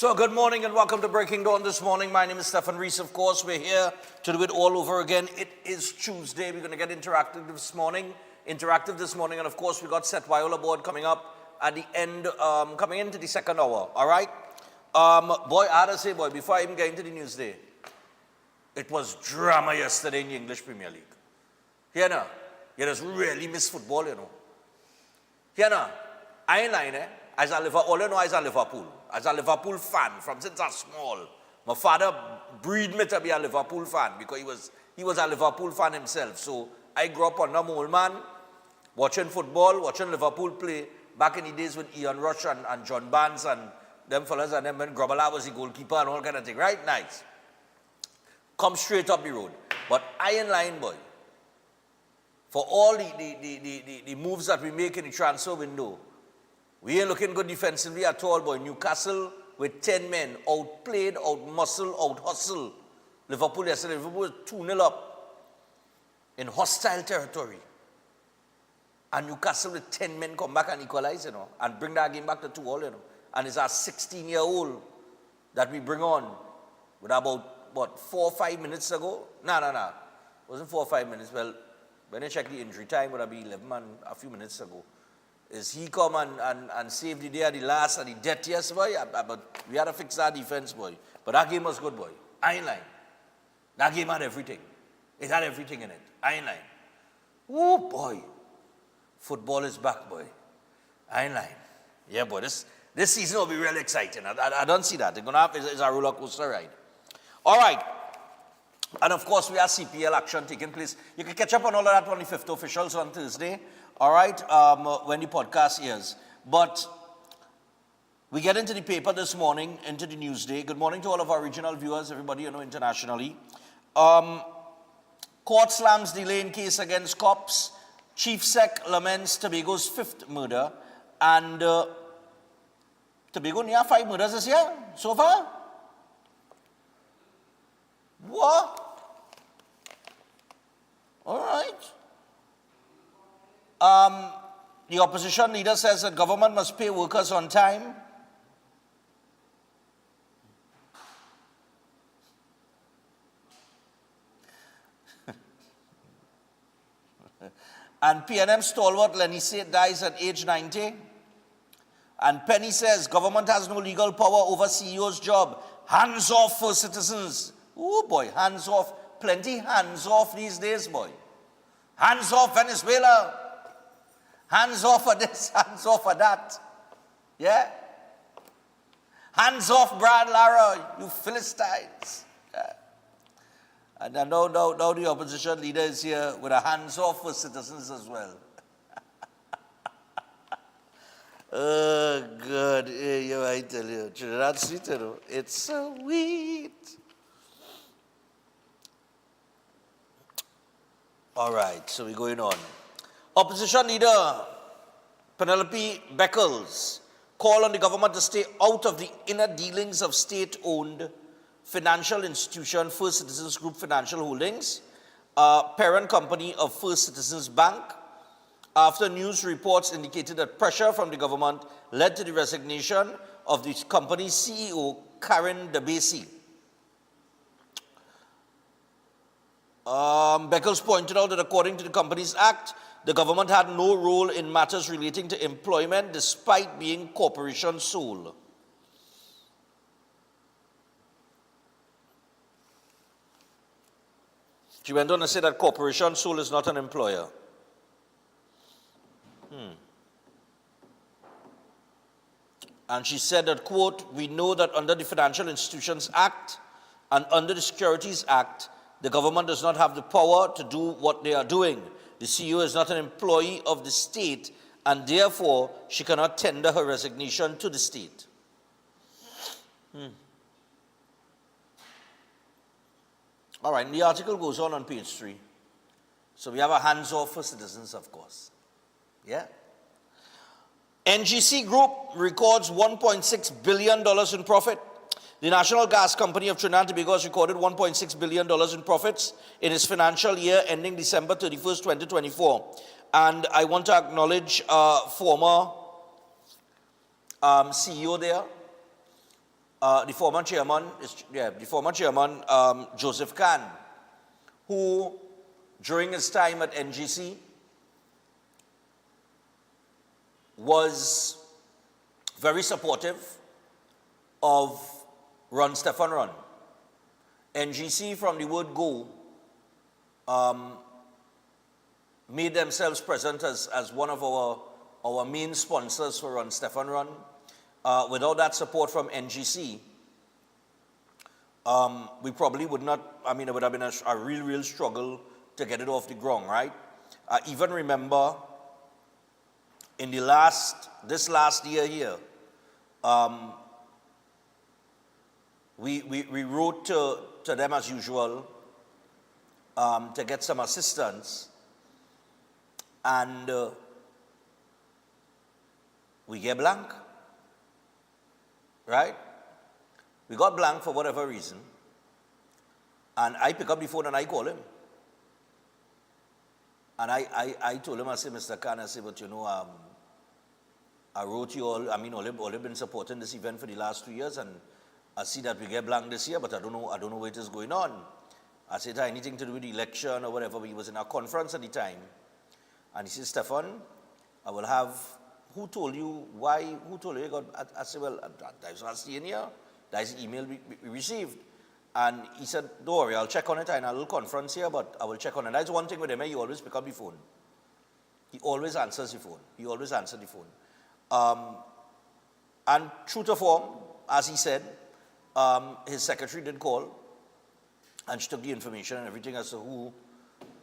So good morning and welcome to Breaking Dawn this morning. My name is Stephen Reese. Of course, we're here to do it all over again. It is Tuesday. We're going to get interactive this morning. And of course, we got Seth Viola board coming up at the end, coming into the second hour. All right? Boy, I had to say, boy, before I even get into the news day, it was drama yesterday in the English Premier League. You know, you just really miss football, you know. You know, I ain't lying, eh? As a Liverpool, as a Liverpool fan from since I was small. My father breed me to be a Liverpool fan because he was a Liverpool fan himself. So I grew up under my old man, watching football, watching Liverpool play back in the days with Ian Rush and John Barnes and them fellas, and then when Grobbelaar was the goalkeeper and all kind of thing. Right? Nice. Come straight up the road. But I ain't lying, boy. For all the moves that we make in the transfer window, we ain't looking good defensively at all, boy. Newcastle with 10 men, outplayed, out-muscle, out-hustle. Liverpool yesterday, Liverpool was 2-0 up in hostile territory. And Newcastle with 10 men come back and equalize, you know, and bring that game back to 2-2, you know. And it's our 16-year-old that we bring on with about, 4 or 5 minutes ago? No. It wasn't 4 or 5 minutes. Well, when I check the injury time, it would have been 11 man a few minutes ago. Is he come and save the day at the last and the death, yes, boy? But we had to fix that defense, boy. But that game was good, boy. I ain't lying. That game had everything. It had everything in it. I ain't lying. Oh, boy. Football is back, boy. I ain't lying. Yeah, boy. This season will be really exciting. I don't see that. It's going to have it's a roller coaster ride. All right. And, of course, we have CPL action taking place. You can catch up on all of that on the 5th officials on Thursday. All right, when the podcast airs. But we get into the paper this morning, into the news day. Good morning to all of our regional viewers, everybody you know internationally. Court slams delay in case against cops. Chief Sec laments Tobago's 5th murder. And Tobago near 5 murders this year so far. What? All right. The opposition leader says that government must pay workers on time. And PNM stalwart Lenny Sate dies at age 90. And Penny says government has no legal power over CEO's job. Hands off for citizens. Oh boy, hands off. Plenty hands off these days, boy. Hands off Venezuela. Hands off for this, hands off for that. Yeah? Hands off Brad Lara, you Philistines. Yeah. And now the opposition leader is here with a hands off for citizens as well. Oh, God. Yeah, I tell you. Trinidad sweet, you know. It's so sweet. All right, so we're going on. Opposition leader Penelope Beckles called on the government to stay out of the inner dealings of state-owned financial institution First Citizens Group Financial Holdings, parent company of First Citizens Bank, after news reports indicated that pressure from the government led to the resignation of the company's CEO, Karen Debesi. Beckles pointed out that according to the Companies Act, the government had no role in matters relating to employment despite being corporation sole. She went on to say that corporation sole is not an employer. And she said that, quote, "We know that under the Financial Institutions Act and under the Securities Act, the government does not have the power to do what they are doing. The CEO is not an employee of the state, and therefore she cannot tender her resignation to the state." All right, and the article goes on page 3. So we have a hands-off for citizens, of course. Yeah? NGC Group records $1.6 billion in profit. The National Gas Company of Trinidad and Tobago has recorded $1.6 billion in profits in its financial year ending December 31st, 2024. And I want to acknowledge former CEO there, the former chairman, Joseph Khan, who during his time at NGC was very supportive of Run Stefan Run. NGC from the word go made themselves present as one of our main sponsors for Run Stefan Run. Without that support from NGC, we probably would not, it would have been a real struggle to get it off the ground, right? I even remember in this last year here, we wrote to them as usual to get some assistance, and we get blank, right? We got blank for whatever reason, and I pick up the phone and I call him. And I told him, I said, Mr. Khan, I said, but I wrote you all, all have been supporting this event for the last 2 years, and I see that we get blank this year, but I don't know what is going on. I said, anything to do with the election or whatever, but he was in a conference at the time. And he said, Stefan, I will have, who told you you got, I said, well, that was last year here, that is the email we received. And he said, don't worry, I'll check on it. I'm in a little conference here, but I will check on it. That's one thing with him, he always pick up the phone. He always answers the phone. He always answers the phone. And true to form, as he said, his secretary did call, and she took the information and everything as to who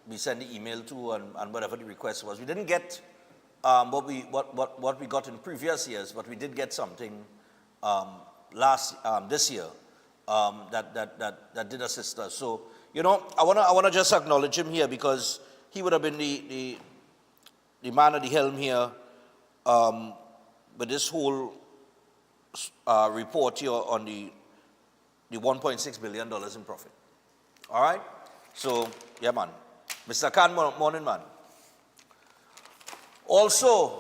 we sent the email to and whatever the request was. We didn't get what we got in previous years, but we did get something this year. That did assist us. So, I wanna just acknowledge him here, because he would have been the man at the helm here with this whole report here on the $1.6 billion in profit. All right? So, yeah, man. Mr. Khan, morning, man. Also,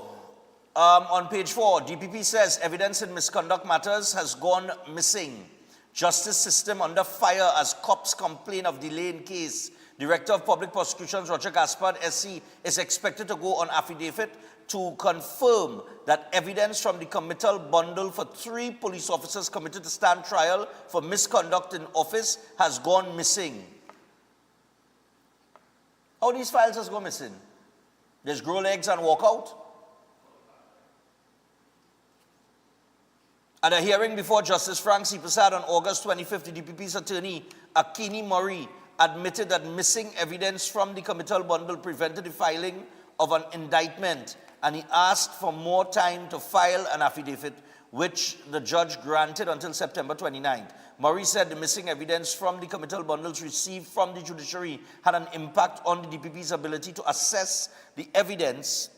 on page 4, DPP says evidence in misconduct matters has gone missing. Justice system under fire as cops complain of delay in case. Director of Public Prosecutions Roger Gaspard, SC, is expected to go on affidavit to confirm that evidence from the committal bundle for 3 police officers committed to stand trial for misconduct in office has gone missing. How these files has gone missing? Just grow legs and walk out? At a hearing before Justice Frank C. Prasad on August 25th, the DPP's attorney, Akini Murray, admitted that missing evidence from the committal bundle prevented the filing of an indictment, and he asked for more time to file an affidavit, which the judge granted until September 29th. Murray said the missing evidence from the committal bundles received from the judiciary had an impact on the DPP's ability to assess the evidence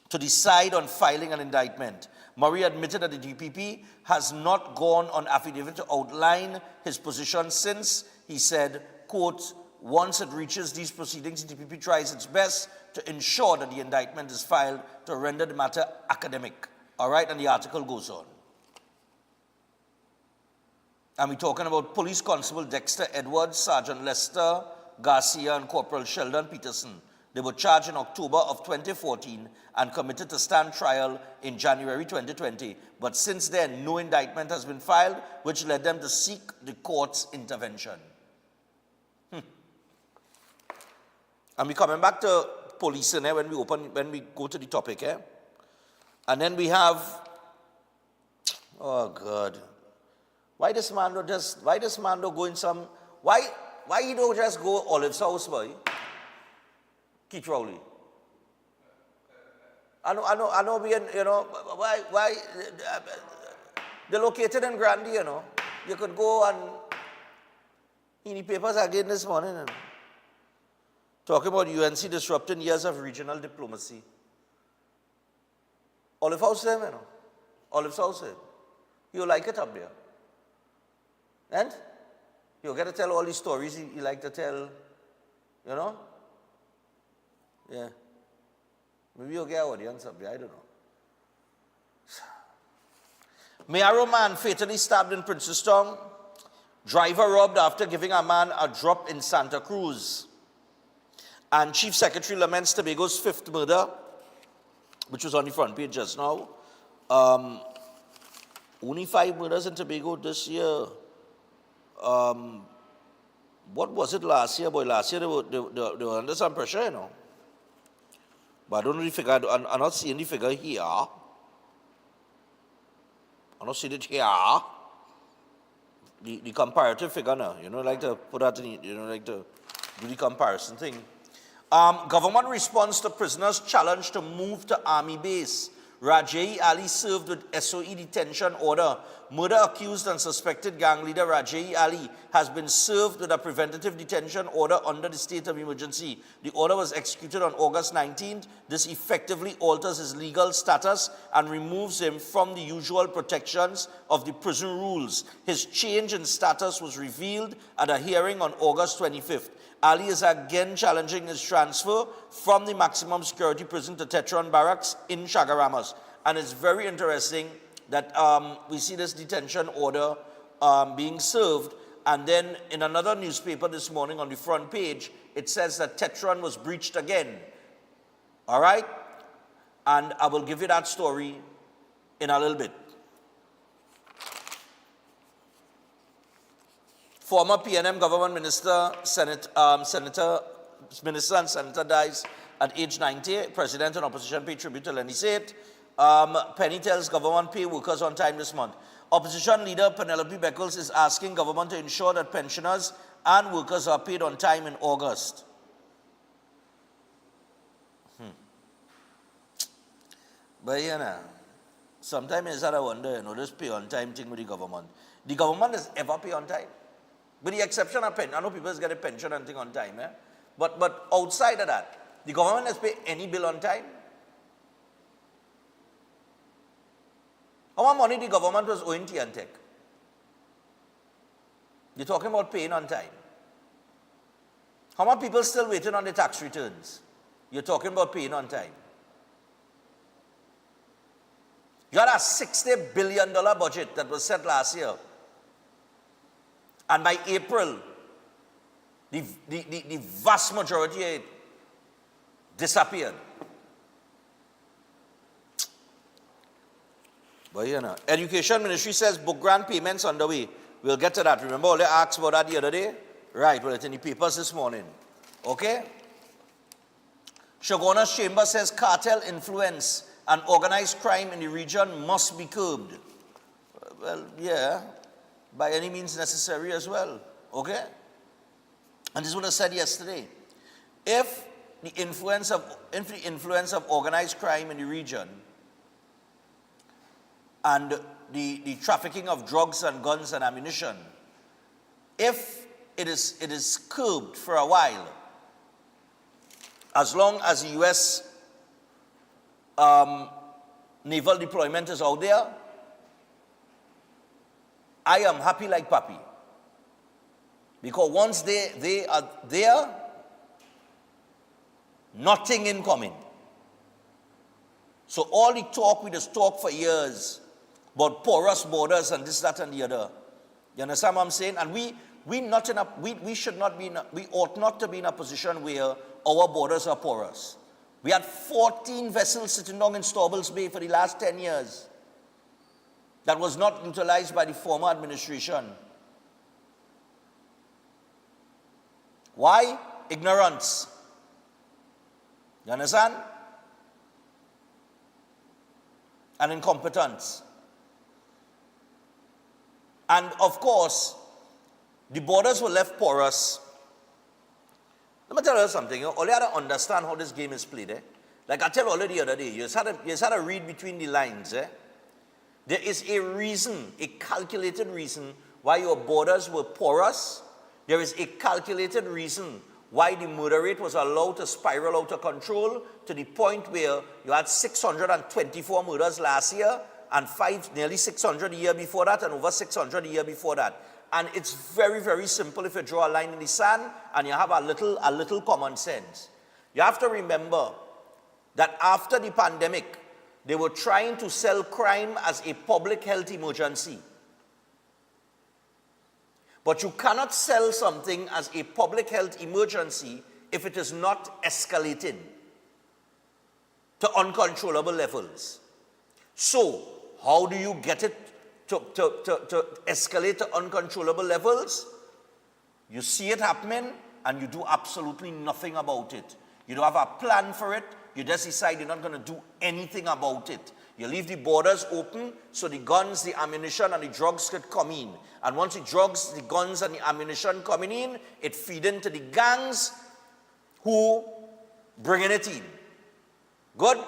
to decide on filing an indictment. Murray admitted that the DPP has not gone on affidavit to outline his position since, he said, quote, once it reaches these proceedings, the DPP tries its best to ensure that the indictment is filed to render the matter academic. All right, and the article goes on. And we're talking about Police Constable Dexter Edwards, Sergeant Lester Garcia, and Corporal Sheldon Peterson. They were charged in October of 2014 and committed to stand trial in January 2020. But since then, no indictment has been filed, which led them to seek the court's intervention. And we're coming back to policing when we go to the topic. And then we have, oh God, why this man don't go in some, why you don't just go Olive's house, boy? Keith Rowley. I know, why, they're located in Grandy, You could go and, in the papers again this morning, talking about UNC disrupting years of regional diplomacy. Olive House there, Olive House there. You like it up there. And you get to tell all these stories you like to tell, Yeah. Maybe you'll get an audience up there, I don't know. Mayaro man fatally stabbed in Princestown. Driver robbed after giving a man a drop in Santa Cruz. And Chief Secretary laments Tobago's 5th murder, which was on the front page just now. Only 5 murders in Tobago this year. What was it last year, boy? Last year they were under some pressure, you know. But I don't really figure, I'm not seeing the figure here. I'm not seeing it here. The comparative figure now, you know, like to put that in, you know, like to do the comparison thing. Government response to prisoners' challenge to move to army base. Rajai Ali served with SOE detention order. Murder accused and suspected gang leader Rajai Ali has been served with a preventative detention order under the state of emergency. The order was executed on August 19th. This effectively alters his legal status and removes him from the usual protections of the prison rules. His change in status was revealed at a hearing on August 25th. Ali is again challenging his transfer from the maximum security prison to Tetron Barracks in Chaguaramas. And it's very interesting that we see this detention order being served, and then in another newspaper this morning on the front page, it says that Tetron was breached again. All right? And I will give you that story in a little bit. Former PNM government minister, Minister and Senator dies at age 90. President and opposition pay tribute to Lenny Sate. Penny tells government pay workers on time this month. Opposition leader Penelope Beckles is asking government to ensure that pensioners and workers are paid on time in August. But you know, sometimes I wonder, you know, this pay on time thing with the government. The government does ever pay on time. With the exception of pension, I know people get a pension and thing on time, eh? But outside of that, the government has paid any bill on time. How much money the government was owing TNTech? You're talking about paying on time. How many people still waiting on the tax returns? You're talking about paying on time. You had a $60 billion budget that was set last year. And by April, the vast majority of it disappeared. But you know, Education Ministry says book grant payments underway. We'll get to that. Remember all they asked about that the other day? Right, well, it's in the papers this morning. Okay? Shoguna's Chamber says cartel influence and organized crime in the region must be curbed. Well, yeah. By any means necessary as well, okay? And this is what I said yesterday. If the influence of organized crime in the region and the trafficking of drugs and guns and ammunition, if it is curbed for a while, as long as the U.S. naval deployment is out there, I am happy like Papi. Because once they are there, nothing incoming. So all the talk we just talk for years about porous borders and this, that, and the other. You understand what I'm saying? And we ought not to be in a position where our borders are porous. We had 14 vessels sitting down in Staubles Bay for the last 10 years. That was not utilized by the former administration. Why? Ignorance. You understand? And incompetence. And of course, the borders were left porous. Let me tell you something. You only have to understand how this game is played. Eh? Like I tell you already the other day, you just had to read between the lines. Eh? There is a reason, a calculated reason why your borders were porous. There is a calculated reason why the murder rate was allowed to spiral out of control to the point where you had 624 murders last year and nearly 600 a year before that and over 600 a year before that. And it's very, very simple if you draw a line in the sand and you have a little common sense. You have to remember that after the pandemic, They were trying to sell crime as a public health emergency. But you cannot sell something as a public health emergency if it is not escalated to uncontrollable levels. So, how do you get it to escalate to uncontrollable levels? You see it happening and you do absolutely nothing about it. You don't have a plan for it. You just decide you're not going to do anything about it. You leave the borders open so the guns, the ammunition, and the drugs could come in. And once the drugs, the guns, and the ammunition coming in, it feed into the gangs who bringing it in. Good?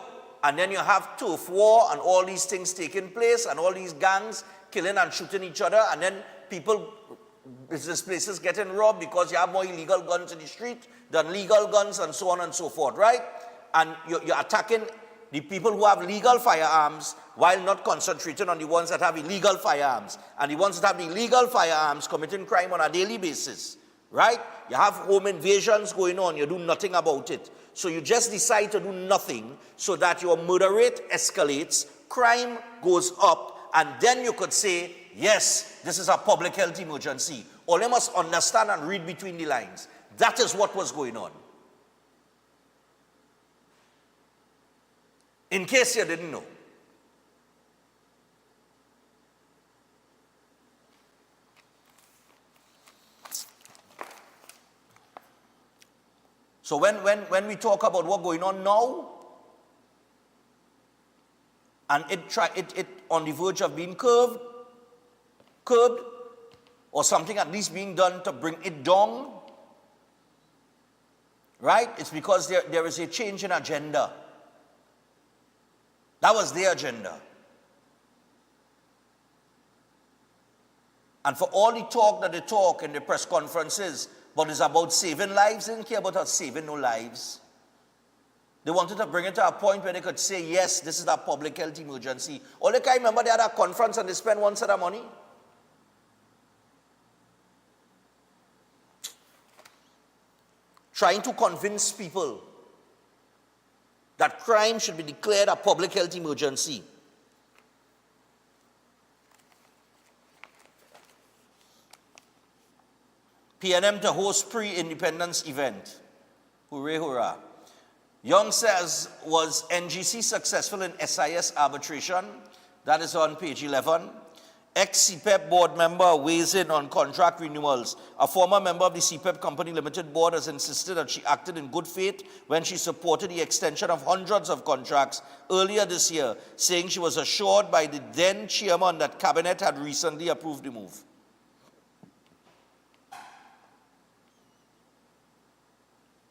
And then you have turf war and all these things taking place and all these gangs killing and shooting each other, and then people, business places getting robbed because you have more illegal guns in the street than legal guns and so on and so forth, right? And you're attacking the people who have legal firearms while not concentrating on the ones that have illegal firearms. And the ones that have the illegal firearms committing crime on a daily basis, right? You have home invasions going on, you do nothing about it. So you just decide to do nothing so that your murder rate escalates, crime goes up, and then you could say, yes, this is a public health emergency. Or you must understand and read between the lines. That is what was going on. In case you didn't know. So when we talk about what's going on now, and it on the verge of being curbed, or something at least being done to bring it down, right? It's because there is a change in agenda. That was their agenda. And for all the talk that they talk in the press conferences, but it's about saving lives, they didn't care about us saving no lives. They wanted to bring it to a point where they could say, yes, this is a public health emergency. All they can remember, they had a conference and they spent one set of money. Trying to convince people that crime should be declared a public health emergency. PNM to host pre-independence event. Hooray, hurrah. Young says, was NGC successful in SIS arbitration? That is on page 11. Ex-CPEP board member weighs in on contract renewals. A former member of the CPEP Company Limited board has insisted that she acted in good faith when she supported the extension of hundreds of contracts earlier this year, saying she was assured by the then chairman that cabinet had recently approved the move.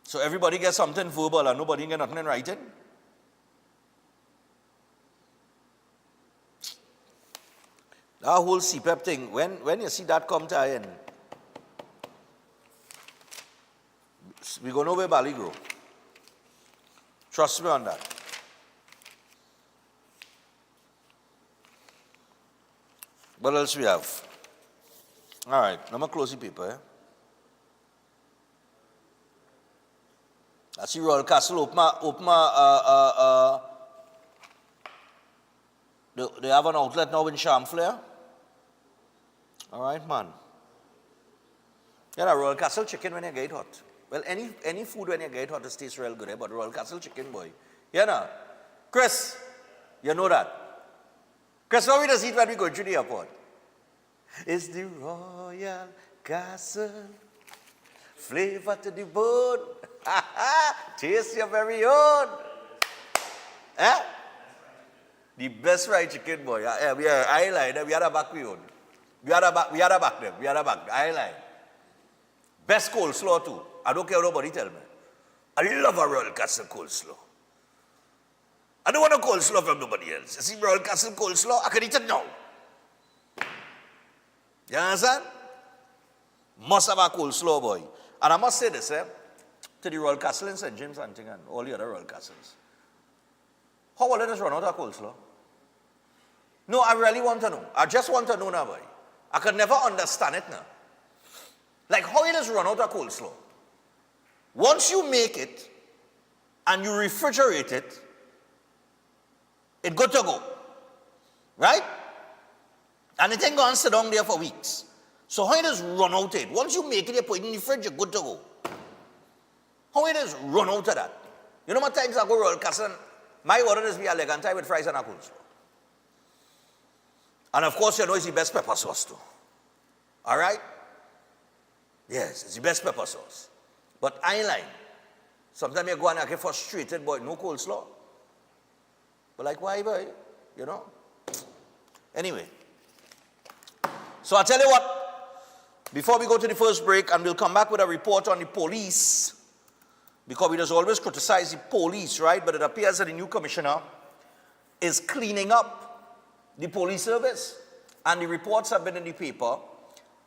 So everybody gets something verbal and nobody gets nothing in writing? That whole CPEP thing, when you see that come to an end, we're going over Bally Grow. Trust me on that. What else we have? All right, I'm going to close the paper. I see Royal Castle they have an outlet now in Chamflair. All right, man. Yeah, Royal Castle chicken when you get it hot. Well, any food when you get it hot, it tastes real good, but Royal Castle chicken, boy. Yeah, no. Chris, you know that. Chris, what we just eat when we go to the airport? It's the Royal Castle, flavor to the bone. Taste your very own. Eh? The best fried chicken, boy. Yeah, we are eyeline. We are a back we own. We are a back them. We are a back. Eyeline. Best coleslaw too. I don't care what nobody tell me. I love a Royal Castle coleslaw. I don't want a coleslaw from nobody else. You see Royal Castle coleslaw? I can eat it now. You understand? Must have a coleslaw, boy. And I must say this, to the Royal Castle in St. James and all the other Royal Castles. How will it just run out of coleslaw? No, I really want to know. I just want to know now, boy. I could never understand it now. Like how it just run out of coleslaw. Once you make it and you refrigerate it, It's good to go. Right? And it ain't going to sit down there for weeks. So how it is run out of it? Once you make it, you put it in the fridge, you're good to go. How it is run out of that? You know what times I go Royal Castle? My order is be a leg and tie with fries and a coleslaw. And of course, you know it's the best pepper sauce too. All right? Yes, it's the best pepper sauce. But I line. Sometimes you go and I get frustrated, boy, no coleslaw. But like, why, boy? You know? Anyway. So I'll tell you what. Before we go to the first break, and we'll come back with a report on the police, because we just always criticize the police, right? But it appears that the new commissioner is cleaning up the police service. And the reports have been in the paper.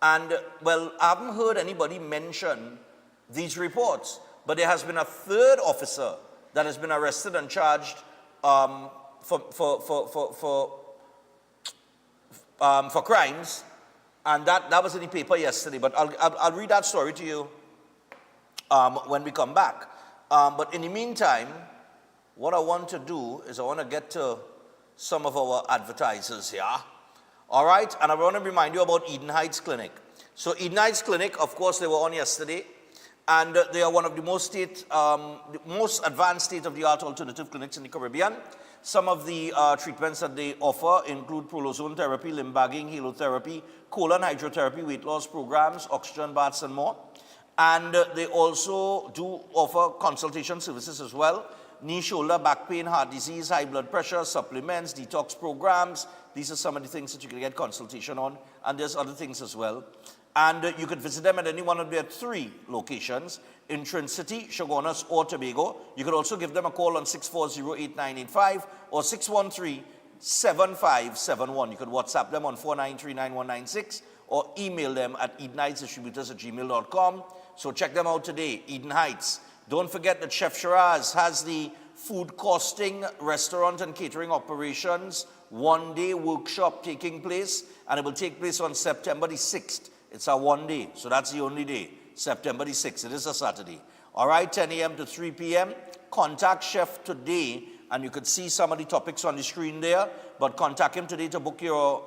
And, well, I haven't heard anybody mention these reports. But there has been a third officer that has been arrested and charged for crimes. And that was in the paper yesterday. But I'll read that story to you when we come back. But in the meantime, what I want to do is I want to get to some of our advertisers here. All right? And I want to remind you about Eden Heights Clinic. So Eden Heights Clinic, of course, they were on yesterday. And they are one of the most advanced state-of-the-art alternative clinics in the Caribbean. Some of the treatments that they offer include prolozone therapy, limb bagging, halotherapy, colon hydrotherapy, weight loss programs, oxygen baths, and more. And they also do offer consultation services as well. Knee, shoulder, back pain, heart disease, high blood pressure, supplements, detox programs. These are some of the things that you can get consultation on. And there's other things as well. And you can visit them at any one of their 3 locations in Trin-City, Chaguanas, or Tobago. You can also give them a call on 640-8985 or 613-7571. You can WhatsApp them on 493-9196 or email them at edenheightsdistributors@gmail.com. So check them out today, Eden Heights. Don't forget that Chef Shiraz has the food costing, restaurant and catering operations one-day workshop taking place, and it will take place on September the 6th. It's a one day, so that's the only day, September the 6th. It is a Saturday. All right, 10 a.m. to 3 p.m. Contact Chef today, and you could see some of the topics on the screen there, but contact him today to book your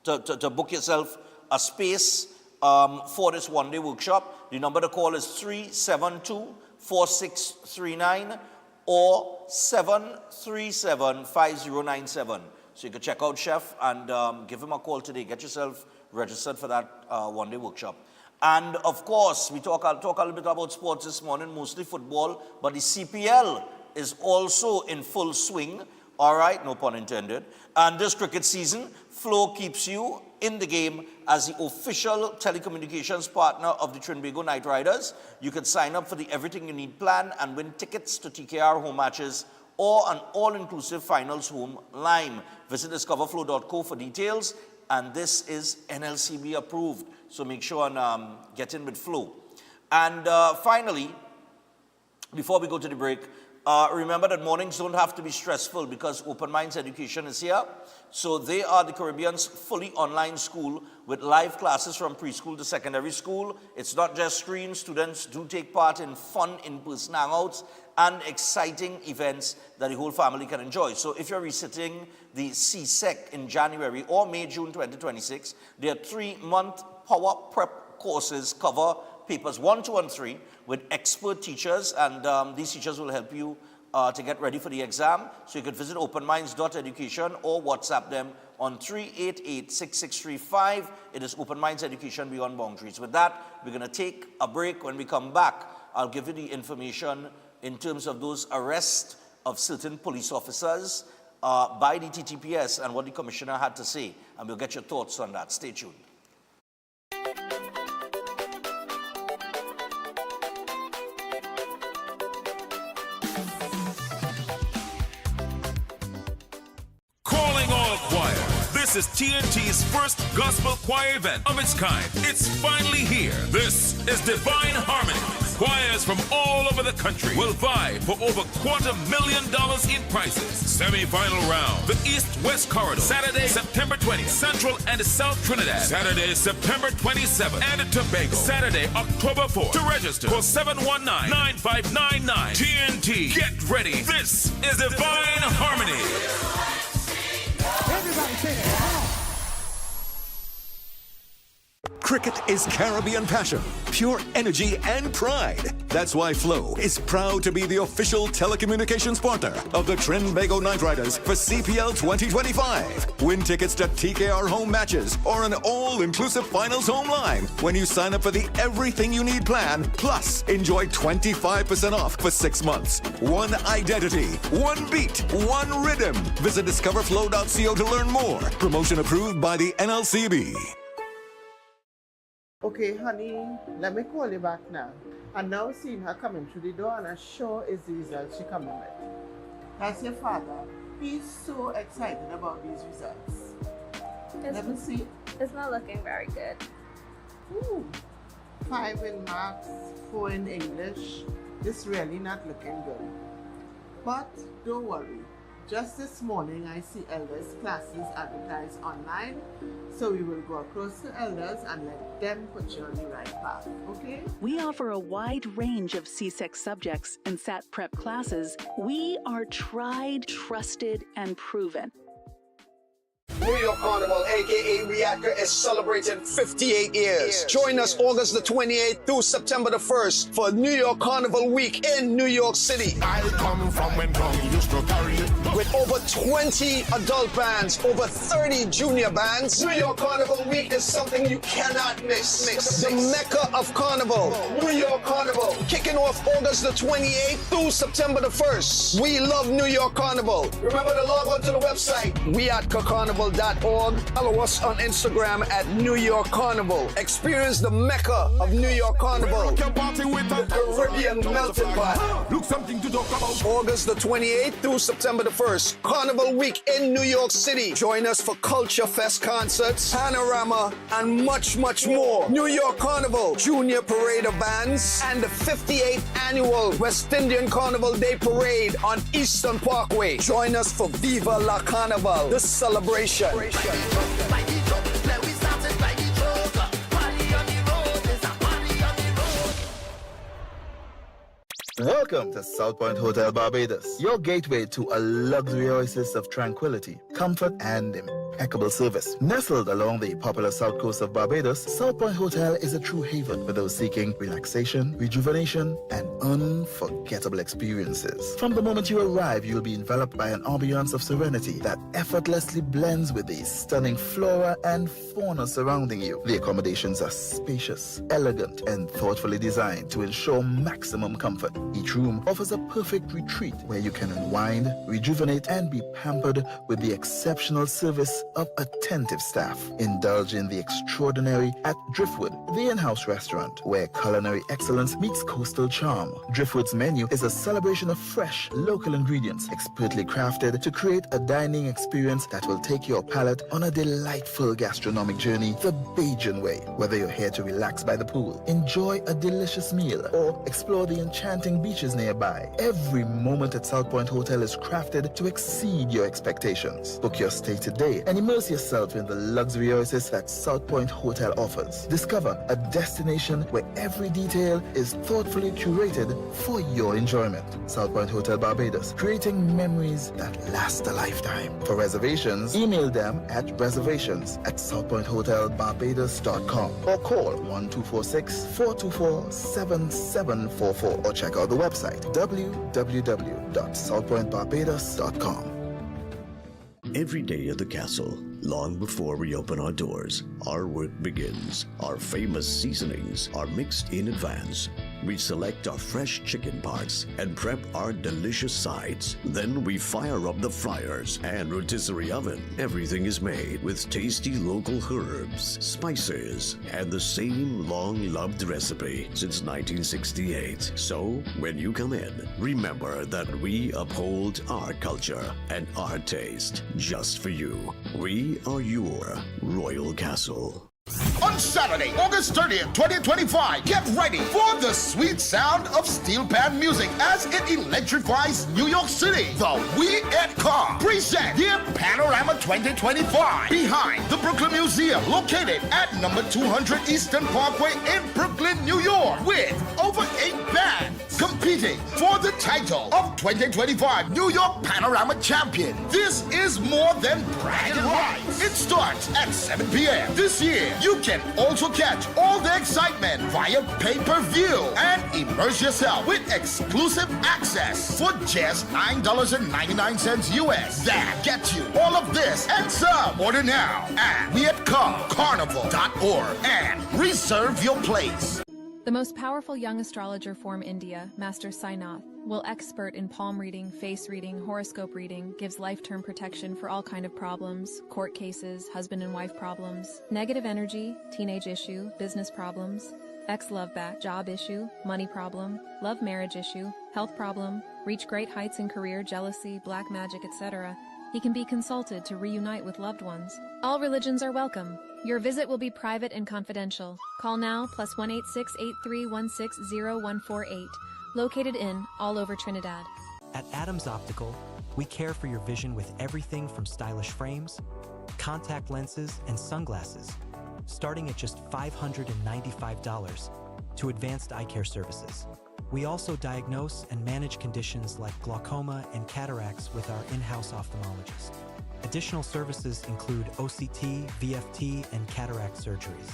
to book yourself a space for this one-day workshop. The number to call is 372-4639 or 737-5097. So you can check out Chef and give him a call today. Get yourself registered for that one-day workshop. And of course, I'll talk a little bit about sports this morning, mostly football, but the CPL is also in full swing. All right, no pun intended. And this cricket season, Flow keeps you in the game as the official telecommunications partner of the Trinbago Knight Riders. You can sign up for the Everything You Need plan and win tickets to TKR home matches or an all-inclusive finals home lime. Visit discoverflow.co for details. And this is NLCB approved. So make sure and get in with Flow. And finally, before we go to the break, remember that mornings don't have to be stressful because Open Minds Education is here. So they are the Caribbean's fully online school with live classes from preschool to secondary school. It's not just screens. Students do take part in fun in-person hangouts and exciting events that the whole family can enjoy. So if you're resitting the CSEC in January or May, June 2026, their 3-month power prep courses cover papers 1, 2, and 3 with expert teachers, and these teachers will help you to get ready for the exam. So you can visit openminds.education or WhatsApp them on 388-6635. It is Open Minds Education Beyond Boundaries. With that, we're going to take a break. When we come back, I'll give you the information in terms of those arrests of certain police officers by the TTPS and what the commissioner had to say. And we'll get your thoughts on that. Stay tuned. This is TNT's first gospel choir event of its kind. It's finally here. This is Divine Harmony. Choirs from all over the country will vie for over $250,000 in prizes. Semi-final round, the East-West Corridor, Saturday, September 20th, Central and South Trinidad, Saturday, September 27th, and Tobago, Saturday, October 4th. To register, call 719-9599. TNT, get ready. This is Divine Harmony. Everybody sing it. Cricket is Caribbean passion, pure energy and pride. That's why Flow is proud to be the official telecommunications partner of the Trinbago Knight Riders for CPL 2025. Win tickets to TKR home matches or an all-inclusive finals home line when you sign up for the Everything You Need plan. Plus, enjoy 25% off for 6 months. One identity, one beat, one rhythm. Visit discoverflow.co to learn more. Promotion approved by the NLCB. Okay, honey, let me call you back now. And now seeing her coming through the door, and I'm sure is the results she coming with. That's your father. He's so excited about these results. Let me see. It's not looking very good. Ooh, 5 in maths, 4 in English. This really not looking good. But don't worry. Just this morning, I see elders' classes advertised online, so we will go across to elders and let them put you on the right path, okay? We offer a wide range of CSEC subjects and SAT prep classes. We are tried, trusted, and proven. New York Carnival, aka Riatka, is celebrating 58 years. Join us August the 28th through September the 1st for New York Carnival Week in New York City. I come from when Tommy used to carry it. With over 20 adult bands, over 30 junior bands, New York Carnival Week is something you cannot miss. The Mecca of Carnival, New York Carnival, kicking off August the 28th through September the 1st. We love New York Carnival. Remember to log on to the website, riatkacarnival.org. Follow us on Instagram at New York Carnival. Experience the Mecca of New York Carnival. Caribbean melting pot. Look something to talk about. August the 28th through September the 1st. Carnival Week in New York City. Join us for Culture Fest concerts, Panorama, and much, much more. New York Carnival, Junior Parade of Bands, and the 58th Annual West Indian Carnival Day Parade on Eastern Parkway. Join us for Viva La Carnival, the celebration. Welcome to South Point Hotel Barbados, your gateway to a luxury oasis of tranquility, comfort, and impeccable service. Nestled along the popular south coast of Barbados, South Point Hotel is a true haven for those seeking relaxation, rejuvenation, and unforgettable experiences. From the moment you arrive, you'll be enveloped by an ambiance of serenity that effortlessly blends with the stunning flora and fauna surrounding you. The accommodations are spacious, elegant, and thoughtfully designed to ensure maximum comfort. Each room offers a perfect retreat where you can unwind, rejuvenate, and be pampered with the exceptional service of attentive staff. Indulge in the extraordinary at Driftwood, the in-house restaurant where culinary excellence meets coastal charm. Driftwood's menu is a celebration of fresh, local ingredients, expertly crafted to create a dining experience that will take your palate on a delightful gastronomic journey the Bajan way. Whether you're here to relax by the pool, enjoy a delicious meal, or explore the enchanting beaches nearby, every moment at South Point Hotel is crafted to exceed your expectations. Book your stay today and immerse yourself in the luxury oasis that South Point Hotel offers. Discover a destination where every detail is thoughtfully curated for your enjoyment. South Point Hotel Barbados, creating memories that last a lifetime. For reservations, email them at reservations@southpointhotelbarbados.com or call 1246-424-7744 or check out the website www.southpointbarbados.com. Every day at the castle, long before we open our doors, our work begins. Our famous seasonings are mixed in advance. We select our fresh chicken parts and prep our delicious sides. Then we fire up the fryers and rotisserie oven. Everything is made with tasty local herbs, spices, and the same long-loved recipe since 1968. So, when you come in, remember that we uphold our culture and our taste just for you. We are your Royal Castle. On Saturday, August 30th, 2025, get ready for the sweet sound of steel band music as it electrifies New York City. The We at Car present the Panorama 2025 behind the Brooklyn Museum, located at number 200 Eastern Parkway in Brooklyn, New York, with over 8 bands competing for the title of 2025 New York Panorama Champion. This is more than bragging rights. It starts at 7 p.m. This year, you can also catch all the excitement via pay-per-view and immerse yourself with exclusive access for just $9.99 US. That gets you all of this and some. Order now at weatcarnival.org and reserve your place. The most powerful young astrologer from India, Master Sainath, will expert in palm reading, face reading, horoscope reading, gives life-term protection for all kind of problems, court cases, husband and wife problems, negative energy, teenage issue, business problems, ex-love back, job issue, money problem, love marriage issue, health problem, reach great heights in career, jealousy, black magic, etc. He can be consulted to reunite with loved ones. All religions are welcome. Your visit will be private and confidential. Call now +186-8316-0148. Located in all over Trinidad. At Adams Optical, we care for your vision with everything from stylish frames, contact lenses, and sunglasses, starting at just $595, to advanced eye care services. We also diagnose and manage conditions like glaucoma and cataracts with our in-house ophthalmologist. Additional services include OCT, VFT, and cataract surgeries.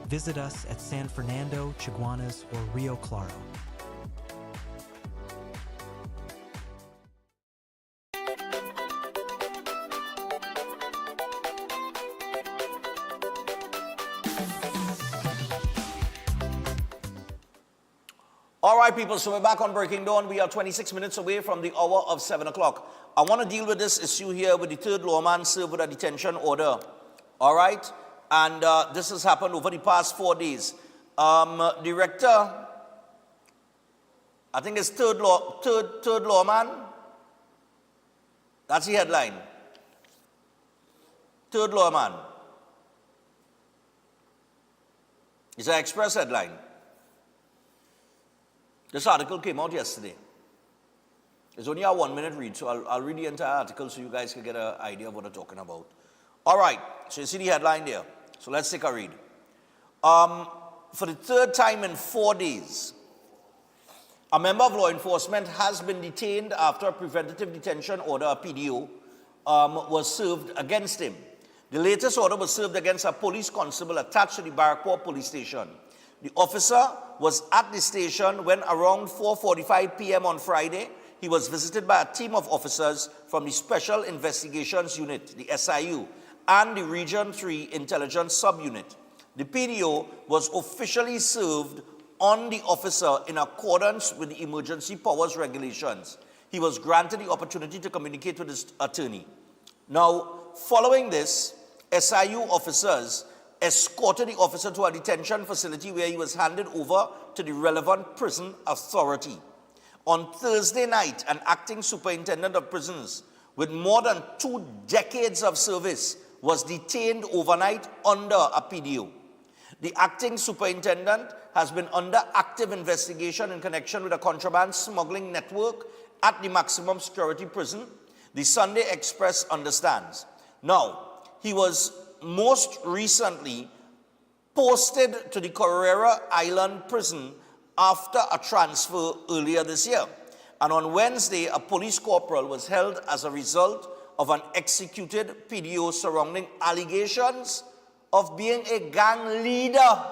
Visit us at San Fernando, Chaguanas, or Rio Claro. All right, people, so we're back on Breaking Dawn. We are 26 minutes away from the hour of 7 o'clock. I want to deal with this issue here with the third lawman served with a detention order. All right? And this has happened over the past 4 days. Director, I think it's third lawman. That's the headline. Third lawman. It's an Express headline. This article came out yesterday. It's only a 1-minute read, so I'll read the entire article so you guys can get an idea of what I'm talking about. All right, so you see the headline there. So let's take a read. For the third time in 4 days, a member of law enforcement has been detained after a preventative detention order, a PDO, was served against him. The latest order was served against a police constable attached to the Barrackport police station. The officer was at the station when around 4:45 p.m. on Friday, he was visited by a team of officers from the Special Investigations Unit, the SIU, and the Region 3 Intelligence Subunit. The PDO was officially served on the officer in accordance with the emergency powers regulations. He was granted the opportunity to communicate with his attorney. Now, following this, SIU officers escorted the officer to a detention facility where he was handed over to the relevant prison authority. On Thursday night, an acting superintendent of prisons with more than 2 decades of service was detained overnight under a PDO. The acting superintendent has been under active investigation in connection with a contraband smuggling network at the maximum security prison, the Sunday Express understands. Now, he was most recently posted to the Carrera Island prison after a transfer earlier this year. And on Wednesday, a police corporal was held as a result of an executed PDO surrounding allegations of being a gang leader.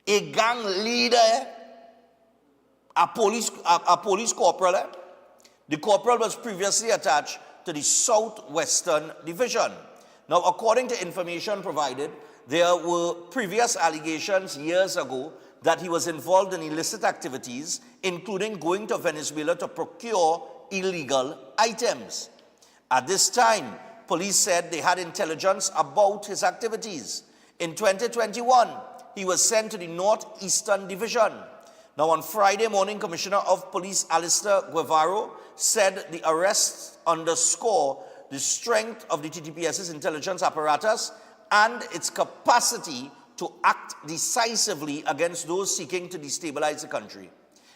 A gang leader, a police corporal. The corporal was previously attached to the Southwestern Division. Now, according to information provided, there were previous allegations years ago that he was involved in illicit activities, including going to Venezuela to procure illegal items. At this time, police said they had intelligence about his activities. In 2021, he was sent to the Northeastern Division. Now, on Friday morning, Commissioner of Police Alistair Guevara said the arrests underscore the strength of the TTPS's intelligence apparatus and its capacity to act decisively against those seeking to destabilize the country.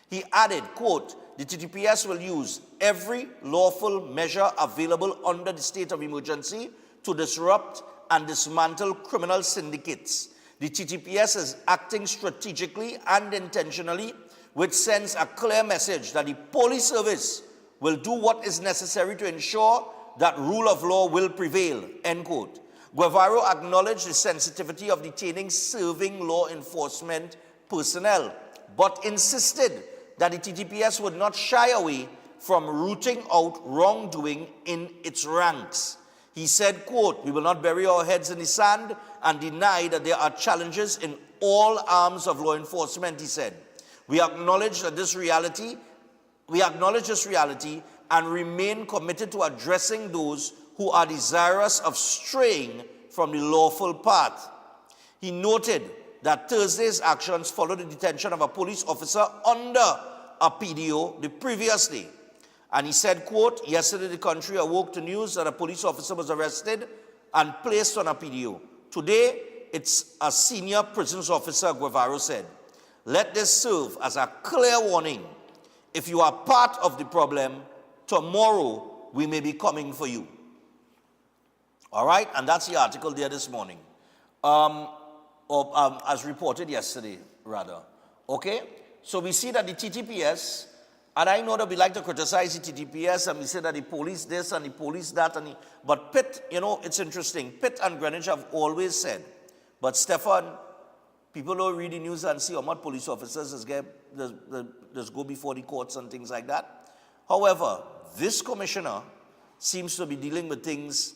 He added, quote, the TTPS will use every lawful measure available under the state of emergency to disrupt and dismantle criminal syndicates. The TTPS is acting strategically and intentionally, which sends a clear message that the police service will do what is necessary to ensure that rule of law will prevail, end quote. Guevara acknowledged the sensitivity of detaining serving law enforcement personnel, but insisted that the TTPS would not shy away from rooting out wrongdoing in its ranks. He said, quote, we will not bury our heads in the sand and deny that there are challenges in all arms of law enforcement, he said. We acknowledge this reality and remain committed to addressing those who are desirous of straying from the lawful path. He noted that Thursday's actions followed the detention of a police officer under a PDO the previous day. And he said, quote, yesterday the country awoke to news that a police officer was arrested and placed on a PDO. Today, it's a senior prisons officer, Guevara said. Let this serve as a clear warning. If you are part of the problem, tomorrow we may be coming for you. All right? And that's the article there this morning. As reported yesterday, rather. Okay? So we see that the TTPS, and I know that we like to criticize the TTPS, and we say that the police this and the police that, but Pitt, it's interesting. Pitt and Greenwich have always said, but Stefan, people don't read the news and see how much police officers just go before the courts and things like that. However, this commissioner seems to be dealing with things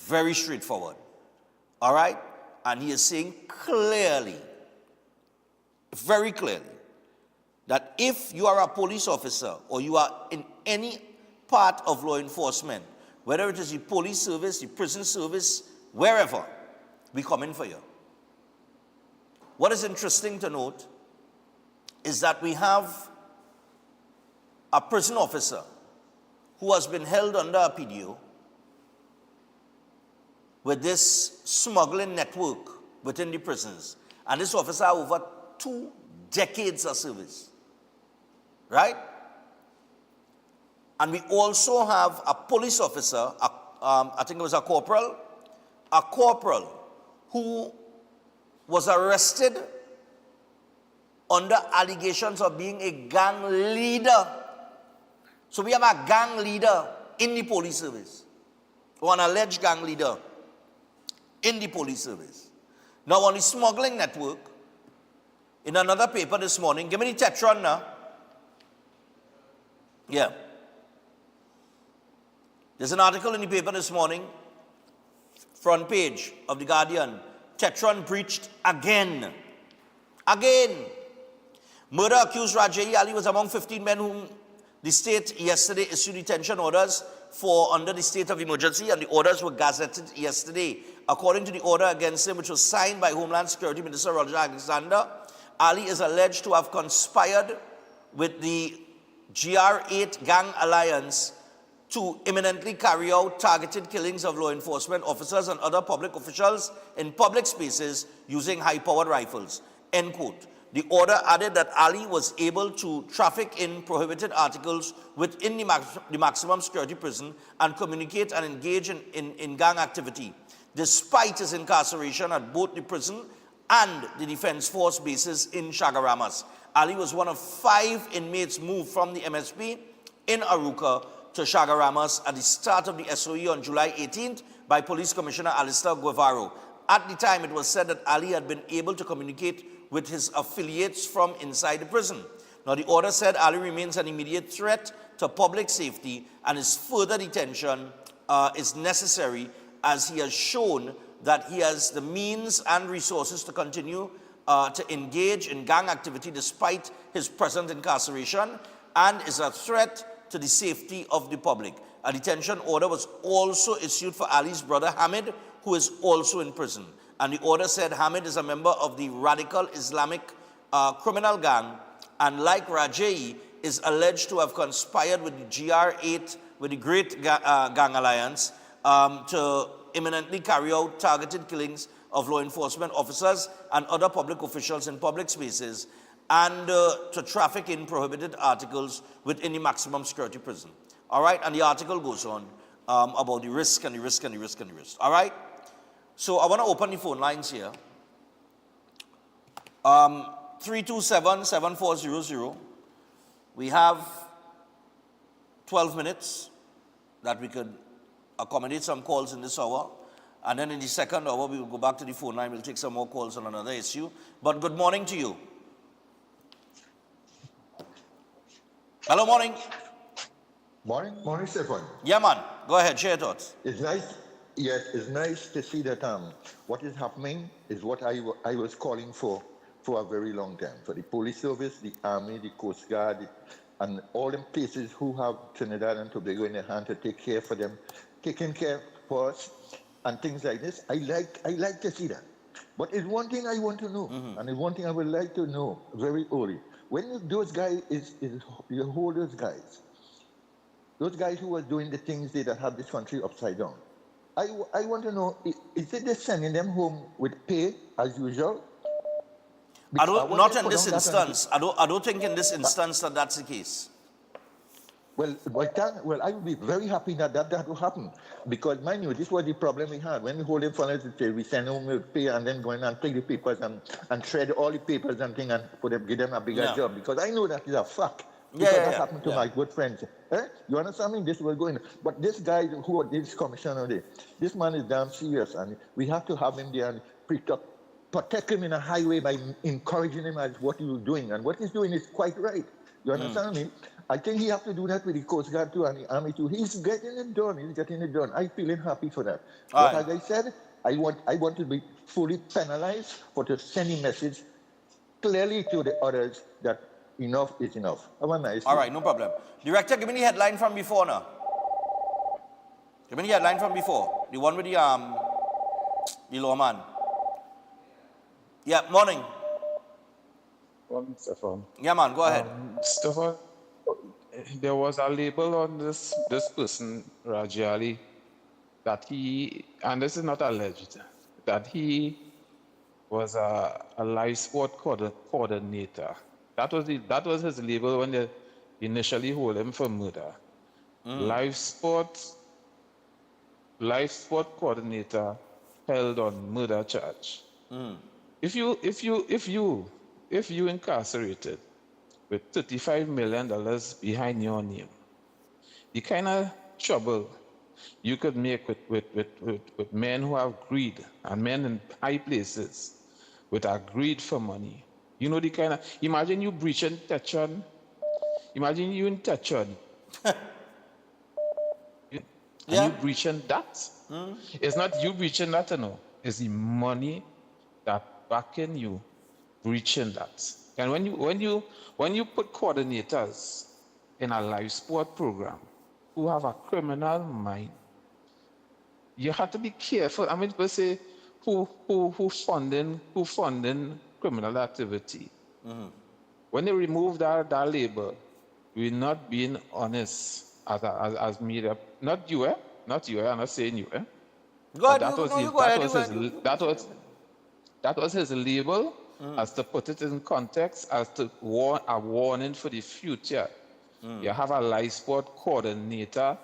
very straightforward. All right? And he is saying clearly, very clearly, that if you are a police officer or you are in any part of law enforcement, whether it is the police service, the prison service, wherever, we come in for you. What is interesting to note is that we have a prison officer who has been held under a PDO with this smuggling network within the prisons. And this officer has over 2 decades of service. Right? And we also have a police officer, I think it was a corporal who was arrested under allegations of being a gang leader. So we have a gang leader in the police service, or an alleged gang leader in the police service. Now on the smuggling network, in another paper this morning, give me the Tetron now. Yeah. There's an article in the paper this morning, front page of The Guardian. Tetron breached again. Again. Murder accused Rajayi Ali was among 15 men whom the state yesterday issued detention orders for under the state of emergency, and the orders were gazetted yesterday. According to the order against him, which was signed by Homeland Security Minister Roger Alexander, Ali is alleged to have conspired with the GR8 gang alliance to imminently carry out targeted killings of law enforcement officers and other public officials in public spaces using high-powered rifles, end quote. The order added that Ali was able to traffic in prohibited articles within the maximum security prison and communicate and engage in gang activity, despite his incarceration at both the prison and the Defense Force bases in Chagaramas. Ali was one of 5 inmates moved from the MSP in Aruca to Chagaramas at the start of the SOE on July 18th by Police Commissioner Alistair Guevara. At the time, it was said that Ali had been able to communicate with his affiliates from inside the prison. Now, the order said Ali remains an immediate threat to public safety, and his further detention is necessary as he has shown that he has the means and resources to continue to engage in gang activity despite his present incarceration, and is a threat to the safety of the public. A detention order was also issued for Ali's brother Hamid, who is also in prison. And the order said Hamid is a member of the radical Islamic criminal gang, and like Rajayi, is alleged to have conspired with the GR8, with the Great Gang Alliance, to imminently carry out targeted killings of law enforcement officers and other public officials in public spaces, and to traffic in prohibited articles within the maximum security prison. All right, and the article goes on about the risk and the risk and the risk and the risk. All right, so I want to open the phone lines here. 327-7400. We have 12 minutes that we could accommodate some calls in this hour. And then in the second hour, we will go back to the phone line. We'll take some more calls on another issue. But good morning to you. Hello, morning. Morning, Stefan. Yeah, man. Go ahead, share your thoughts. It's nice. Yes, it's nice to see that what is happening is what I was calling for a very long time. For the police service, the army, the Coast Guard, and all them places who have Trinidad and Tobago in their hand to take care for them, taking care for us, and things like this. I like to see that. But it's one thing I want to know, and it's one thing I would like to know very early. When those guys you hold those guys who are doing the things that have this country upside down, I want to know, is it they're sending them home with pay as usual? Not in this instance. I don't think in this instance that that's the case. Well, I would be very happy that will happen. Because, mind you, this was the problem we had. When we hold them for us, we send them with pay and then go in and take the papers and shred all the papers and things and give them a bigger job. Because I know that is a fact. Because that happened to my good friends. You understand me? This will go in. But this guy who this commissioner there, this man is damn serious. And we have to have him there and protect him in a highway by encouraging him as what he's doing. And what he's doing is quite right. You understand me? I think he has to do that with the Coast Guard too and the Army too. He's getting it done. I'm feeling happy for that. But as I said, I want to be fully penalized for to send a message clearly to the others that enough is enough. Have a nice day. All right, no problem. Director, give me the headline from before now. Give me the headline from before. The one with the lawman. Yeah, morning. Morning, Stefan. Yeah, man, go ahead. Stefan, there was a label on this person, Rajali, that he, and this is not alleged, that he was a live sport coordinator. That was his label when they initially hold him for murder. Live sport coordinator held on murder charge. If you incarcerated with $35 million behind your name, the kind of trouble you could make with men who have greed and men in high places with a greed for money. You know the kind of, imagine you breaching Tetron. Imagine you in Tetron. You breaching that. It's not you breaching that, no. It's the money that backing you breaching that. And when you put coordinators in a live sport program who have a criminal mind, you have to be careful. I mean, people say who funding criminal activity. When they remove that label, we're not being honest as media. Not you, eh? Not you, eh? I'm not saying you, eh? That was his label, as to put it in context, as to a warning for the future. You have a live sport coordinator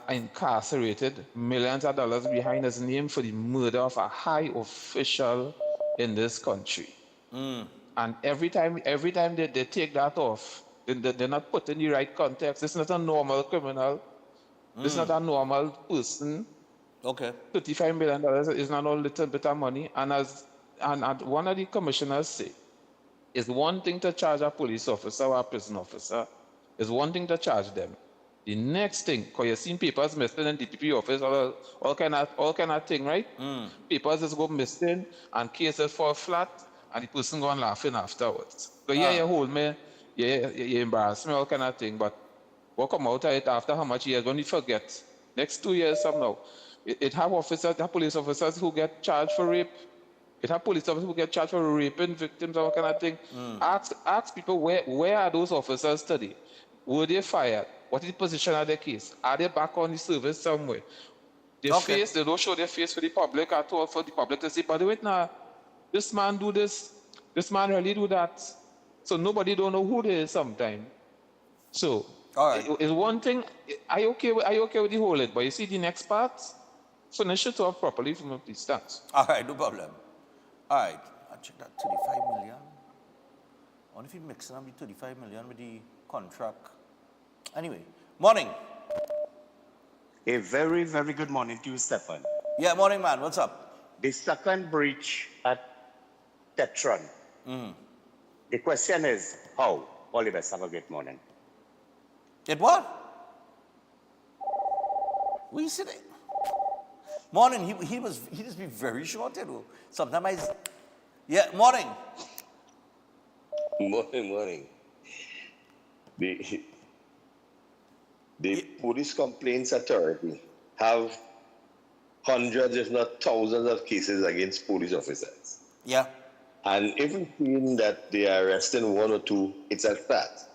incarcerated, millions of dollars behind his name for the murder of a high official in this country. And every time they take that off, they're not put in the right context. It's not a normal criminal. It's not a normal person. Okay. $35 million is not a little bit of money. And one of the commissioners say, it's one thing to charge a police officer or a prison officer. It's one thing to charge them. The next thing, because you've seen papers missing in DPP office, all kind of thing, right? Papers just go missing and cases fall flat, and the person go on laughing afterwards. So you hold me, you embarrass me, all kind of thing. But what come out of it after how much years? When you forget, next 2 years from now, it have police officers who get charged for rape. It have police officers who get charged for raping victims, all kind of thing. Ask people where are those officers today? Were they fired? What is the position of their case? Are they back on the service somewhere? They don't show their face for the public at all, for the public to see, by the way, now, this man do this man really do that. So nobody don't know who they is sometimes. So, it's one thing, are you okay with the whole it? But you see the next part, finish it off properly from the start. All right, no problem. All right, I'll check that 35 million. I wonder if you mix up the 35 million with the contract. Anyway, morning. A very, very good morning to you, Stefan. Yeah, morning, man. What's up? The second breach at Tetron. The question is, how? All the best. Have a great morning. It what? We said it. Morning. He just be very short, you know. Sometimes yeah, morning. Morning. The Police Complaints Authority have hundreds, if not thousands, of cases against police officers. Yeah. And if we feel that they are arresting one or two, it's at that.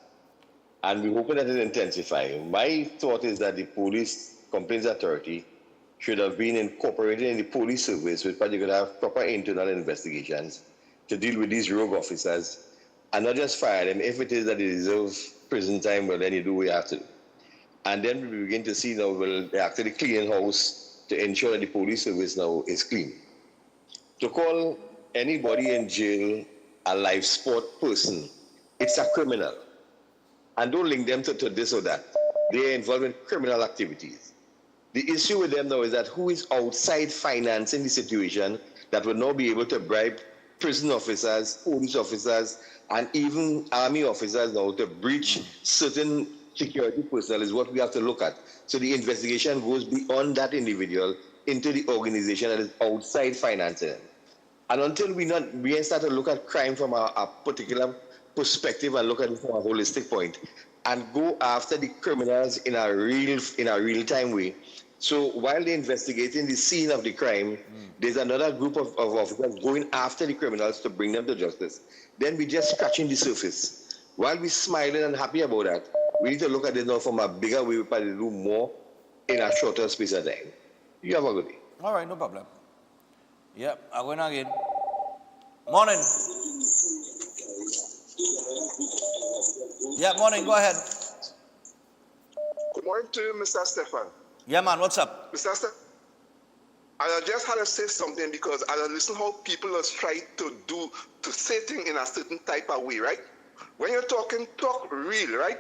And we're hoping that it intensify. My thought is that the Police Complaints Authority should have been incorporated in the police service, which you could have proper internal investigations to deal with these rogue officers and not just fire them. If it is that they deserve prison time, well, then you do what you have to do. And then we begin to see now, well, they're actually cleaning house to ensure that the police service now is clean. To call anybody in jail a life sport person, it's a criminal. And don't link them to this or that. They're involved in criminal activities. The issue with them now is that who is outside financing the situation that will now be able to bribe prison officers, police officers, and even army officers now to breach certain security personnel is what we have to look at. So the investigation goes beyond that individual into the organization that is outside financing them. And until we start to look at crime from a particular perspective and look at it from a holistic point and go after the criminals in a real-time way. So while they're investigating the scene of the crime, there's another group of officers going after the criminals to bring them to justice. Then we're just scratching the surface. While we're smiling and happy about that, we need to look at it now from a bigger way, but do more in a shorter space of time. You have a good day. All right, no problem. Yep, I'm going again. Morning. Yeah, morning. Go ahead. Good morning to you, Mr. Stefan. Yeah, man. What's up? Mr. Stefan, I just had to say something because I listen how people are trying to say things in a certain type of way, right? When you're talking, talk real, right?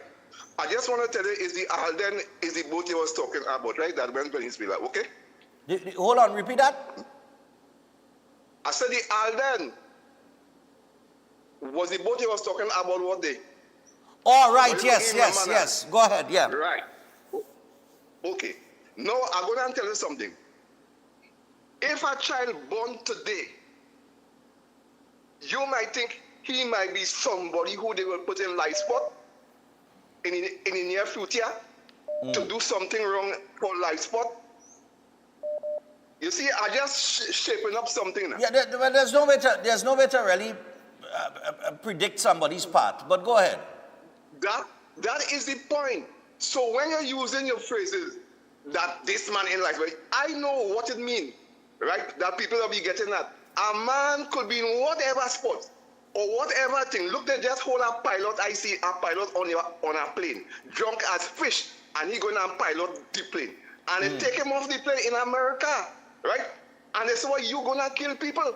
I just want to tell you, is the Alden, is the boat you was talking about, right? That went to Inspira, okay? Hold on, repeat that. I said the Alden was the boat you was talking about what day? Oh, right, yes. Go ahead, yeah. Right. Okay. Now, I'm going to tell you something. If a child born today, you might think he might be somebody who they will put in life support in the near future to do something wrong for life support. You see, I just shaping up something now. Yeah, there's no way to really predict somebody's path, but go ahead. That is the point. So when you're using your phrases that this man in life, I know what it means, right? That people will be getting that. A man could be in whatever sport or whatever thing. Look, they just hold a pilot. I see a pilot on a plane, drunk as fish, and he going and pilot the plane. And they take him off the plane in America, right? And they say, well, you gonna kill people,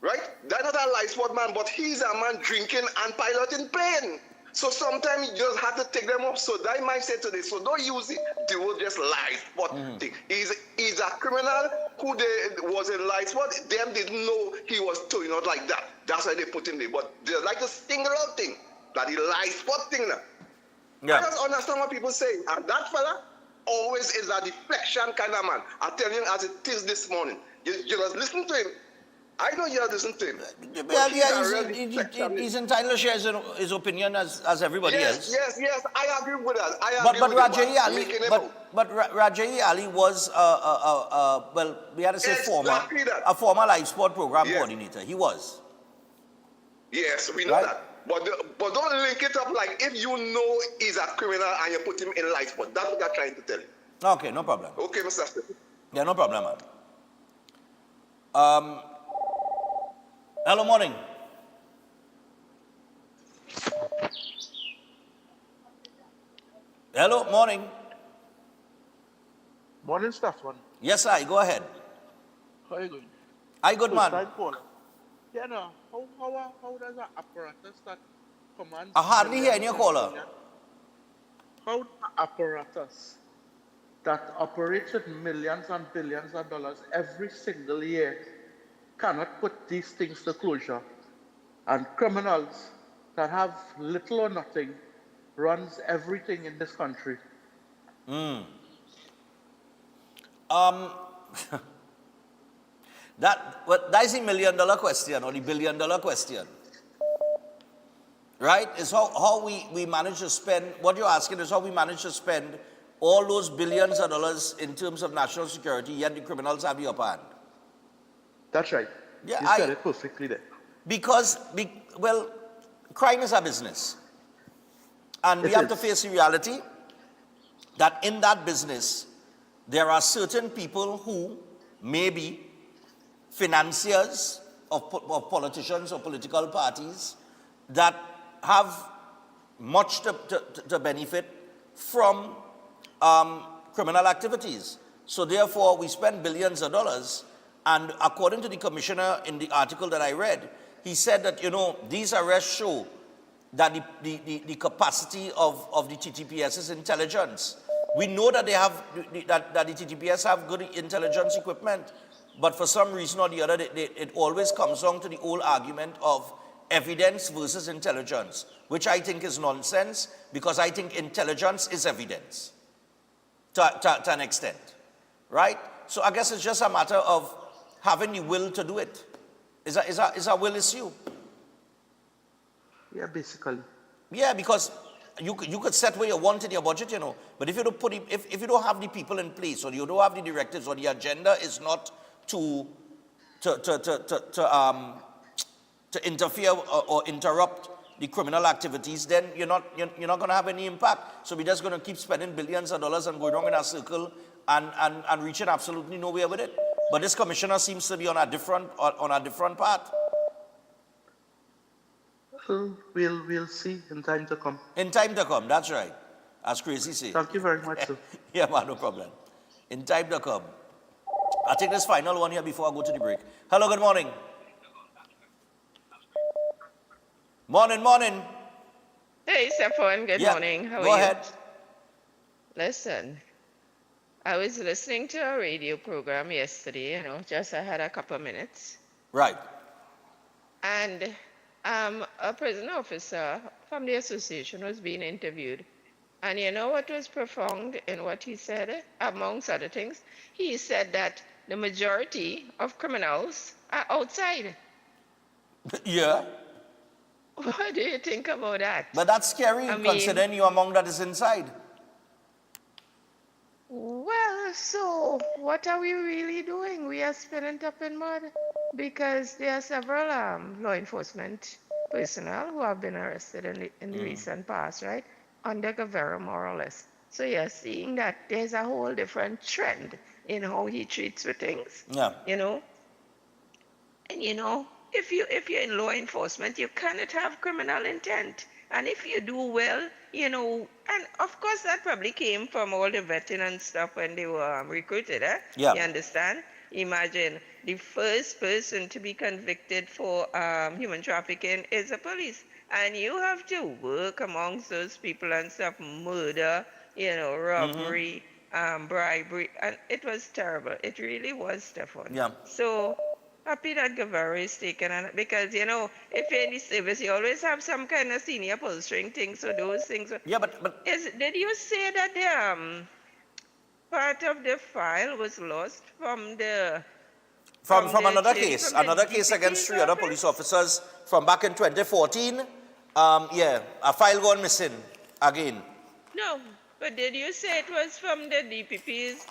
right? That's not a life sport man, but he's a man drinking and piloting plane. So sometimes you just have to take them off. So that might say today, so don't use the word just life sport thing. He's a criminal who was in life sport. Them didn't know he was turning out like that. That's why they put him there. But they like to single out thing, that the life sport thing now. Yeah. I just understand what people say. And that fella always is a deflection kind of man. I tell you as it is this morning. You just listen to him. I know you are listening to him. Well, yeah, he's entitled to share his opinion as everybody else. Yes, I agree with that. But Rajayi Ali was, well, we had to say a former life sport program coordinator. He was. Yes, we know that. But don't link it up like if you know he's a criminal and you put him in life sport. That's what they're trying to tell you. Okay, no problem. Okay, Mr. Stephen. Yeah, no problem, man. Hello, morning. Hello, morning. Morning, Stefan. Yes, I. Go ahead. How are you doing? I good, man. First time caller. Yeah, no. How does that apparatus that commands... I hardly hear any caller. How the apparatus that operates with millions and billions of dollars every single year cannot put these things to closure, and criminals that have little or nothing runs everything in this country. That is a $1 million question or the $1 billion question. Right? It's how we manage to spend, what you're asking is how we manage to spend all those billions of dollars in terms of national security, yet the criminals have the upper hand. That's right. Yeah, you said it perfectly there. Because, well, crime is a business. And we have to face the reality that in that business, there are certain people who may be financiers of politicians or political parties that have much to benefit from criminal activities. So therefore, we spend billions of dollars. And according to the commissioner in the article that I read, he said that, these arrests show that the capacity of the TTPS's intelligence. We know that they have that the TTPS have good intelligence equipment, but for some reason or the other, it always comes down to the old argument of evidence versus intelligence, which I think is nonsense, because I think intelligence is evidence to an extent, right? So I guess it's just a matter of having the will to do it. Is a will issue. Yeah, basically. Yeah, because you could set where you want in your budget, but if you don't if you don't have the people in place, or you don't have the directives, or the agenda is not to interfere or interrupt the criminal activities, then you're not going to have any impact. So we're just going to keep spending billions of dollars and going around in a circle and reaching absolutely nowhere with it. But this commissioner seems to be on a different path. We'll see in time to come. In time to come, that's right. As Crazy say. Thank you very much, sir. Yeah, man, no problem. In time to come. I'll take this final one here before I go to the break. Hello, good morning. Morning. Hey, Stefan, good morning. How are you? Go ahead. Listen, I was listening to a radio program yesterday, I had a couple of minutes. Right. And a prison officer from the association was being interviewed. And you know what was profound in what he said, amongst other things? He said that the majority of criminals are outside. Yeah. What do you think about that? But that's scary, considering you're among that is inside. Well, so what are we really doing? We are spinning up in mud because there are several law enforcement personnel who have been arrested in the recent past, right? Under Guevara, more or less. So you're seeing that there's a whole different trend in how he treats with things. Yeah. And if you're in law enforcement, you cannot have criminal intent. And if you do well, and of course that probably came from all the vetting and stuff when they were recruited, Yeah. You understand? Imagine the first person to be convicted for human trafficking is the police. And you have to work amongst those people and stuff, murder, robbery, bribery. And it was terrible. It really was, Stefan. Yeah. So happy that Guevara is taken, because if you're in the service, you always have some kind of senior pulse-string thing. So those things. Yeah, but did you say that the part of the file was lost from the from another case against 3 other police officers from back in 2014? A file gone missing again. No, but did you say it was from the DPP's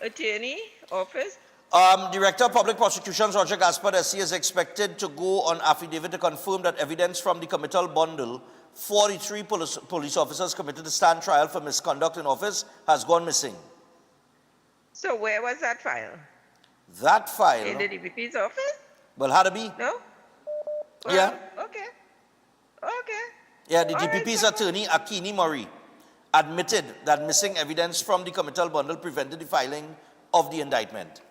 attorney office? Director of Public Prosecutions Roger Gaspard SC is expected to go on affidavit to confirm that evidence from the committal bundle 43 police officers committed to stand trial for misconduct in office has gone missing. So where was that file? That file. In the DPP's office? Well, had to be. No? Well, Yeah. Okay. Okay. Yeah, the All right, DPP's sir. attorney, Akini Murray, admitted that missing evidence from the committal bundle prevented the filing of the indictment.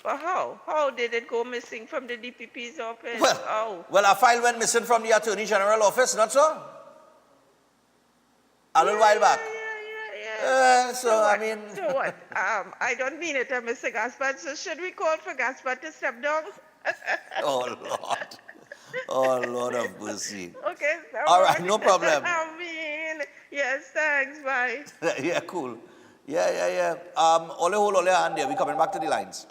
But how? How did it go missing from the DPP's office? Well, How? well, a file went missing from the Attorney General office, not so? A little while back. So, I mean... So what? I don't mean it, Mr. Gaspar. So should we call for Gaspar to step down? Oh, Lord. Oh, Lord of mercy. Okay. So All right, no problem. I mean, yes, thanks, bye. Yeah, cool. Yeah. Ole hold ole hand there. We're coming back to the lines.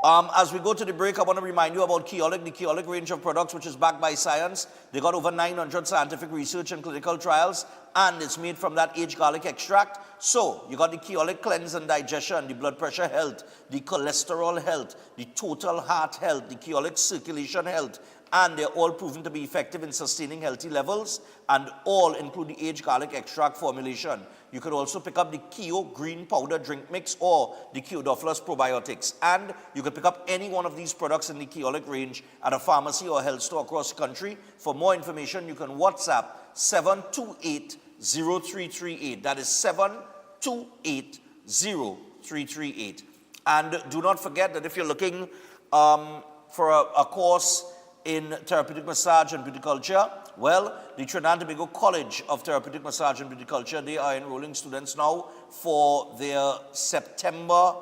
As we go to the break, I want to remind you about Keolic, the Keolic range of products, which is backed by science. They got over 900 scientific research and clinical trials, and it's made from that aged garlic extract. So, you got the Keolic cleanse and digestion, the blood pressure health, the cholesterol health, the total heart health, the Keolic circulation health, and they're all proven to be effective in sustaining healthy levels, and all include the aged garlic extract formulation. You could also pick up the Keo Green Powder Drink Mix or the Keodophilus Probiotics. And you could pick up any one of these products in the Keolic range at a pharmacy or health store across the country. For more information, you can WhatsApp 728-0338. That is 728-0338. And do not forget that if you're looking for a course in therapeutic massage and beauty culture, well, the Trinidad and Tobago College of Therapeutic Massage and Beauty Culture, they are enrolling students now for their September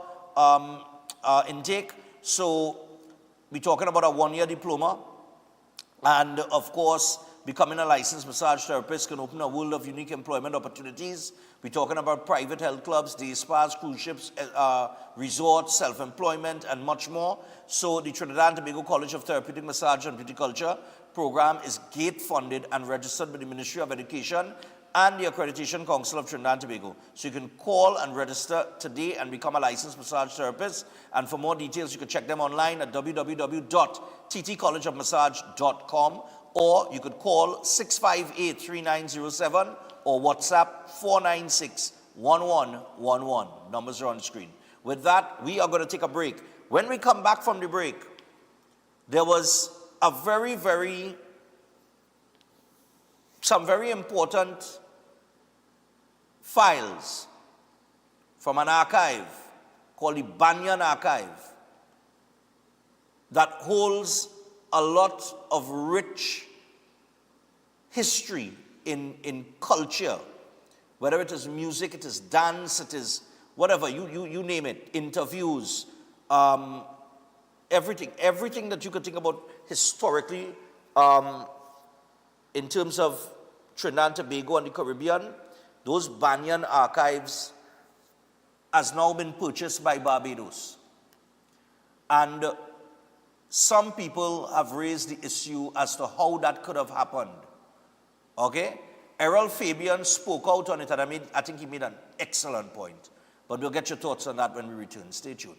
intake. So we're talking about a one-year diploma. And of course, becoming a licensed massage therapist can open a world of unique employment opportunities. We're talking about private health clubs, day spas, cruise ships, resorts, self-employment, and much more. So the Trinidad and Tobago College of Therapeutic Massage and Beauty Culture program is gate-funded and registered by the Ministry of Education and the Accreditation Council of Trinidad and Tobago. So you can call and register today and become a licensed massage therapist. And for more details, you can check them online at www.ttcollegeofmassage.com, or you could call 658-3907 or WhatsApp 496-1111. Numbers are on the screen. With that, we are going to take a break. When we come back from the break, there was some very important files from an archive called the Banyan Archive that holds a lot of rich history in culture, whether it is music, it is dance, it is whatever, you name it, interviews, everything that you could think about historically in terms of Trinidad and Tobago and the Caribbean. Those Banyan archives has now been purchased by Barbados. And some people have raised the issue as to how that could have happened. Okay? Errol Fabian spoke out on it, and I think he made an excellent point. But we'll get your thoughts on that when we return. Stay tuned.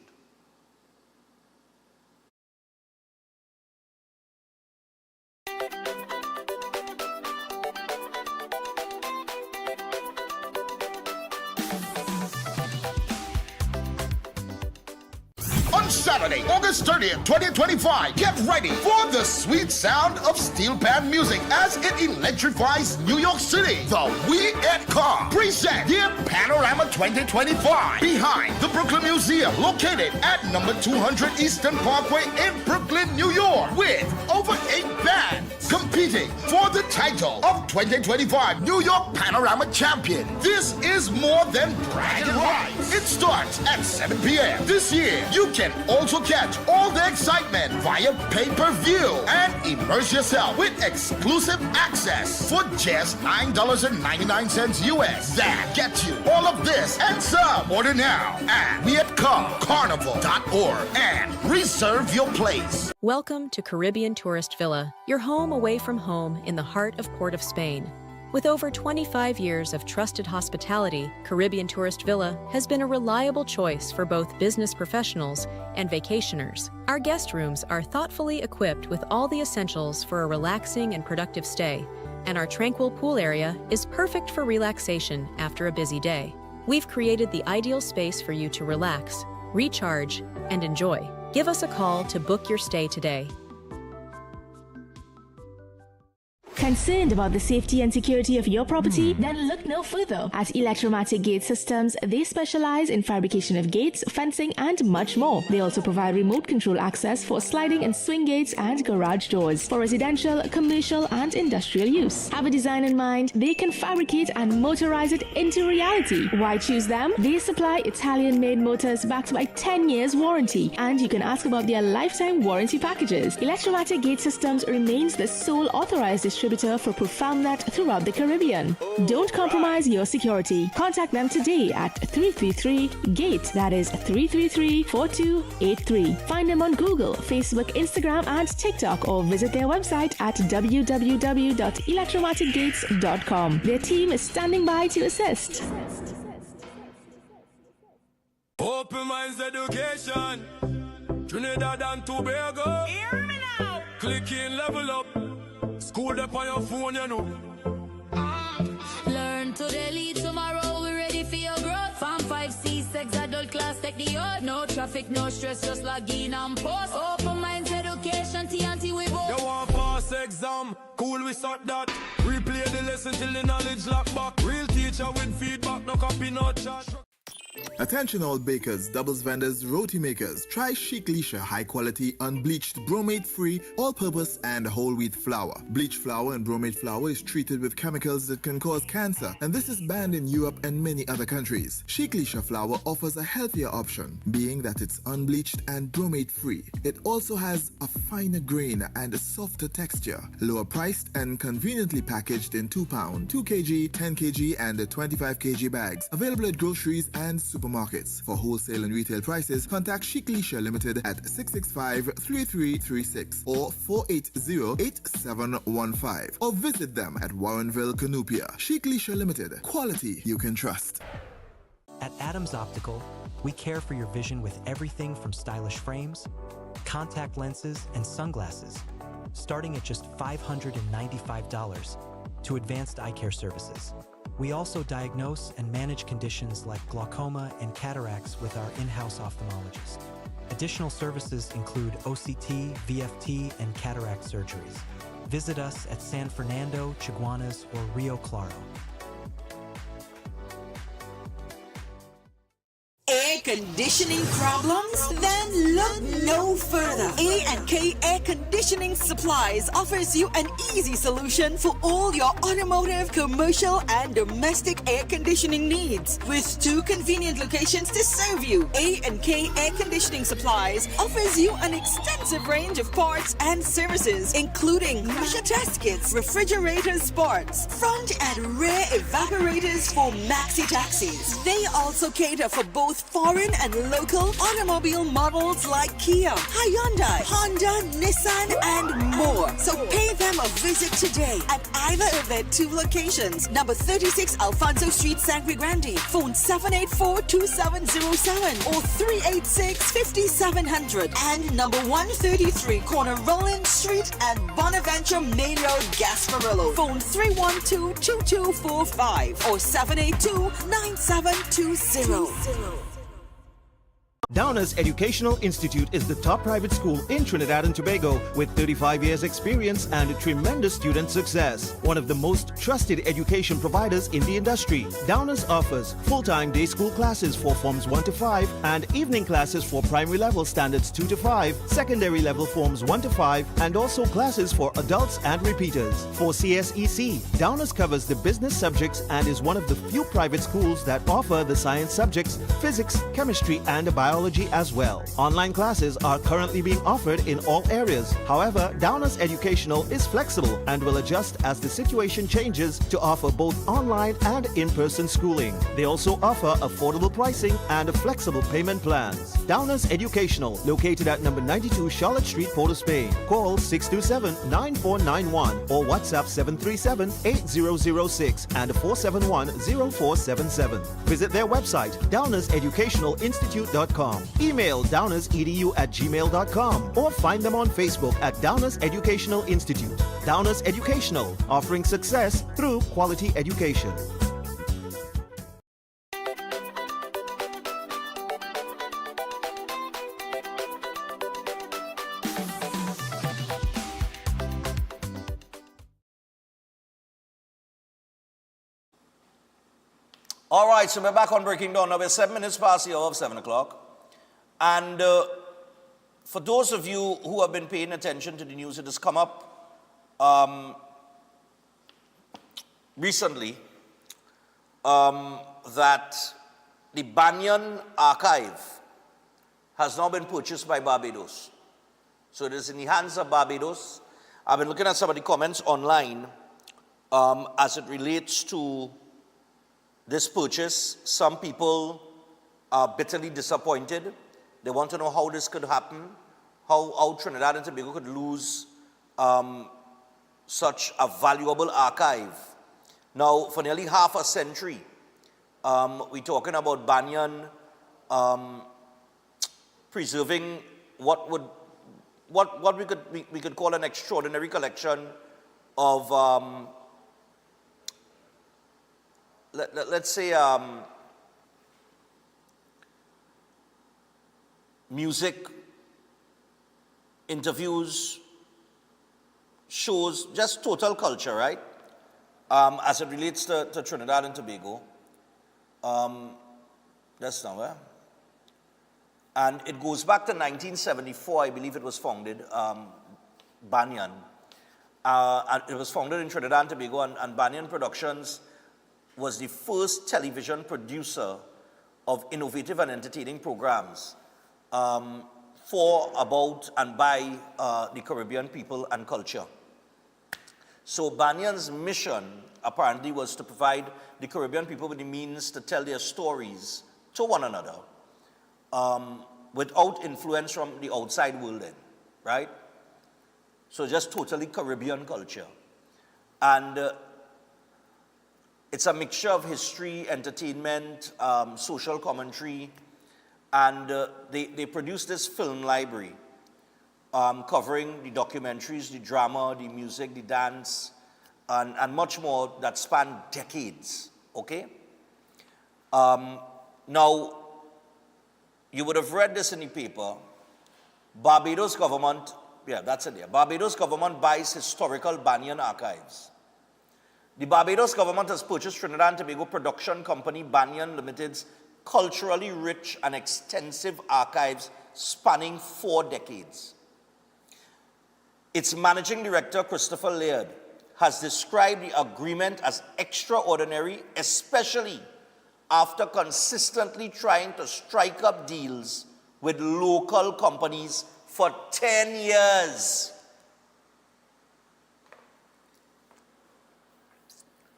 On Saturday, August 30th, 2025, get ready for the sweet sound of steel pan music as it electrifies New York City. The We at Car present the Panorama 2025 behind the Brooklyn Museum, located at number 200 Eastern Parkway in Brooklyn, New York, with over 8 bands competing for the title of 2025 New York Panorama Champion. This is more than bragging rights. It starts at 7 p.m. This year, you can also catch all the excitement via pay-per-view and immerse yourself with exclusive access for just $9.99 US. That gets you all of this and some. Order now at weatcarnival.org and reserve your place. Welcome to Caribbean Tourist Villa, your home away from home in the heart of Port of Spain. With over 25 years of trusted hospitality, Caribbean Tourist Villa has been a reliable choice for both business professionals and vacationers. Our guest rooms are thoughtfully equipped with all the essentials for a relaxing and productive stay, and our tranquil pool area is perfect for relaxation after a busy day. we've created the ideal space for you to relax, recharge, and enjoy. Give us a call to book your stay today. Concerned about the safety and security of your property? Then look no further. At Electromatic Gate Systems, they specialize in fabrication of gates, fencing, and much more. They also provide remote control access for sliding and swing gates and garage doors for residential, commercial, and industrial use. Have a design in mind? They can fabricate and motorize it into reality. Why choose them? They supply Italian-made motors backed by 10 years warranty, and you can ask about their lifetime warranty packages. Electromatic Gate Systems remains the sole authorized distributor for ProfoundNet throughout the Caribbean. Don't compromise your security. Contact them today at 333-GATE, that is 333-4283. Find them on Google, Facebook, Instagram, and TikTok, or visit their website at www.electromaticgates.com. Their team is standing by to assist. Open Minds Education, Trinidad and Tobago. Hear me now. Click in, level up. School up on your phone, you know. Learn today, lead tomorrow. We're ready for your growth. Farm 5C6 adult class, take the oath. No traffic, no stress, just log in and post. Open Minds Education, TNT we both. You want pass exam? Cool, we sort that. Replay the lesson till the knowledge lock back. Real teacher with feedback, no copy, no chat. Attention all bakers, doubles vendors, roti makers. Try Chic Lisha high quality, unbleached, bromate free, all purpose and whole wheat flour. Bleached flour and bromate flour is treated with chemicals that can cause cancer, and this is banned in Europe and many other countries. Chic Lisha flour offers a healthier option, being that it's unbleached and bromate free. It also has a finer grain and a softer texture, lower priced and conveniently packaged in 2 pound, 2 kg, 10 kg and 25 kg bags. Available at groceries and supermarkets. For wholesale and retail prices, contact Chic Lisha Limited at 665-3336 or 480-8715 or visit them at Warrenville, Canupia. Chic Lisha Limited. Quality you can trust. At Adams Optical, we care for your vision with everything from stylish frames, contact lenses, and sunglasses, starting at just $595 to advanced eye care services. We also diagnose and manage conditions like glaucoma and cataracts with our in-house ophthalmologist. Additional services include OCT, VFT, and cataract surgeries. Visit us at San Fernando, Chaguanas, or Rio Claro. Air conditioning problems? Then look no further. A&K Air Conditioning Supplies offers you an easy solution for all your automotive, commercial, and domestic air conditioning needs. With 2 convenient locations to serve you, A&K Air Conditioning Supplies offers you an extensive range of parts and services, including pressure test kits, refrigerators parts, front and rear evaporators for maxi taxis. They also cater for both foreign and local automobile models like Kia, Hyundai, Honda, Nissan, and more. So pay them a visit today at either of their 2 locations. Number 36 Alfonso Street, Sangre Grande. Phone 784-2707 or 386-5700. And number 133 corner Roland Street and Bonaventure Main Road, Gasparillo. Phone 312-2245 or 782-9720. Downers Educational Institute is the top private school in Trinidad and Tobago with 35 years experience and tremendous student success. One of the most trusted education providers in the industry. Downers offers full-time day school classes for forms 1 to 5 and evening classes for primary level standards 2 to 5, secondary level forms 1 to 5, and also classes for adults and repeaters. For CSEC, Downers covers the business subjects and is one of the few private schools that offer the science subjects, physics, chemistry, and biology as well. Online classes are currently being offered in all areas. However, Downers Educational is flexible and will adjust as the situation changes to offer both online and in-person schooling. They also offer affordable pricing and flexible payment plans. Downers Educational, located at number 92 Charlotte Street, Port of Spain. Call 627-9491 or WhatsApp 737-8006 and 471-0477. Visit their website, downerseducationalinstitute.com. Email downersedu@gmail.com or find them on Facebook at Downers Educational Institute. Downers Educational, offering success through quality education. All right, so we're back on Breaking Dawn. Now we're 7 minutes past the hour of 7 o'clock. And for those of you who have been paying attention to the news, it has come up recently that the Banyan Archive has now been purchased by Barbados. So it is in the hands of Barbados. I've been looking at some of the comments online as it relates to this purchase. Some people are bitterly disappointed. They want to know how this could happen, how Trinidad and Tobago could lose such a valuable archive. Now, for nearly half a century, we're talking about Banyan preserving what we could call an extraordinary collection of let's say music, interviews, shows, just total culture, right? As it relates to Trinidad and Tobago. That's nowhere. And it goes back to 1974, I believe it was founded, Banyan. And it was founded in Trinidad and Tobago, and Banyan Productions was the first television producer of innovative and entertaining programs for, about, and by the Caribbean people and culture. So Banyan's mission apparently was to provide the Caribbean people with the means to tell their stories to one another without influence from the outside world then, right? So just totally Caribbean culture. And it's a mixture of history, entertainment, social commentary, and they produced this film library covering the documentaries, the drama, the music, the dance, and much more that span decades, okay? Now, you would have read this in the paper. Barbados government, yeah, that's it there. Barbados government buys historical Banyan archives. The Barbados government has purchased Trinidad and Tobago production company Banyan Limited's culturally rich and extensive archives spanning 4 decades. Its managing director, Christopher Laird, has described the agreement as extraordinary, especially after consistently trying to strike up deals with local companies for 10 years.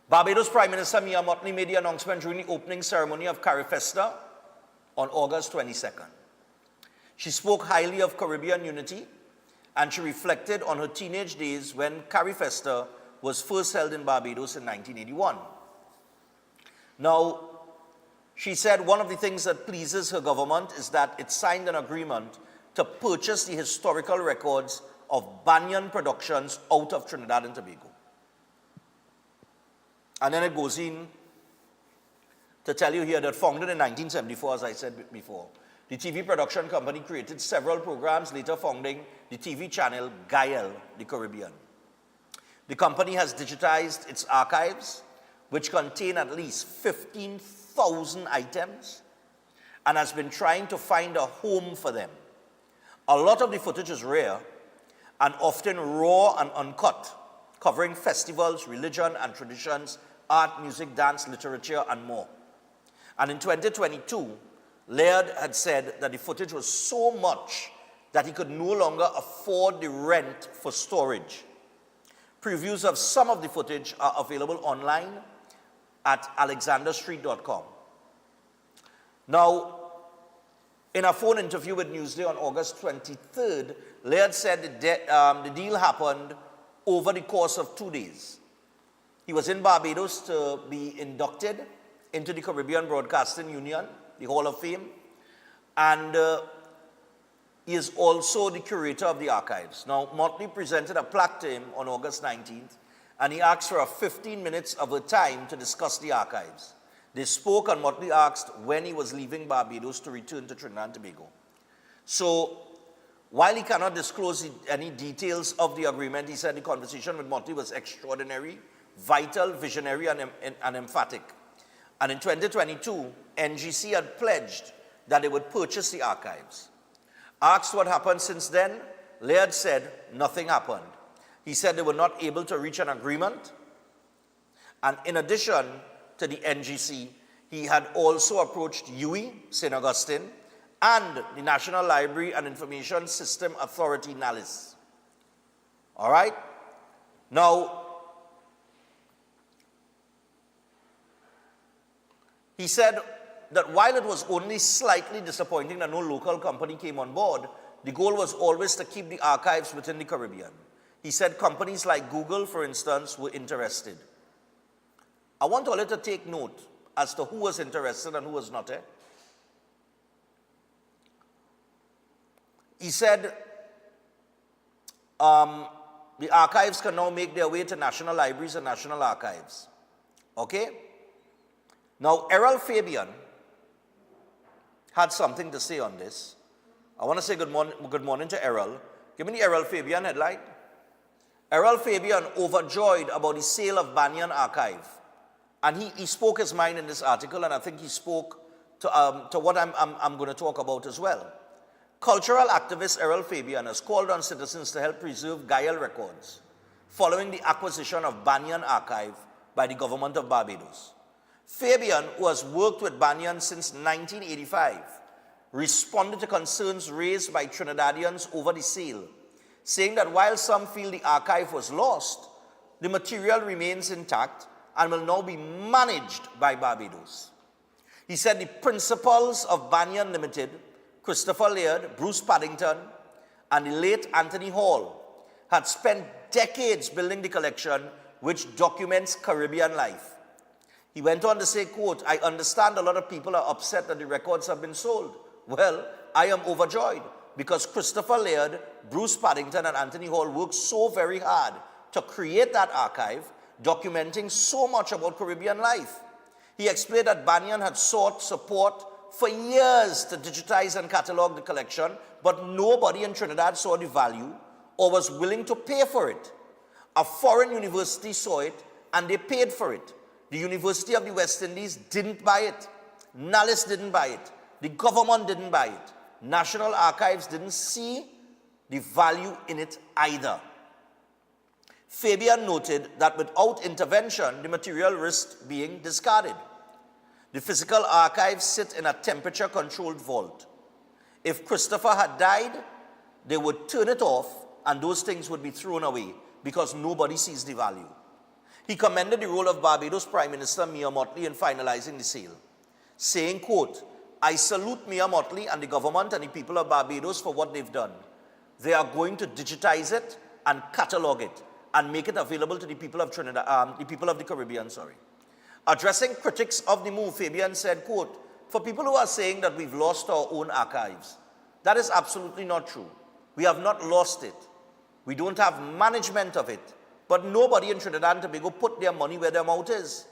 Barbados Prime Minister Mia Mottley made the announcement during the opening ceremony of CARIFESTA on August 22nd. She spoke highly of Caribbean unity, and she reflected on her teenage days when CARIFESTA was first held in Barbados in 1981. Now, she said one of the things that pleases her government is that it signed an agreement to purchase the historical records of Banyan Productions out of Trinidad and Tobago. And then it goes in to tell you here that founded in 1974, as I said before, the TV production company created several programs, later founding the TV channel Gael, the Caribbean. The company has digitized its archives, which contain at least 15,000 items, and has been trying to find a home for them. A lot of the footage is rare and often raw and uncut, covering festivals, religion and traditions, art, music, dance, literature, and more. And in 2022, Laird had said that the footage was so much that he could no longer afford the rent for storage. Previews of some of the footage are available online at alexanderstreet.com. Now, in a phone interview with Newsday on August 23rd, Laird said the deal happened over the course of 2 days. He was in Barbados to be inducted into the Caribbean Broadcasting Union, the Hall of Fame, and he is also the curator of the archives. Now, Motley presented a plaque to him on August 19th, and he asked for 15 minutes of her time to discuss the archives. They spoke, and Motley asked when he was leaving Barbados to return to Trinidad and Tobago. So, while he cannot disclose any details of the agreement, he said the conversation with Motley was extraordinary, vital, visionary, and emphatic. And in 2022, NGC had pledged that they would purchase the archives. Asked what happened since then, Laird said nothing happened. He said they were not able to reach an agreement. And in addition to the NGC, he had also approached UWI, St. Augustine, and the National Library and Information System Authority, NALIS. All right? Now, he said that while it was only slightly disappointing that no local company came on board, the goal was always to keep the archives within the Caribbean. He said companies like Google, for instance, were interested. I want all of you to take note as to who was interested and who was not. He said the archives can now make their way to national libraries and national archives. Okay? Now, Errol Fabian had something to say on this. I want to say good morning to Errol. Give me the Errol Fabian headline. Errol Fabian overjoyed about the sale of Banyan Archive. And he spoke his mind in this article, and I think he spoke to what I'm going to talk about as well. Cultural activist Errol Fabian has called on citizens to help preserve GAIL records following the acquisition of Banyan Archive by the government of Barbados. Fabian, who has worked with Banyan since 1985, responded to concerns raised by Trinidadians over the sale, saying that while some feel the archive was lost, the material remains intact and will now be managed by Barbados. He said the principals of Banyan Limited, Christopher Laird, Bruce Paddington, and the late Anthony Hall, had spent decades building the collection which documents Caribbean life. He went on to say, quote, "I understand a lot of people are upset that the records have been sold. Well, I am overjoyed because Christopher Laird, Bruce Paddington, and Anthony Hall worked so very hard to create that archive, documenting so much about Caribbean life." He explained that Banyan had sought support for years to digitize and catalog the collection, but nobody in Trinidad saw the value or was willing to pay for it. A foreign university saw it and they paid for it. The University of the West Indies didn't buy it. NALIS didn't buy it. The government didn't buy it. National Archives didn't see the value in it either. Fabian noted that without intervention, the material risked being discarded. The physical archives sit in a temperature-controlled vault. If Christopher had died, they would turn it off and those things would be thrown away because nobody sees the value. He commended the role of Barbados Prime Minister Mia Mottley in finalizing the sale, saying, quote, "I salute Mia Mottley and the government and the people of Barbados for what they've done. They are going to digitize it and catalog it and make it available to the people of Trinidad, the people of the Caribbean, Addressing critics of the move, Fabian said, quote, "For people who are saying that we've lost our own archives, that is absolutely not true. We have not lost it. We don't have management of it, but nobody in Trinidad and Tobago put their money where their mouth is."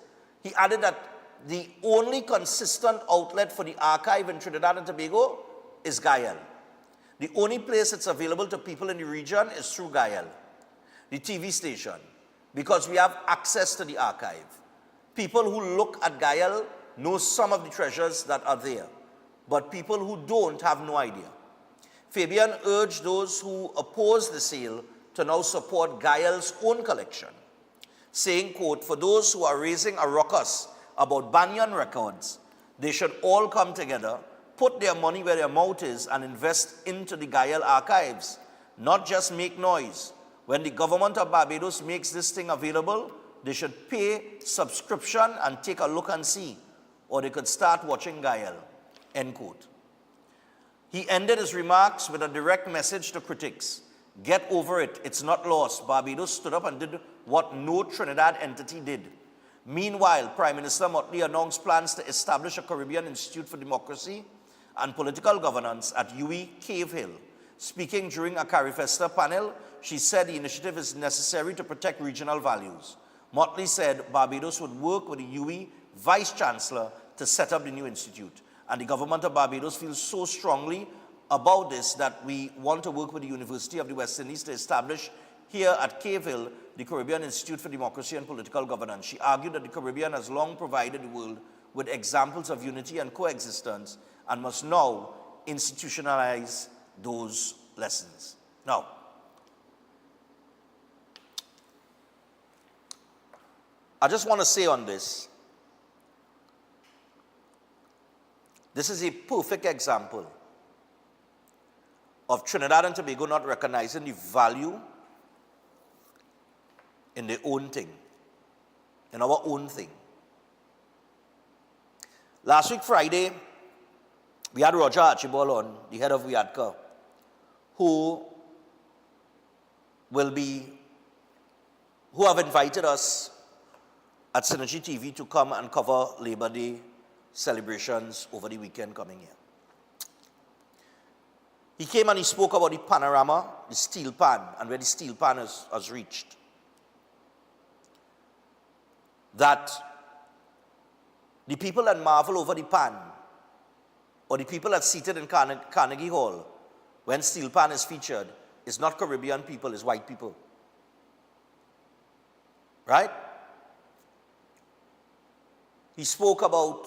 He added that the only consistent outlet for the archive in Trinidad and Tobago is GAIL. The only place it's available to people in the region is through GAIL, the TV station, because we have access to the archive. People who look at GAIL know some of the treasures that are there, but people who don't have no idea. Fabian urged those who oppose the sale to now support GAIL's own collection, saying, quote, "For those who are raising a ruckus about Banyan records, they should all come together, put their money where their mouth is and invest into the GAIL archives, not just make noise. When the government of Barbados makes this thing available, they should pay subscription and take a look and see, or they could start watching GAIL," end quote. He ended his remarks with a direct message to critics. Get over it, it's not lost. Barbados stood up and did what no Trinidad entity did. Meanwhile, Prime Minister Mottley announced plans to establish a Caribbean Institute for Democracy and Political Governance at UWI Cave Hill. Speaking during a Carifesta panel, she said the initiative is necessary to protect regional values. Mottley said Barbados would work with the UWI Vice Chancellor to set up the new institute. And the government of Barbados feels so strongly about this that we want to work with the University of the West Indies to establish here at Cave Hill the Caribbean Institute for Democracy and Political Governance. She argued that the Caribbean has long provided the world with examples of unity and coexistence and must now institutionalize those lessons. Now, I just want to say on this, this is a perfect example of Trinidad and Tobago not recognizing the value in their own thing, in our own thing. Last week, Friday, we had Roger Archibald on, the head of WIADCA, who have invited us at Synergy TV to come and cover Labor Day celebrations over the weekend coming here. He came and he spoke about the panorama, the steel pan, and where the steel pan has reached. That the people that marvel over the pan, or the people that seated in Carnegie Hall when steel pan is featured, is not Caribbean people, it's white people. Right? He spoke about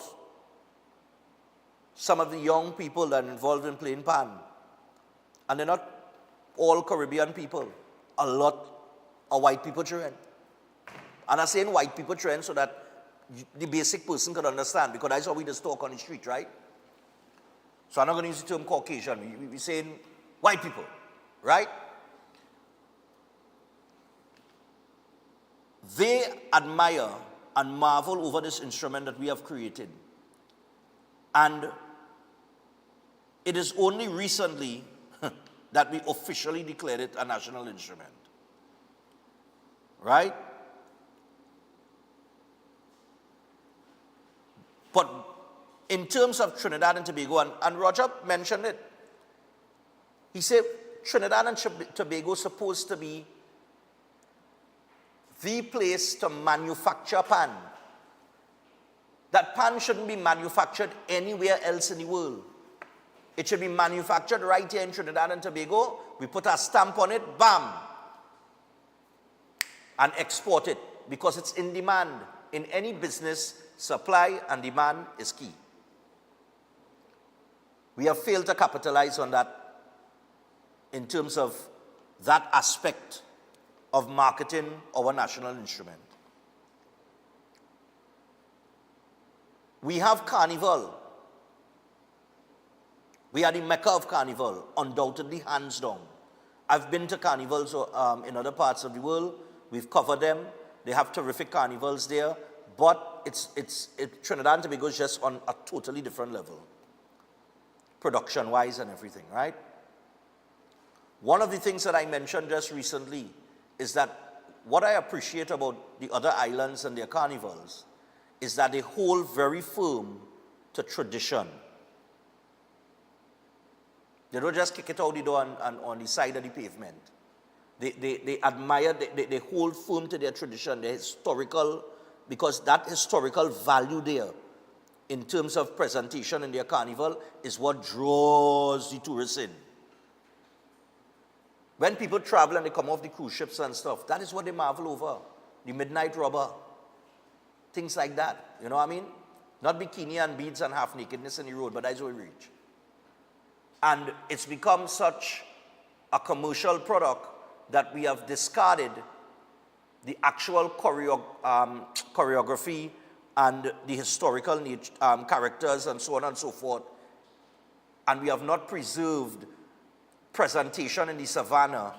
some of the young people that are involved in playing pan. And they're not all Caribbean people. A lot are white people children. And I'm saying white people children so that the basic person could understand, because that's how we just talk on the street, right? So I'm not going to use the term Caucasian. We're saying white people, right? They admire and marvel over this instrument that we have created. And it is only recently that we officially declared it a national instrument. Right? But in terms of Trinidad and Tobago, and Roger mentioned it, he said Trinidad and Tobago is supposed to be the place to manufacture pan. That pan shouldn't be manufactured anywhere else in the world. It should be manufactured right here in Trinidad and Tobago. We put our stamp on it, bam, and export it, because it's in demand. In any business, supply and demand is key. We have failed to capitalize on that in terms of that aspect of marketing our national instrument. We have Carnival. We are the Mecca of Carnival, undoubtedly, hands down. I've been to carnivals in other parts of the world. We've covered them. They have terrific carnivals there, but Trinidad and Tobago is just on a totally different level, production-wise and everything, right? One of the things that I mentioned just recently is that what I appreciate about the other islands and their carnivals is that they hold very firm to tradition. They don't just kick it out the door on the side of the pavement. They admire, they hold firm to their tradition, their historical, because that historical value there in terms of presentation in their carnival is what draws the tourists in. When people travel and they come off the cruise ships and stuff, that is what they marvel over. The midnight robber, things like that, you know what I mean? Not bikini and beads and half nakedness in the road, but that's what we reach. And it's become such a commercial product that we have discarded the actual choreography and the historical characters and so on and so forth. And we have not preserved presentation in the savannah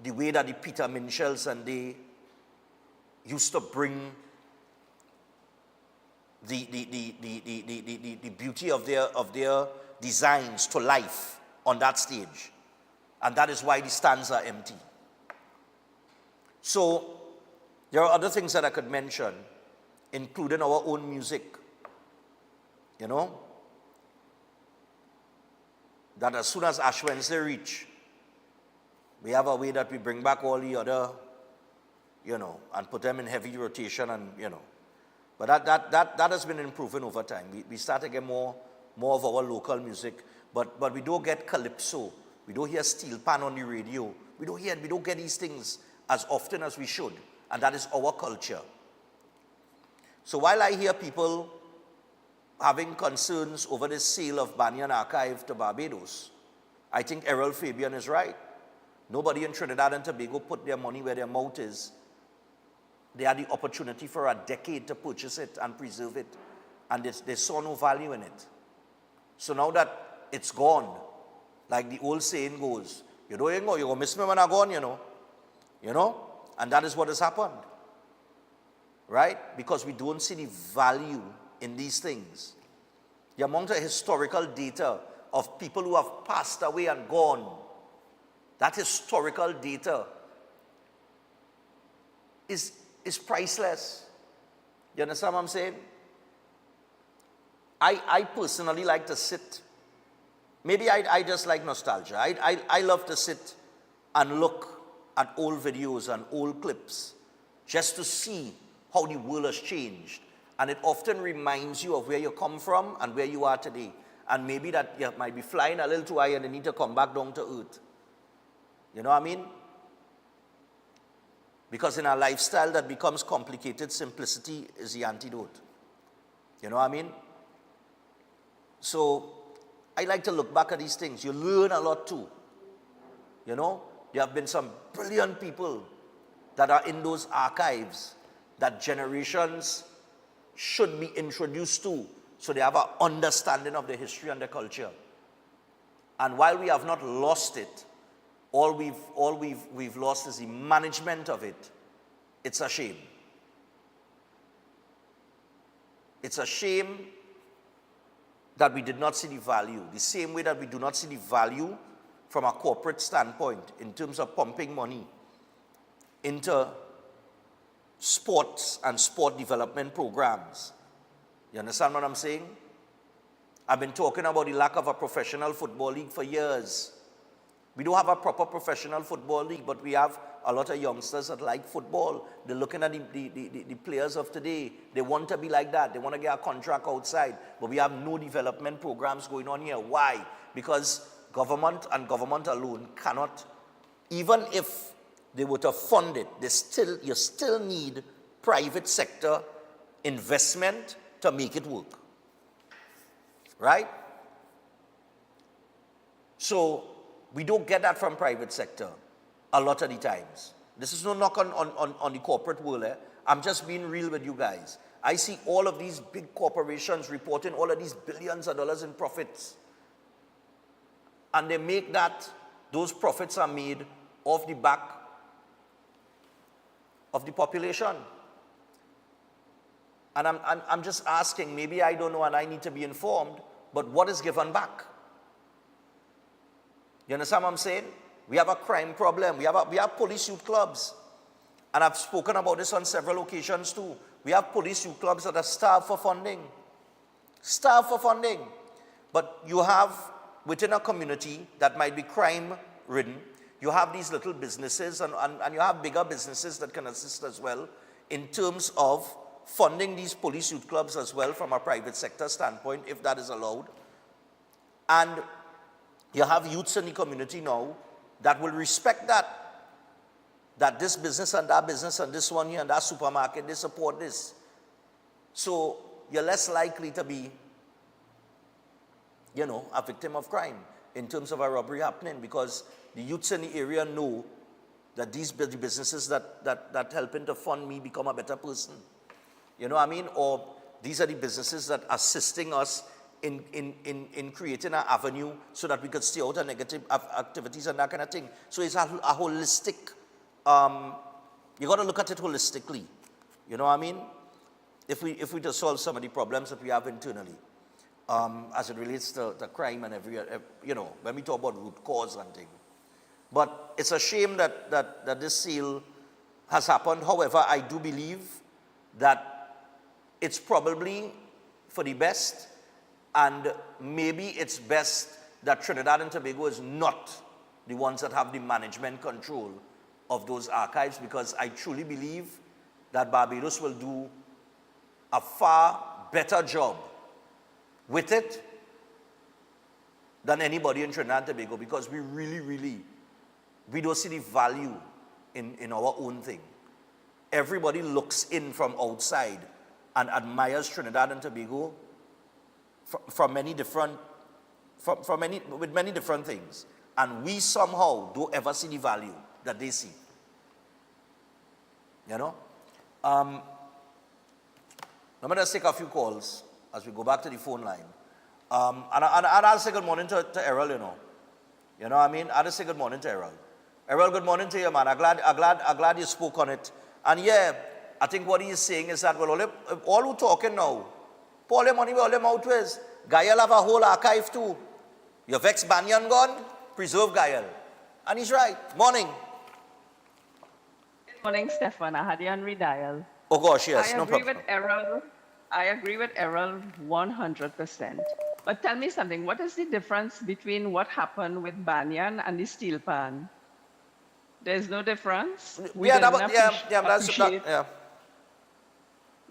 the way that the Peter Minchells and they used to bring the beauty of their designs to life on that stage. And that is why the stands are empty. So there are other things that I could mention, including our own music, you know, that as soon as Ash Wednesday reach, we have a way that we bring back all the other, you know, and put them in heavy rotation and, you know. But that has been improving over time. We start to get more of our local music, but we don't get calypso. We don't hear steel pan on the radio. We don't get these things as often as we should, and that is our culture. So while I hear people having concerns over the sale of Banyan Archive to Barbados, I think Errol Fabian is right. Nobody in Trinidad and Tobago put their money where their mouth is. They had the opportunity for a decade to purchase it and preserve it, and they saw no value in it. So now that it's gone, like the old saying goes, you're going to miss me when I'm gone, you know, and that is what has happened, right? Because we don't see the value in these things. The amount of historical data of people who have passed away and gone, that historical data is priceless. You understand what I'm saying? I personally like to sit, maybe I just like nostalgia. I love to sit and look at old videos and old clips just to see how the world has changed. And it often reminds you of where you come from and where you are today. And maybe that you might be flying a little too high and you need to come back down to earth. You know what I mean? Because in our lifestyle that becomes complicated, simplicity is the antidote. You know what I mean? So I like to look back at these things. You learn a lot too. You know, there have been some brilliant people that are in those archives that generations should be introduced to, so they have an understanding of the history and the culture. And while we have not lost it, all we've lost is the management of it. It's a shame. It's a shame that we did not see the value, the same way that we do not see the value from a corporate standpoint in terms of pumping money into sports and sport development programs. You understand what I'm saying? I've been talking about the lack of a professional football league for years. We don't have a proper professional football league, but we have a lot of youngsters that like football. They're looking at the players of today. They want to be like that. They want to get a contract outside. But we have no development programs going on here. Why? Because government and government alone cannot, even if they were to fund it, you still need private sector investment to make it work. Right? So we don't get that from private sector a lot of the times. This is no knock on the corporate world. I'm just being real with you guys. I see all of these big corporations reporting all of these billions of dollars in profits. And they make that, those profits are made off the back of the population. And I'm just asking, maybe I don't know and I need to be informed, but what is given back? You understand what I'm saying? We have a crime problem. We have police youth clubs. And I've spoken about this on several occasions too. We have police youth clubs that are starved for funding. Starved for funding. But you have, within a community that might be crime-ridden, you have these little businesses and you have bigger businesses that can assist as well in terms of funding these police youth clubs as well from a private sector standpoint, if that is allowed. And you have youths in the community now that will respect that this business and this one here and that supermarket, they support this. So you're less likely to be, you know, a victim of crime in terms of a robbery happening, because the youths in the area know that these businesses that helping to fund me become a better person. You know what I mean? Or these are the businesses that are assisting us in creating an avenue so that we could stay out of negative activities and that kind of thing. So it's a holistic, you got to look at it holistically. You know what I mean? If we just solve some of the problems that we have internally, as it relates to crime and you know, when we talk about root cause and things. But it's a shame that this sale has happened. However, I do believe that it's probably for the best, and maybe it's best that Trinidad and Tobago is not the ones that have the management control of those archives, because I truly believe that Barbados will do a far better job with it than anybody in Trinidad and Tobago, because we really, we don't see the value in our own thing. Everybody looks in from outside and admires Trinidad and Tobago from many different, with many different things. And we somehow don't ever see the value that they see. You know? Let me just take a few calls as we go back to the phone line. And I'll say good morning to Errol, you know. You know what I mean? I'll just say good morning to Errol. Errol, good morning to you, man. I'm glad you spoke on it. And yeah, I think what he is saying is that, well, all who talking now, Paul money where all them out with. Gael have a whole archive too. Your Vex Banyan gone, preserve Gael. And he's right. Morning. Good morning, Stefan. I had you on redial. Oh gosh, yes, no problem. I agree with Errol 100%. But tell me something. What is the difference between what happened with Banyan and the steel pan? There's no difference? You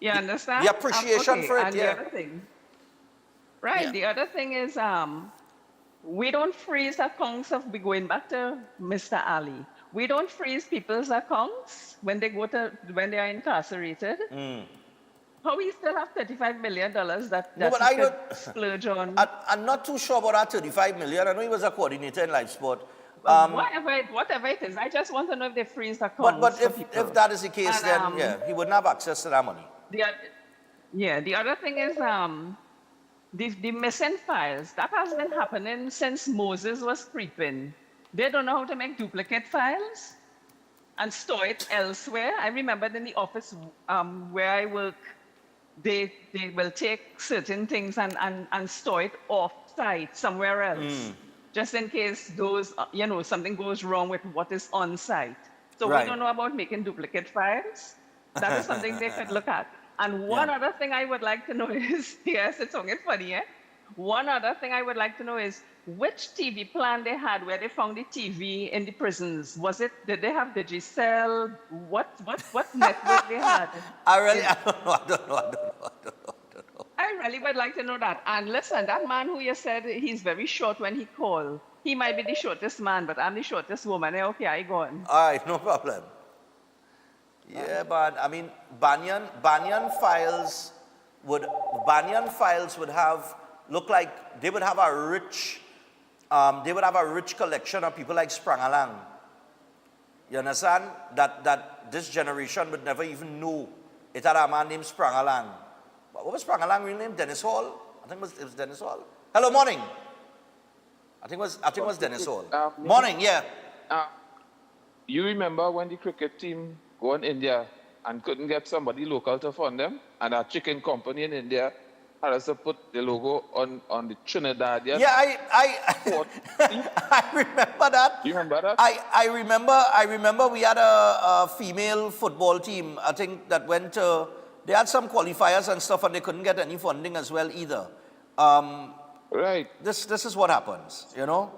understand? The appreciation for it, and the other thing. Right, the other thing is we don't freeze accounts of going back to Mr. Ali. We don't freeze people's accounts when they are incarcerated. How we still have $35 million that No, but I don't splurge on? I'm not too sure about that $35 million. I know he was a coordinator in live sport. Whatever it is, I just want to know if they freeze accounts. But if that is the case, then yeah, he wouldn't have access to that money. The other thing is the missing files. That has been happening since Moses was creeping. They don't know how to make duplicate files and store it elsewhere. I remember in the office where I work, they will take certain things and store it off-site somewhere else, just in case those, something goes wrong with what is on-site. So we don't know about making duplicate files. That is something they could look at. And one other thing I would like to know is, yes, it's only funny, eh? One other thing I would like to know is which TV plan they had where they found the TV in the prisons. Did they have Digicel? What network they had? I don't know. I really would like to know that. And listen, that man who you said he's very short when he called, he might be the shortest man, but I'm the shortest woman. Okay, I go on. All right, no problem. Yeah, but I mean, Banyan files would have look like they would have a rich collection of people like Sprangalang. You understand that this generation would never even know it had a man named Sprangalang. What was Sprangalang real name? Dennis Hall. I think it was Dennis Hall. Hello, morning. I think it was Dennis Hall. Morning, yeah. You remember when the cricket team go in India and couldn't get somebody local to fund them, and our chicken company in India had us to put the logo on the Trinidadian. Yeah, I remember that. You remember that? I remember we had a female football team, I think, that went to, they had some qualifiers and stuff and they couldn't get any funding as well either. Right. This is what happens, you know?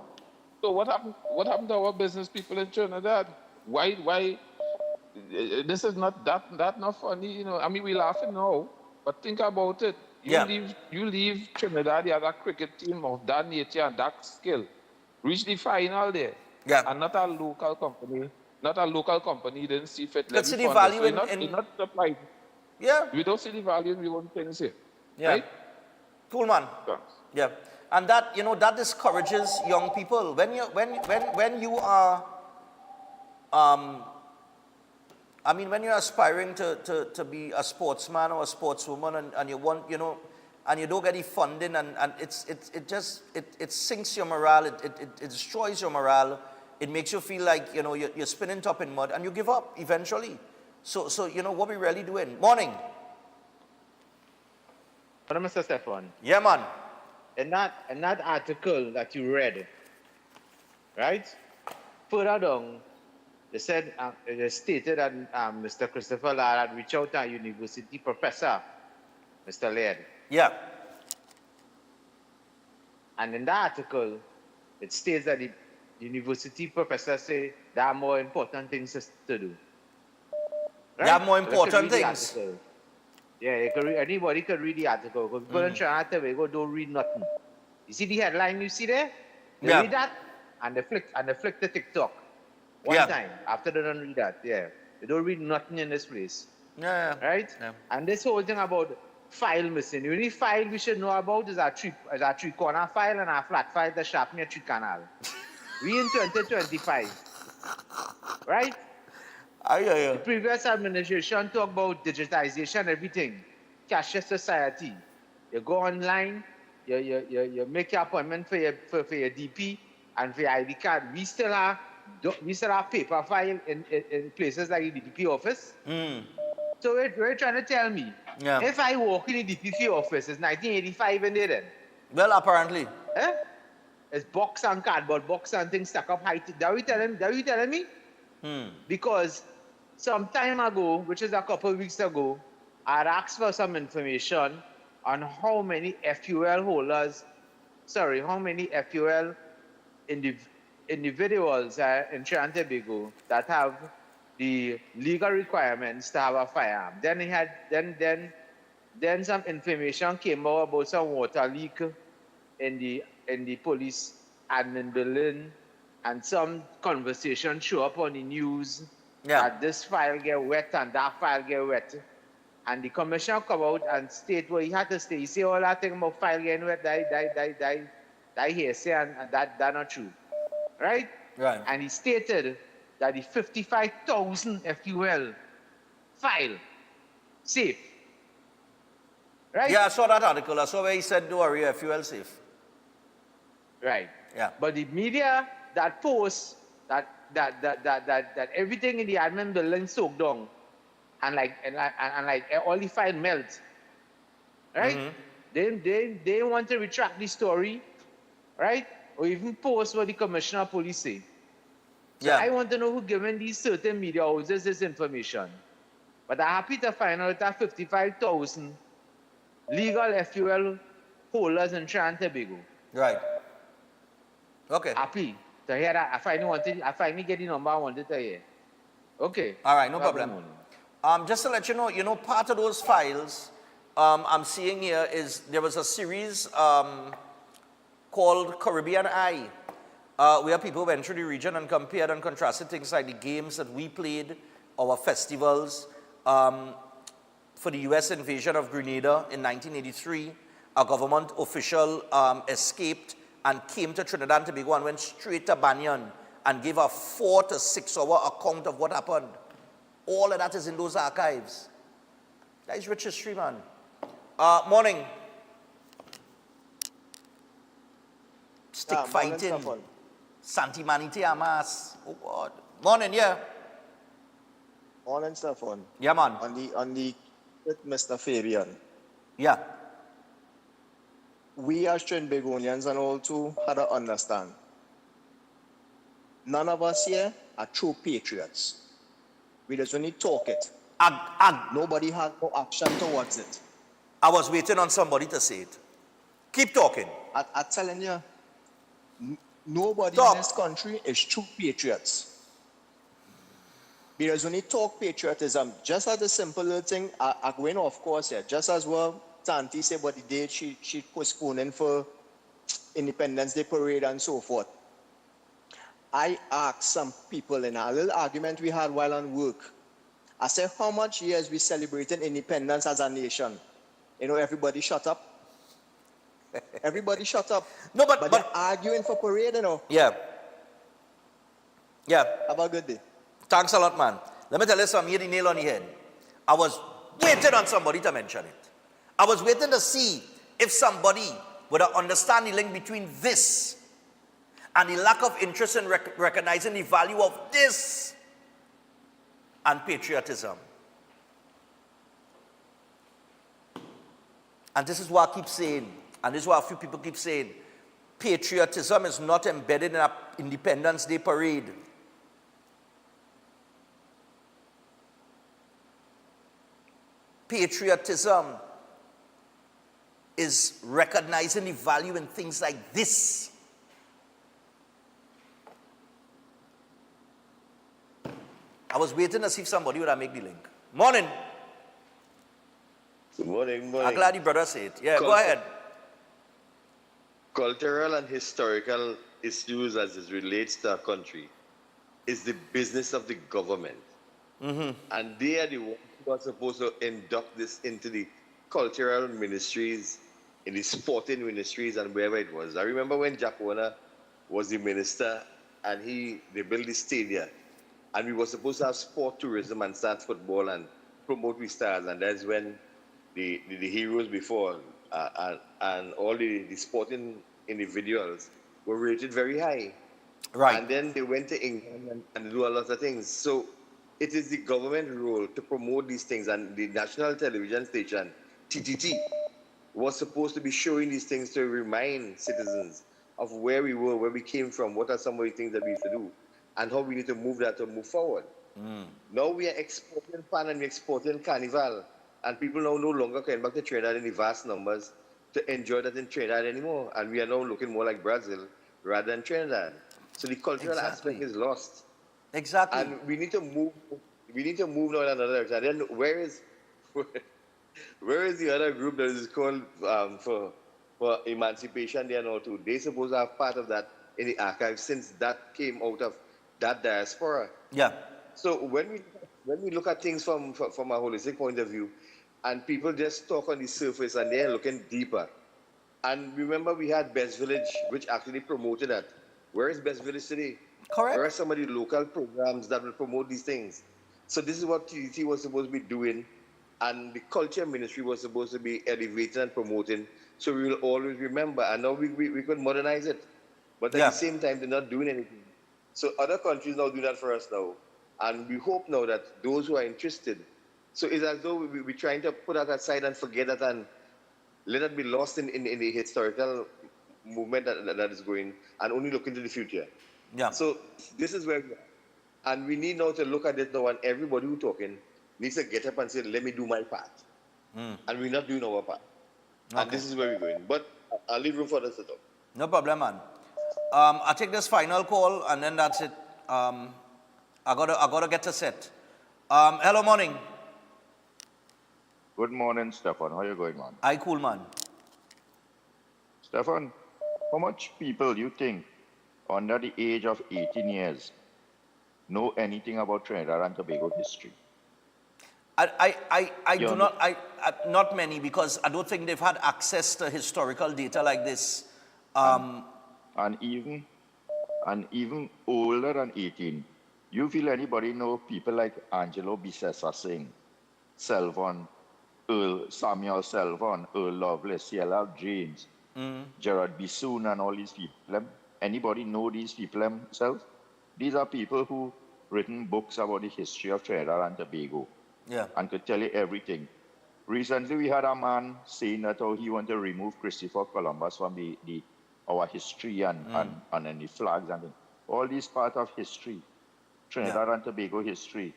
So what happened to our business people in Trinidad? Why this is not that not funny, you know? I mean, we're laughing now, but think about it. You leave Trinidad, you have a cricket team of that nature and that skill, reach the final there, and not a local company didn't see fit. Let's see the value in not surprised. Yeah. We don't see the value in our own things here. Yeah. Right? Cool, man. Thanks. Yeah. And that, that discourages young people. When you are when you're aspiring to be a sportsman or a sportswoman and you want, and you don't get the funding and it sinks your morale, it destroys your morale, it makes you feel like, you're spinning top in mud and you give up eventually. So what we really doing? Morning. Hello, Mr. Stefan. Yeah, man. In that article that you read, right? Further down, they stated that Mr. Christopher Ladd had reached out to a university professor, Mr. Laird. Yeah. And in the article, it states that the university professor say there are more important things to do. Right? There are more important things. Yeah, anybody could read the article. Because people in Trinidad and Tobago don't read nothing. You see the headline you see there? They read that and they flick the TikTok. One time after they don't read that, they don't read nothing in this place. Yeah. Right? Yeah. And this whole thing about file missing. The only file we should know about is our three corner file and our flat file that sharp near Tree Canal. We in 2025. Right? The previous administration talked about digitization, everything. Cashless society. You go online, you make your appointment for your DP and for your ID card. We still have paper file in places like the DP office. So we're trying to tell me, if I walk in the DP office, it's 1985 in there then? Well, apparently. It's box and cardboard box and things stuck up high. That you telling me? Because some time ago, which is a couple of weeks ago, I asked for some information on how many FUL individuals in Trinidad and Tobago that have the legal requirements to have a firearm. Then some information came out about some water leak in the police admin building, and some conversation show up on the news that this file get wet and that file get wet. And the commissioner come out and state what he had to say. He say all that thing about file getting wet, that hearsay, and that not true. Right? Right. And he stated that the 55,000 FUL file safe. Right? Yeah, I saw that article. I saw where he said, don't worry, FUL safe. Right. Yeah. But the media that posts that everything in the admin building soaked down and like all the file melt. Right? They want to retract the story, right? Or even post what the commissioner of police say. So I want to know who given these certain media houses this information. But I'm happy to find out that 55,000 legal FUL holders in Trinidad and Tobago. Right. Okay. Happy to hear that. I finally get the number I wanted to hear. Okay. All right, no problem. Just to let you know, part of those files I'm seeing here is there was a series called Caribbean Eye, where people went through the region and compared and contrasted things like the games that we played, our festivals. For the U.S. invasion of Grenada in 1983, a government official escaped and came to Trinidad and Tobago and went straight to Banyan and gave a 4 to 6 hour account of what happened. All of that is in those archives. That is rich history, man. Morning. Stick fighting. Santi Manite Amas. Oh God. Morning, yeah. Morning, Stefan. Yeah, man. On the with Mr. Fabian. Yeah. We as Trinbagonians and all too had to understand. None of us here are true patriots. We just only talk it. Nobody has no action towards it. I was waiting on somebody to say it. Keep talking. I'm telling you, nobody in this country is true patriots. Because when you talk patriotism, just as a simple little thing, I go in, of course, yeah, just as well, Tanti said what the date she postponing for Independence Day parade and so forth. I asked some people in a little argument we had while on work. I said, how much years we celebrated independence as a nation? You know, everybody shut up. Everybody shut up. No, but they're arguing for parade, you know. Yeah. Yeah. Have a good day. Thanks a lot, man. Let me tell you something, hit the nail on the head. I was waiting on somebody to mention it. I was waiting to see if somebody would understand the link between this and the lack of interest in recognizing the value of this and patriotism. And this is what I keep saying, and this is what a few people keep saying. Patriotism is not embedded in an Independence Day parade. Patriotism is recognizing the value in things like this. I was waiting to see if somebody would make the link. Morning. Good morning, morning. I'm glad the brother said it. Yeah, go ahead. Cultural and historical issues as it relates to our country is the business of the government. And they are the ones who was supposed to induct this into the cultural ministries, in the sporting ministries, and wherever it was. I remember when Jack Warner was the minister, and they built the stadium, and we were supposed to have sport tourism and start football and promote we stars, and that's when the heroes before and all the sporting individuals were rated very high. Right. And then they went to England and do a lot of things. So it is the government role to promote these things, and the national television station, TTT, was supposed to be showing these things to remind citizens of where we were, where we came from, what are some of the things that we need to do, and how we need to move that to move forward. Now we are exporting Pan and we're exporting Carnival, and people now no longer coming back to Trinidad in the vast numbers to enjoy that in Trinidad anymore, and we are now looking more like Brazil rather than Trinidad. So the cultural aspect is lost. Exactly. And we need to move now in another direction. Then where is the other group that is called for emancipation there now too? They're supposed to have part of that in the archive since that came out of that diaspora. Yeah. So when we look at things from a holistic point of view, and people just talk on the surface and they're looking deeper. And remember, we had Best Village, which actually promoted that. Where is Best Village today? Correct. Where are some of the local programs that will promote these things? So this is what TDT was supposed to be doing, and the culture ministry was supposed to be elevating and promoting. So we will always remember, and now we could modernize it. But at the same time, they're not doing anything. So other countries now do that for us now. And we hope now that those who are interested, so it's as though we're trying to put that aside and forget that and let it be lost in the historical movement that is going, and only look into the future. Yeah. So this is where we are. And we need now to look at it now, and everybody who's talking needs to get up and say, let me do my part. And we're not doing our part. And this is where we're going. But I'll leave room for others to talk. No problem, man. I'll take this final call, and then that's it. I gotta get a set. Hello, morning. Good morning, Stefan. How you going, man? I cool, man. Stefan, how much people you think under the age of 18 years know anything about Trinidad and Tobago history? Not many, because I don't think they've had access to historical data like this. And even older than 18, you feel anybody know people like Angelo Bisesa Singh, Selvon, Earl Samuel Selvon, Earl Lovelace, C.L.R. James, Gerard Bissoon, and all these people? Anybody know these people themselves? These are people who written books about the history of Trinidad and Tobago. Yeah. And could tell you everything. Recently, we had a man saying that he wanted to remove Christopher Columbus from our history and the flags and all these part of history, Trinidad and Tobago history.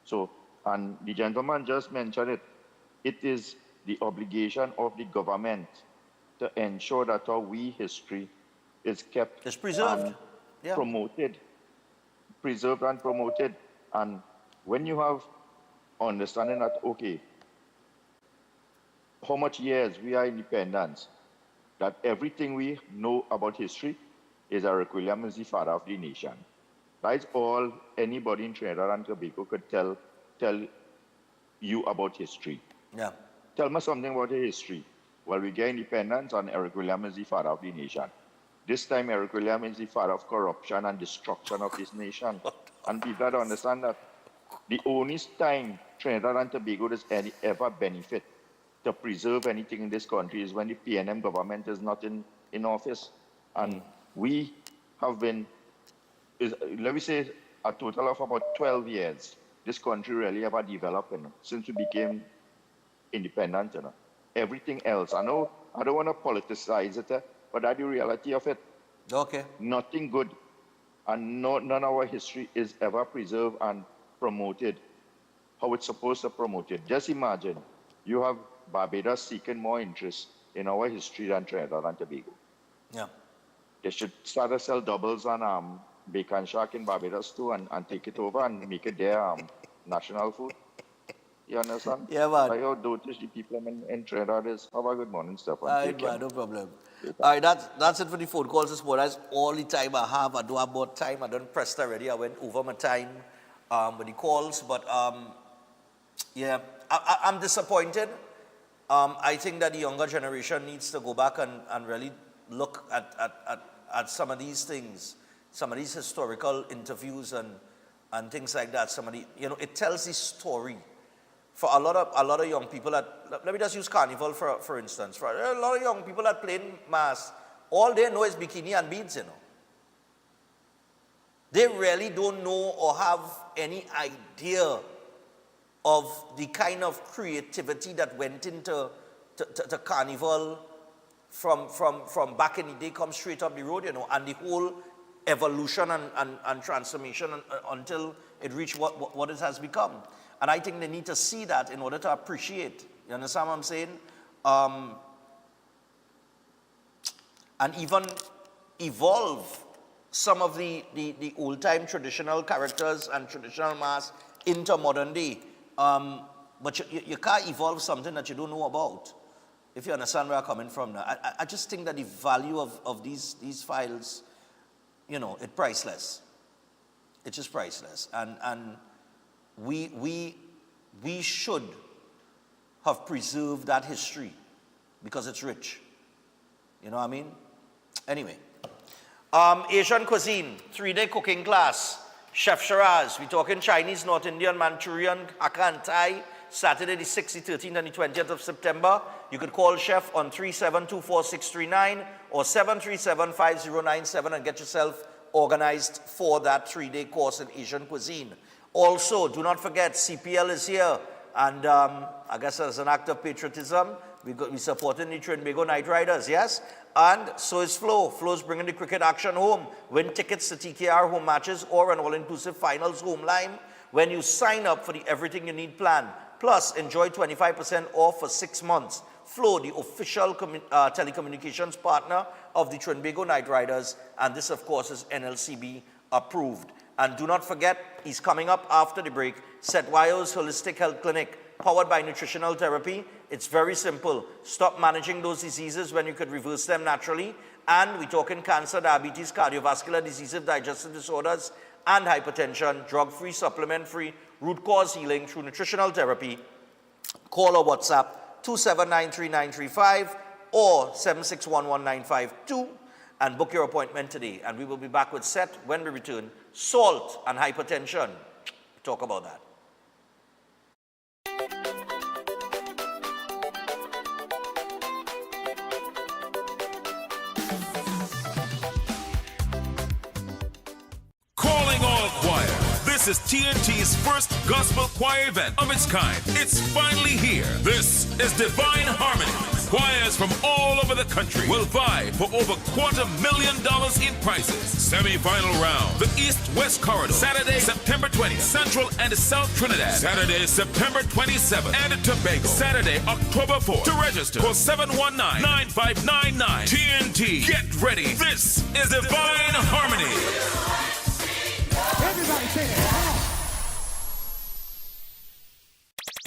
So, and the gentleman just mentioned it. It is the obligation of the government to ensure that our history is kept, it's preserved, promoted, preserved and promoted. And when you have understanding that, okay, how much years we are independent, that everything we know about history is Eric Williams is the father of the nation. That's all anybody in Trinidad and Tobago could tell you about history. Yeah. Tell me something about the history. Well, we get independence and Eric Williams is the father of the nation. This time, Eric Williams is the father of corruption and destruction of this nation. And people don't understand that. The only time Trinidad and Tobago does ever benefit to preserve anything in this country is when the PNM government is not in office. And we have been, let me say, a total of about 12 years, this country really ever developed since we became independent. Everything else, I know, I don't want to politicize it, but that's the reality of it. Okay. Nothing good, and none of our history is ever preserved and promoted how it's supposed to promote it. Just imagine, you have Barbados seeking more interest in our history than Trinidad and Tobago. Yeah. They should start to sell doubles and bacon shack in Barbados too, and take it over and make it their national food. You understand? Yeah, man. I notice the people in Trinidad is. Have a good morning, Stefan. All right, man, no problem. All right, that's it for the phone calls this morning. That's all the time I have. I don't have more time. I don't press already. I went over my time with the calls, but Yeah, I'm disappointed. I think that the younger generation needs to go back and really look at some of these things, some of these historical interviews and things like that. It tells the story. For a lot of young people let me just use Carnival for instance. For a lot of young people that play in mass, all they know is bikini and beads, They really don't know or have any idea of the kind of creativity that went into to Carnival from back in the day, come straight up the road, and the whole evolution and transformation until it reached what it has become. And I think they need to see that in order to appreciate. You understand what I'm saying? And even evolve some of the old-time traditional characters and traditional mass into modern day. But you can't evolve something that you don't know about, if you understand where I'm coming from now. I just think that the value of these files, it's priceless. It's just priceless. And we should have preserved that history because it's rich. You know what I mean? Anyway. Asian cuisine, 3-day cooking class. Chef Shiraz, we're talking Chinese, North Indian, Manchurian, Hakka and Thai. Saturday the 6th, the 13th and the 20th of September. You could call Chef on 3724639 or 7375097 and get yourself organized for that 3-day course in Asian cuisine. Also, do not forget, CPL is here. And I guess as an act of patriotism, we're supporting the Trinbago Knight Riders, yes? And so is Flo. Flo's bringing the cricket action home. Win tickets to TKR home matches or an all-inclusive finals home line when you sign up for the Everything You Need plan. Plus, enjoy 25% off for 6 months. Flo, the official telecommunications partner of the Trinbago Knight Riders. And this, of course, is NLCB approved. And do not forget, he's coming up after the break, Setwayo's Holistic Health Clinic, powered by nutritional therapy. It's very simple. Stop managing those diseases when you could reverse them naturally. And we're talking cancer, diabetes, cardiovascular diseases, digestive disorders, and hypertension, drug-free, supplement-free, root cause healing through nutritional therapy. Call or WhatsApp 2793935 or 7611952 and book your appointment today. And we will be back with Seth when we return. Salt and hypertension. Talk about that. Calling all choir. This is TNT's first gospel choir event of its kind. It's finally here. This is Divine Harmony. Choirs from all over the country will vie for over $250,000 in prizes. Semi-final round, the East-West Corridor. Saturday, September 20th, Central and South Trinidad. Saturday, September 27th, and Tobago. Saturday, October 4th. To register, call 719-9599. TNT. Get ready. This is Divine Harmony. Everybody say it.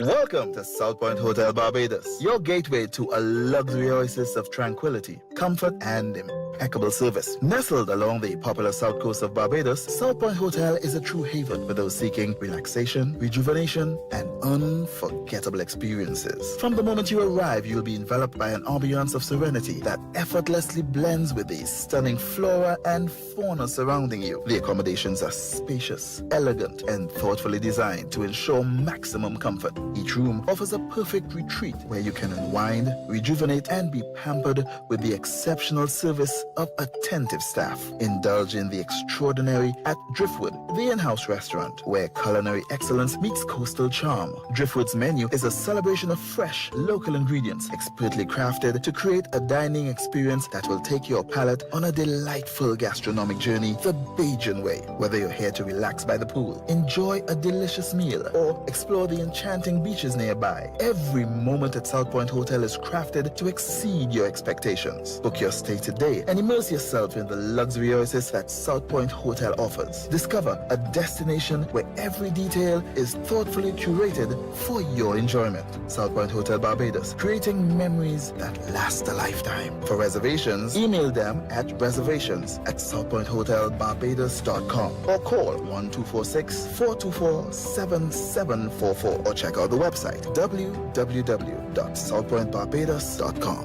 Welcome to South Point Hotel Barbados, your gateway to a luxury oasis of tranquility, comfort, and impeccable service. Nestled along the popular south coast of Barbados, South Point Hotel is a true haven for those seeking relaxation, rejuvenation, and unforgettable experiences. From the moment you arrive, you'll be enveloped by an ambiance of serenity that effortlessly blends with the stunning flora and fauna surrounding you. The accommodations are spacious, elegant, and thoughtfully designed to ensure maximum comfort. Each room offers a perfect retreat where you can unwind, rejuvenate, and be pampered with the exceptional service of attentive staff. Indulge in the extraordinary at Driftwood, the in-house restaurant, where culinary excellence meets coastal charm. Driftwood's menu is a celebration of fresh, local ingredients, expertly crafted to create a dining experience that will take your palate on a delightful gastronomic journey the Bajan way. Whether you're here to relax by the pool, enjoy a delicious meal, or explore the enchanting beaches nearby, every moment at South Point Hotel is crafted to exceed your expectations. Book your stay today and and immerse yourself in the luxury oasis that South Point Hotel offers. Discover a destination where every detail is thoughtfully curated for your enjoyment. South Point Hotel Barbados, creating memories that last a lifetime. For reservations, email them at reservations@southpointhotelbarbados.com or call 1246-424-7744 or check out the website www.southpointbarbados.com.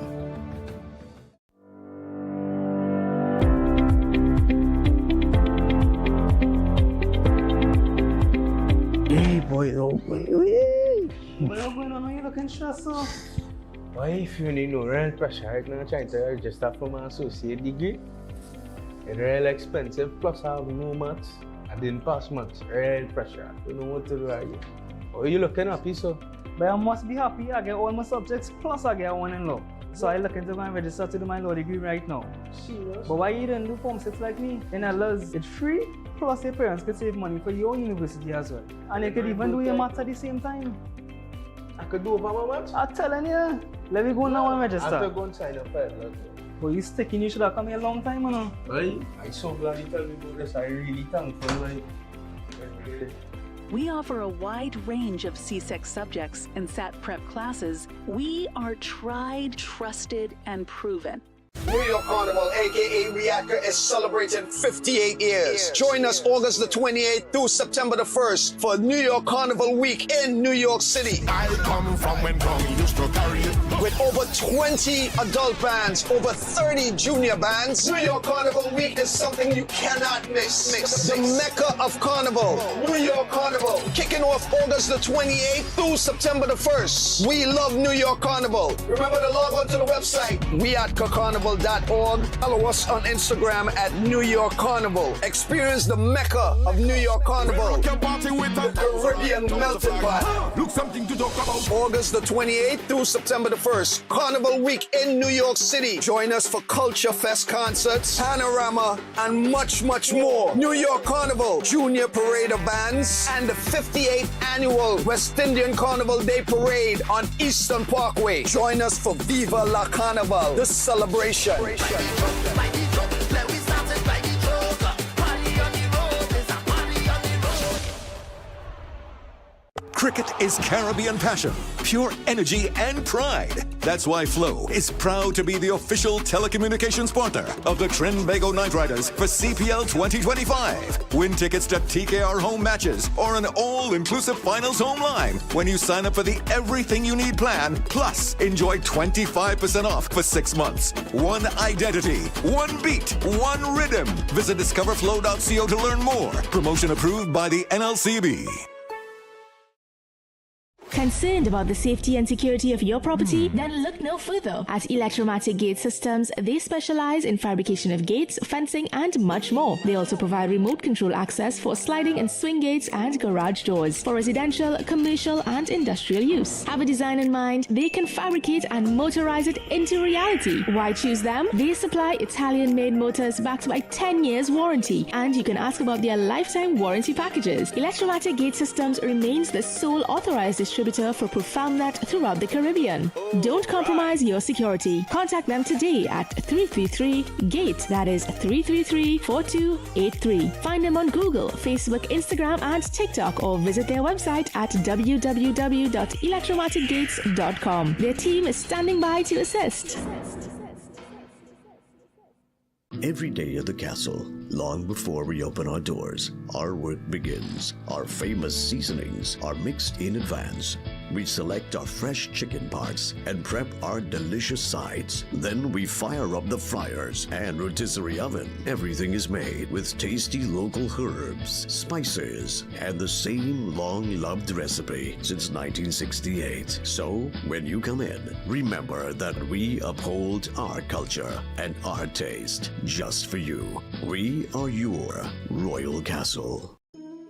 Hey boy, What's going on? You looking stressed out? Why if you need no real pressure right now, trying to register for my associate degree? It's real expensive, plus I have no maths. I didn't pass maths. Real pressure. You know what to do right here. Oh, you looking happy, so? But I must be happy. I get all my subjects, plus I get one in law. So I'm looking to go and register to do my law degree right now. Serious? But why you didn't do Form 6 like me? In LS, it's free, plus your parents could save money for your university as well. And you could even do your maths at the same time. I could do over my maths? I'm telling you. Let me go now and register. I have to go and sign up for it. But you sticking, you should have come here a long time, you know. Right? I'm so glad you tell me about this. I'm really thankful. Like, we offer a wide range of CSEC subjects and SAT prep classes. We are tried, trusted, and proven. New York Carnival, aka Reactor, is celebrating 58 years. Join us August the 28th through September the 1st for New York Carnival Week in New York City. I come from when Tommy used to carry it. With over 20 adult bands, over 30 junior bands, New York Carnival Week is something you cannot miss. The Mecca of Carnival, New York Carnival, kicking off August the 28th through September the 1st. We love New York Carnival. Remember to log on to the website, weatcarnival.org. Follow us on Instagram at New York Carnival. Experience the Mecca of New York Carnival. The Caribbean melting pot. Look something to talk about. August the 28th through September the 1st. Carnival Week in New York City. Join us for Culture Fest concerts, Panorama, and much, much more. New York Carnival, Junior Parade of Bands, and the 58th Annual West Indian Carnival Day Parade on Eastern Parkway. Join us for Viva La Carnival, the celebration. Cricket is Caribbean passion, pure energy and pride. That's why Flow is proud to be the official telecommunications partner of the Trinbago Knight Riders for CPL 2025. Win tickets to TKR home matches or an all-inclusive finals home line when you sign up for the Everything You Need plan. Plus, enjoy 25% off for 6 months. One identity, one beat, one rhythm. Visit discoverflow.co to learn more. Promotion approved by the NLCB. Concerned about the safety and security of your property? Then look no further. At Electromatic Gate Systems, they specialize in fabrication of gates, fencing, and much more. They also provide remote control access for sliding and swing gates and garage doors for residential, commercial, and industrial use. Have a design in mind? They can fabricate and motorize it into reality. Why choose them? They supply Italian-made motors backed by 10 years warranty, and you can ask about their lifetime warranty packages. Electromatic Gate Systems remains the sole authorized distributor for ProfoundNet throughout the Caribbean. Don't compromise your security. Contact them today at 333-GATE. That is 333-4283. Find them on Google, Facebook, Instagram, and TikTok, or visit their website at www.electromaticgates.com. Their team is standing by to assist. Every day at the castle, long before we open our doors, our work begins. Our famous seasonings are mixed in advance. We select our fresh chicken parts and prep our delicious sides. Then we fire up the fryers and rotisserie oven. Everything is made with tasty local herbs, spices, and the same long-loved recipe since 1968. So, when you come in, remember that we uphold our culture and our taste just for you. We are your Royal Castle.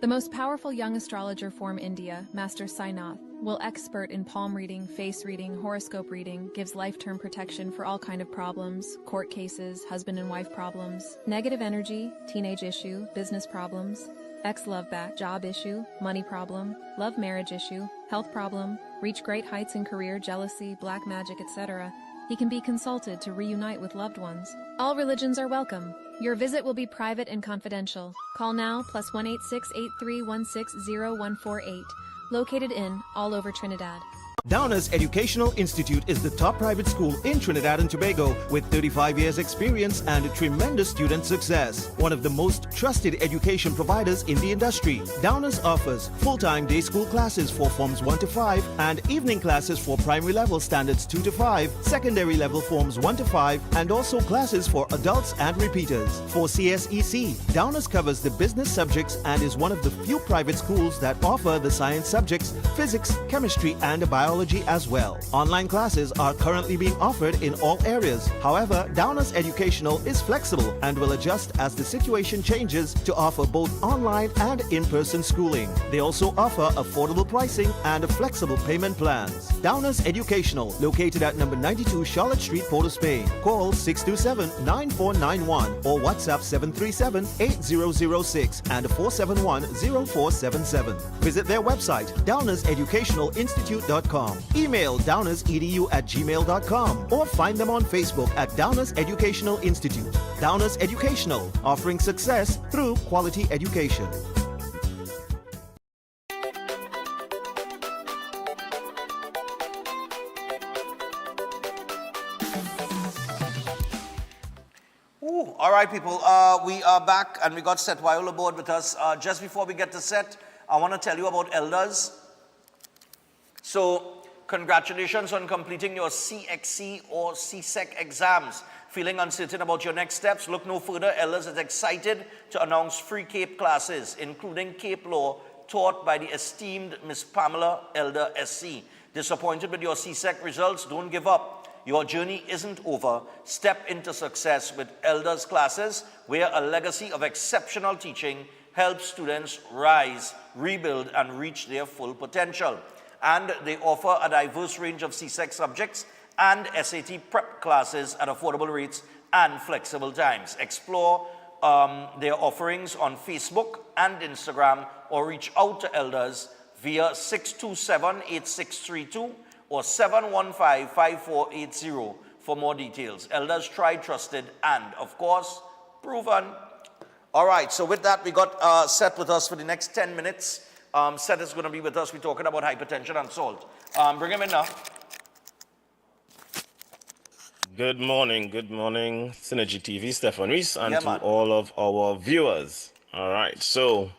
The most powerful young astrologer from India, Master Sainath, will expert in palm reading, face reading, horoscope reading, gives life-term protection for all kind of problems, court cases, husband and wife problems, negative energy, teenage issue, business problems, ex-love back, job issue, money problem, love marriage issue, health problem, reach great heights in career, jealousy, black magic, etc. He can be consulted to reunite with loved ones. All religions are welcome. Your visit will be private and confidential. Call now +186-8316-0148. Located in all over Trinidad. Downers Educational Institute is the top private school in Trinidad and Tobago with 35 years experience and tremendous student success. One of the most trusted education providers in the industry. Downers offers full-time day school classes for forms 1 to 5 and evening classes for primary level standards 2 to 5, secondary level forms 1 to 5, and also classes for adults and repeaters. For CSEC, Downers covers the business subjects and is one of the few private schools that offer the science subjects, physics, chemistry, and biology as well. Online classes are currently being offered in all areas. However, Downers Educational is flexible and will adjust as the situation changes to offer both online and in-person schooling. They also offer affordable pricing and flexible payment plans. Downers Educational, located at number 92 Charlotte Street, Port of Spain. Call 627-9491 or WhatsApp 737-8006 and 471-0477. Visit their website, downerseducationalinstitute.com. Email downersedu@gmail.com or find them on Facebook at Downers Educational Institute. Downers Educational, offering success through quality education. Ooh, all right, people. We are back and we got Seth Wyola aboard with us. Just before we get to Seth, I want to tell you about elders. So, congratulations on completing your CXC or CSEC exams. Feeling uncertain about your next steps? Look no further. Elders is excited to announce free CAPE classes, including CAPE Law, taught by the esteemed Miss Pamela Elder SC. Disappointed with your CSEC results? Don't give up. Your journey isn't over. Step into success with Elders classes, where a legacy of exceptional teaching helps students rise, rebuild, and reach their full potential. And they offer a diverse range of CSEC subjects and SAT prep classes at affordable rates and flexible times. Explore their offerings on Facebook and Instagram or reach out to Elders via 627-8632 or 715-5480 for more details. Elders, tried, trusted, and, of course, proven. All right, so with that, we got Seth with us for the next 10 minutes. Seth is going to be with us. We're talking about hypertension and salt. Bring him in now. Good morning, Synergy TV, Stefan Reese, and to all of our viewers. All right, so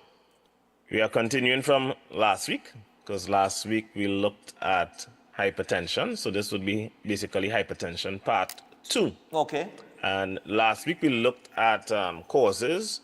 we are continuing from last week, because last week we looked at hypertension. So this would be basically hypertension part 2. Okay. And last week we looked at causes.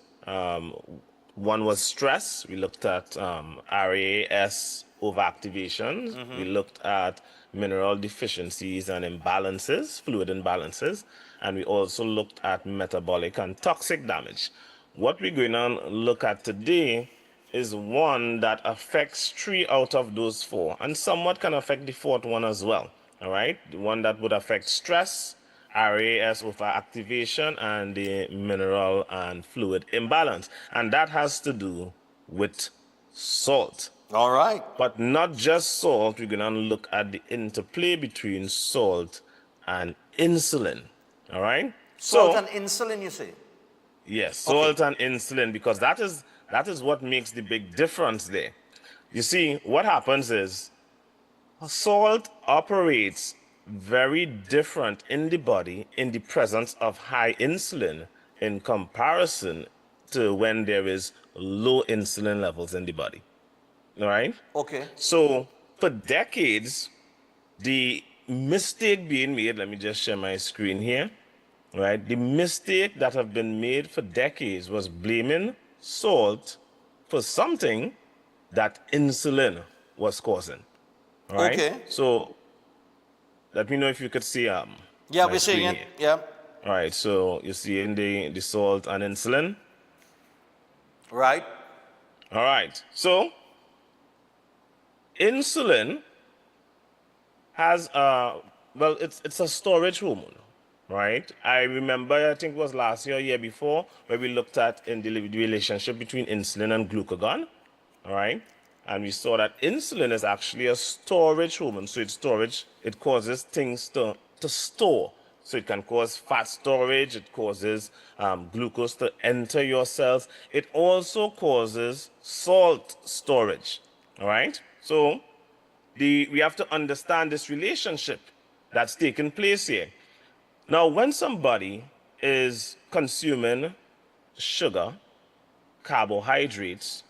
One was stress. We looked at RAS overactivations. We looked at mineral deficiencies and imbalances, fluid imbalances. And we also looked at metabolic and toxic damage. What we're going to look at today is one that affects 3 out of those 4, and somewhat can affect the 4th one as well. All right? The one that would affect stress, RAS overactivation, and the mineral and fluid imbalance. And that has to do with salt. All right. But not just salt. We're going to look at the interplay between salt and insulin. All right? Salt and insulin, you say? Yes, salt and insulin, because that is what makes the big difference there. You see, what happens is salt operates very different in the body in the presence of high insulin in comparison to when there is low insulin levels in the body. All right? Okay. So for decades, the mistake being made, let me just share my screen here. All right? The mistake that have been made for decades was blaming salt for something that insulin was causing. All right? Okay. So let me know if you could see yeah, my we're seeing it. screen here. Yeah. All right, so you see in the salt and insulin. Right. All right, so insulin has well, it's a storage hormone, right? I remember, I think it was last year or year before, where we looked at in the relationship between insulin and glucagon, all right? And we saw that insulin is actually a storage hormone. So it's storage, it causes things to to store. So it can cause fat storage, it causes glucose to enter your cells. It also causes salt storage, all right? So we have to understand this relationship that's taking place here. Now, when somebody is consuming sugar, carbohydrates,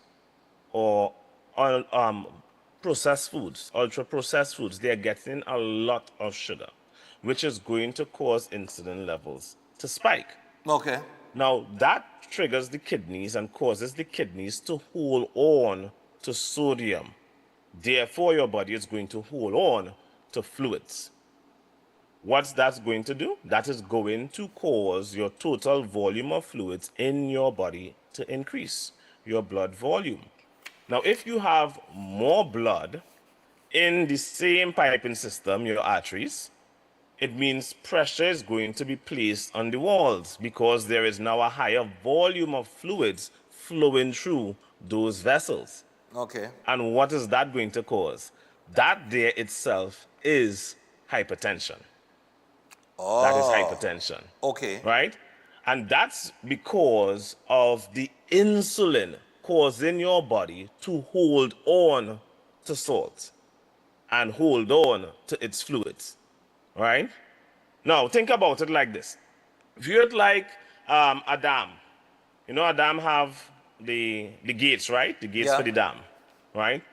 or processed foods, ultra-processed foods, they're getting a lot of sugar, which is going to cause insulin levels to spike. Okay. Now, that triggers the kidneys and causes the kidneys to hold on to sodium. Therefore, your body is going to hold on to fluids. What's that going to do? That is going to cause your total volume of fluids in your body to increase, your blood volume. Now, if you have more blood in the same piping system, your arteries, it means pressure is going to be placed on the walls because there is now a higher volume of fluids flowing through those vessels. Okay. And what is that going to cause? That there itself is hypertension. Oh. That is hypertension. Okay. Right? And that's because of the insulin causing your body to hold on to salt and hold on to its fluids. Right? Now, think about it like this. If you're like a dam, you know, a dam have the gates, right? The gates for the dam, right?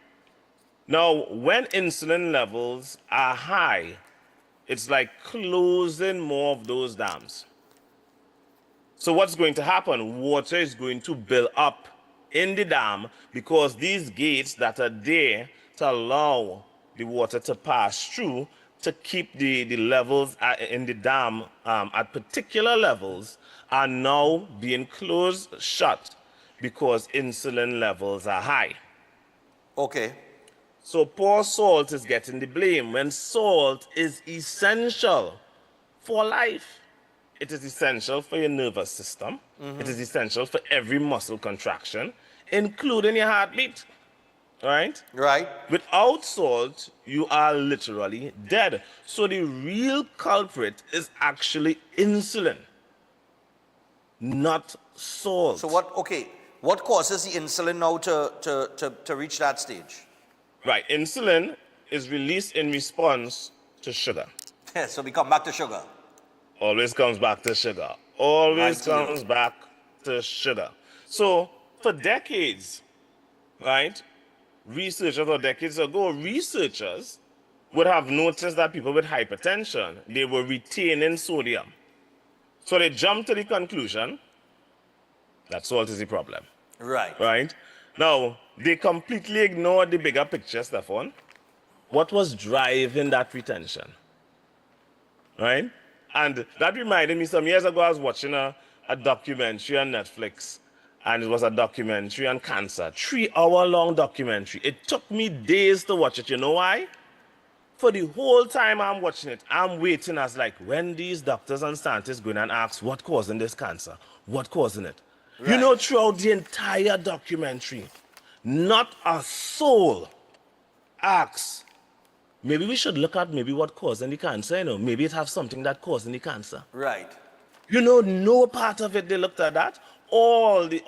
Now, when insulin levels are high, it's like closing more of those dams. So what's going to happen? Water is going to build up in the dam because these gates that are there to allow the water to pass through to keep the levels in the dam at particular levels are now being closed shut because insulin levels are high. Okay. So poor salt is getting the blame when salt is essential for life. It is essential for your nervous system. Mhm. It is essential for every muscle contraction, including your heartbeat. Right? Right. Without salt, you are literally dead. So the real culprit is actually insulin, not salt. So what causes the insulin now to reach that stage? Right, insulin is released in response to sugar. So we come back to sugar. Always comes back to sugar. Always Right. comes back to sugar. So for decades, right, decades ago, researchers would have noticed that people with hypertension, they were retaining sodium. So they jumped to the conclusion that salt is the problem. Right. Right? Now, they completely ignored the bigger picture, Stefan. What was driving that retention? Right? And that reminded me, some years ago, I was watching a documentary on Netflix, and it was a documentary on cancer, 3-hour-long documentary. It took me days to watch it. You know why? For the whole time I'm watching it, I'm waiting as like, when these doctors and scientists go in and ask, what causing this cancer? What causing it? Right. You know, throughout the entire documentary, not a soul asks, maybe we should look at maybe what causing the cancer, you know, maybe it has something that causing the cancer. Right. You know, no part of it they looked at that. All they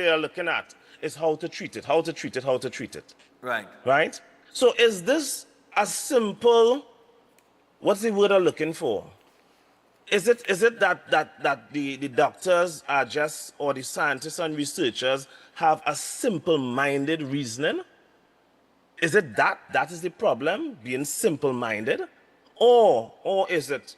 are looking at is how to treat it, how to treat it, how to treat it. Right. Right? So is this a simple, what's the word I'm looking for? Is it that the doctors are just, or the scientists and researchers have a simple-minded reasoning? Is it that is the problem, being simple-minded? Or is it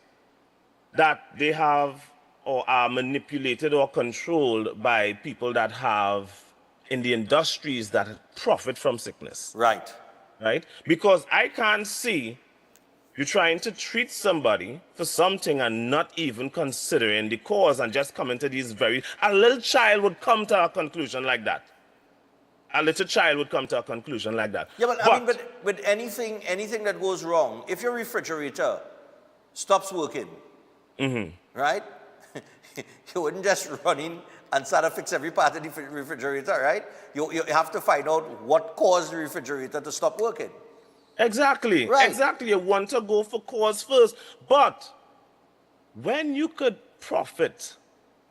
that they have or are manipulated or controlled by people that have in the industries that profit from sickness? Right. Right? Because I can't see you trying to treat somebody for something and not even considering the cause and just coming to these a little child would come to a conclusion like that. A little child would come to a conclusion like that. Yeah, but I mean, with anything that goes wrong, if your refrigerator stops working, right? You wouldn't just run in and start to fix every part of the refrigerator, right? You have to find out what caused the refrigerator to stop working. Exactly. Right. Exactly. You want to go for cause first. But when you could profit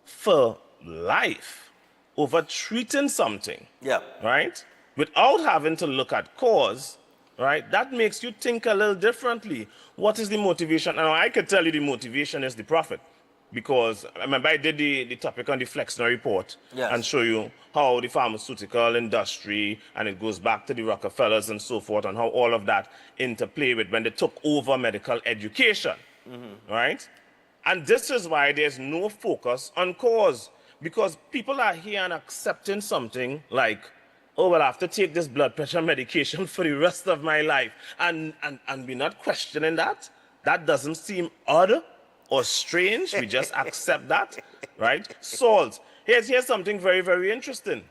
for life over treating something, Yeah. right, without having to look at cause, right, that makes you think a little differently. What is the motivation? And I could tell you the motivation is the profit. Because I remember I did the topic on the Flexner report Yes. and show you how the pharmaceutical industry, and it goes back to the Rockefellers and so forth, and how all of that interplay with when they took over medical education, right? And this is why there's no focus on cause, because people are here and accepting something like, oh, well, I have to take this blood pressure medication for the rest of my life, and we're not questioning that. That doesn't seem odd or strange. We just accept that, right? Salt. Here's something very, very interesting.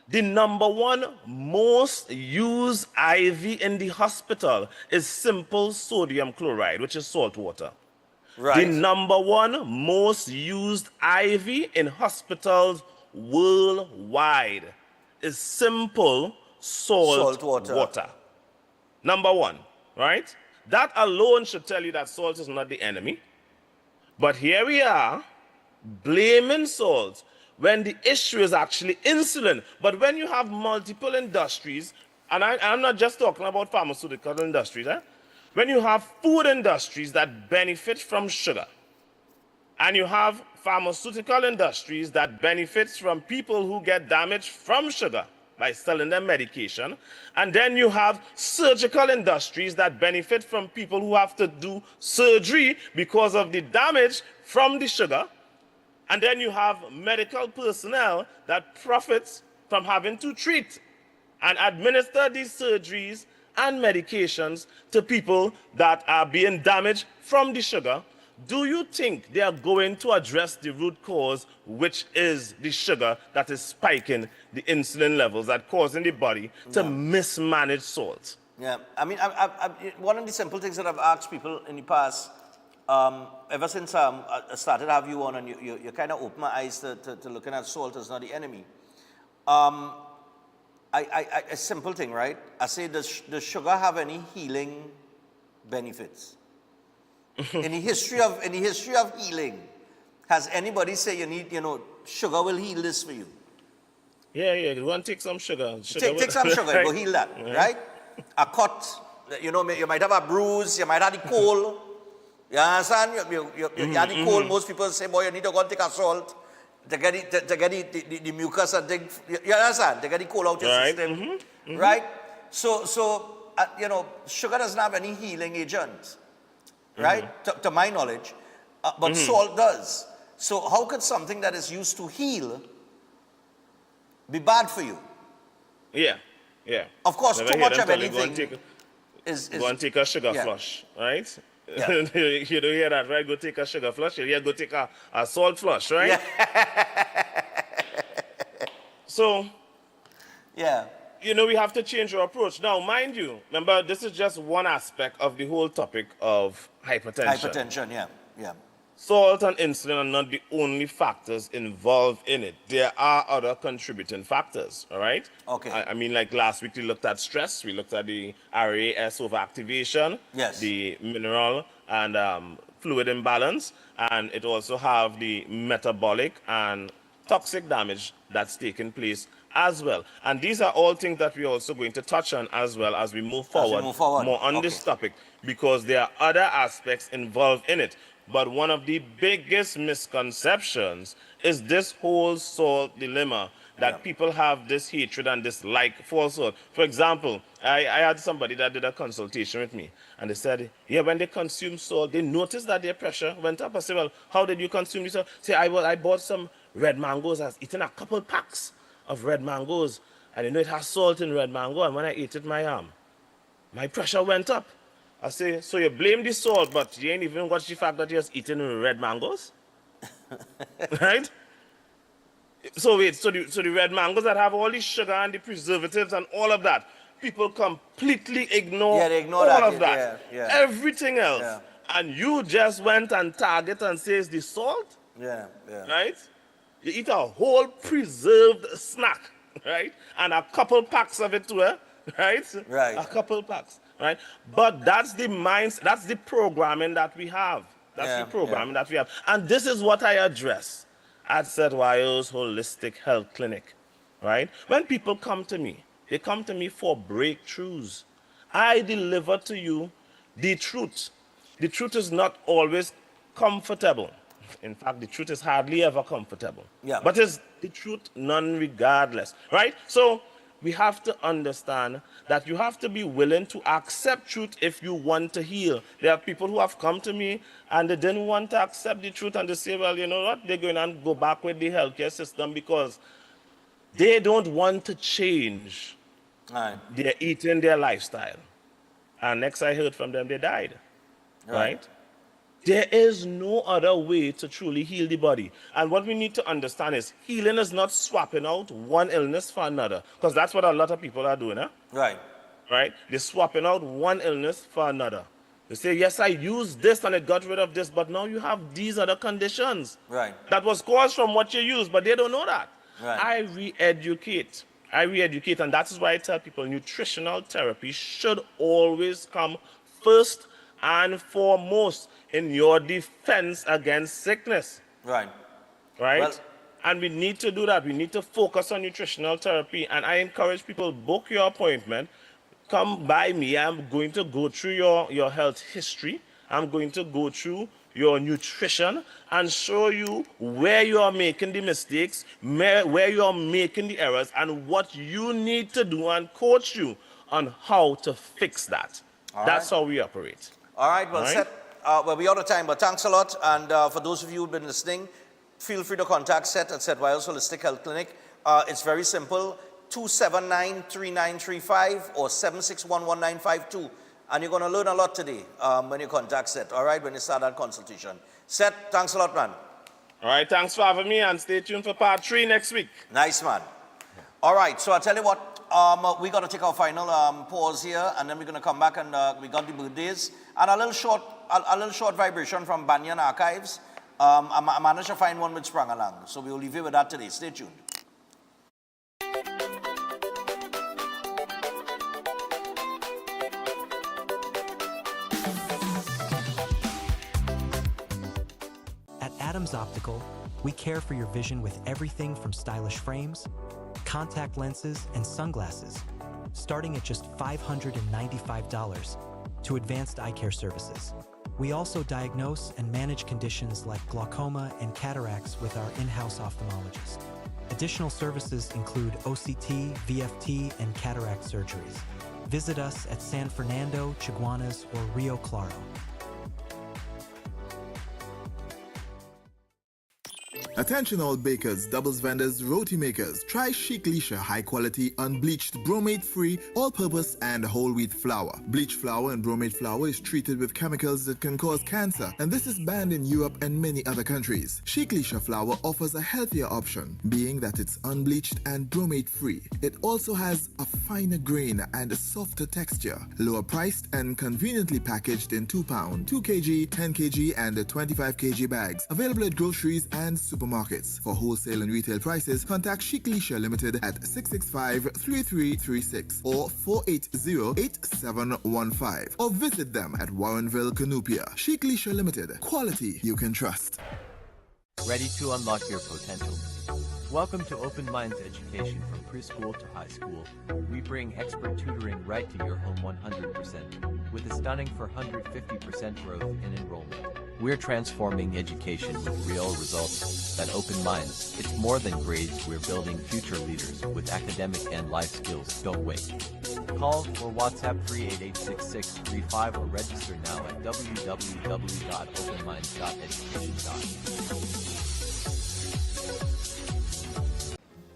The #1 most used IV in the hospital is simple sodium chloride, which is salt water. Right. The #1 most used IV in hospitals worldwide is simple salt water. #1, right? That alone should tell you that salt is not the enemy. But here we are blaming salt when the issue is actually insulin. But when you have multiple industries, and I'm not just talking about pharmaceutical industries, when you have food industries that benefit from sugar, and you have pharmaceutical industries that benefits from people who get damaged from sugar by selling them medication, and then you have surgical industries that benefit from people who have to do surgery because of the damage from the sugar, and then you have medical personnel that profits from having to treat and administer these surgeries and medications to people that are being damaged from the sugar. Do you think they are going to address the root cause, which is the sugar that is spiking the insulin levels, that causing the body to mismanage salt? Yeah, I mean, one of the simple things that I've asked people in the past, ever since I started to have you on, and you kind of opened my eyes to looking at salt as not the enemy. A simple thing, right? I say, does sugar have any healing benefits? In the history of healing, has anybody say sugar will heal this for you? Yeah, you want to take some sugar. Take some sugar, it will heal that, right? A cut, you might have a bruise, you might have the cold. You understand? You have the cold. Most people say, boy, you need to go and take a salt to get the mucus and things. You understand? To get the cold out your system, right? So sugar doesn't have any healing agent. Right? To my knowledge. But salt does. So how could something that is used to heal be bad for you? Yeah. Of course, too much of anything Go and take a sugar flush, right? Yeah. You don't hear that, right? Go take a sugar flush. You go take a salt flush, right? Yeah. So, yeah. We have to change our approach. Now, mind you, remember, this is just one aspect of the whole topic of hypertension. Hypertension, yeah. Salt and insulin are not the only factors involved in it. There are other contributing factors, all right? Okay. I mean, like last week, we looked at stress. We looked at the RAS overactivation. Yes. The mineral and fluid imbalance. And it also have the metabolic and toxic damage that's taking place as well. And these are all things that we're also going to touch on as well as we move forward, more on this topic, because there are other aspects involved in it. But one of the biggest misconceptions is this whole salt dilemma, that people have this hatred and dislike for salt. For example, I had somebody that did a consultation with me, and they said, yeah, when they consume salt, they noticed that their pressure went up. I said, well, how did you consume this salt? Say, I bought some red mangoes. I was eating a couple packs of red mangoes, and it has salt in red mango, and when I ate it, my pressure went up. I say, so you blame the salt, but you ain't even watched the fact that you're eating red mangoes? Right? So wait, so the red mangoes that have all the sugar and the preservatives and all of that, people completely ignore, all of that. Yeah. Everything else. Yeah. And you just went and target and says the salt? Yeah. Right? You eat a whole preserved snack, right? And a couple packs of it too, right? Right. A couple packs, right? But that's the mindset, that's the programming that we have. That's the program that we have. And this is what I address at Seth Wiles Holistic Health Clinic, right? When people come to me, they come to me for breakthroughs. I deliver to you the truth. The truth is not always comfortable. In fact, the truth is hardly ever comfortable. Yeah. But it's the truth none regardless, right? So we have to understand that you have to be willing to accept truth if you want to heal. There are people who have come to me and they didn't want to accept the truth and they say, well, you know what? They're going to go back with the healthcare system because they don't want to change their eating, their lifestyle. And next I heard from them, they died, right? There is no other way to truly heal the body. And what we need to understand is healing is not swapping out one illness for another, because that's what a lot of people are doing, huh? Right. Right? They're swapping out one illness for another. They say, yes, I used this and it got rid of this, but now you have these other conditions. Right. That was caused from what you used, but they don't know that. Right. I re-educate, and that is why I tell people nutritional therapy should always come first and foremost in your defense against sickness. Right. Right? Well, and we need to do that. We need to focus on nutritional therapy. And I encourage people, book your appointment. Come by me. I'm going to go through your health history. I'm going to go through your nutrition and show you where you are making the mistakes, where you are making the errors, and what you need to do, and coach you on how to fix that. That's how we operate. All right, well, All right? Seth, well, we're out of time, but thanks a lot. And for those of you who've been listening, feel free to contact Seth at Seth Wiles Holistic Health Clinic. It's very simple, 279-3935 or 761-1952. And you're going to learn a lot today when you contact Seth, all right, when you start that consultation. Seth, thanks a lot, man. All right, thanks for having me, and stay tuned for part 3 next week. Nice, man. All right, so I'll tell you what, we got to take our final pause here, and then we're going to come back, and we got the birthdays, and a little short vibration from Banyan Archives. I managed to find one which sprang along, so we'll leave you with that today. Stay tuned. At Adams Optical, we care for your vision with everything from stylish frames, contact lenses, and sunglasses, starting at just $595, to advanced eye care services. We also diagnose and manage conditions like glaucoma and cataracts with our in-house ophthalmologist. Additional services include OCT, VFT, and cataract surgeries. Visit us at San Fernando, Chaguanas, or Rio Claro. Attention all bakers, doubles vendors, roti makers. Try Chic Leisha high quality, unbleached, bromate free, all purpose and whole wheat flour. Bleached flour and bromate flour is treated with chemicals that can cause cancer, and this is banned in Europe and many other countries. Chic Leisha flour offers a healthier option, being that it's unbleached and bromate free. It also has a finer grain and a softer texture, lower priced and conveniently packaged in 2 pound, 2 kg, 10 kg and 25 kg bags. Available at groceries and supermarkets. For wholesale and retail prices, contact Chic Leisha Limited at 665-3336 or 480-8715 or visit them at Warrenville, Canupia. Chic Leisha Limited. Quality you can trust. Ready to unlock your potential? Welcome to Open Minds Education from preschool to high school. We bring expert tutoring right to your home 100%, with a stunning 450% growth in enrollment. We're transforming education with real results. At Open Minds, it's more than grades, we're building future leaders with academic and life skills. Don't wait. Call or WhatsApp 388-6635 or register now at www.openminds.education.com.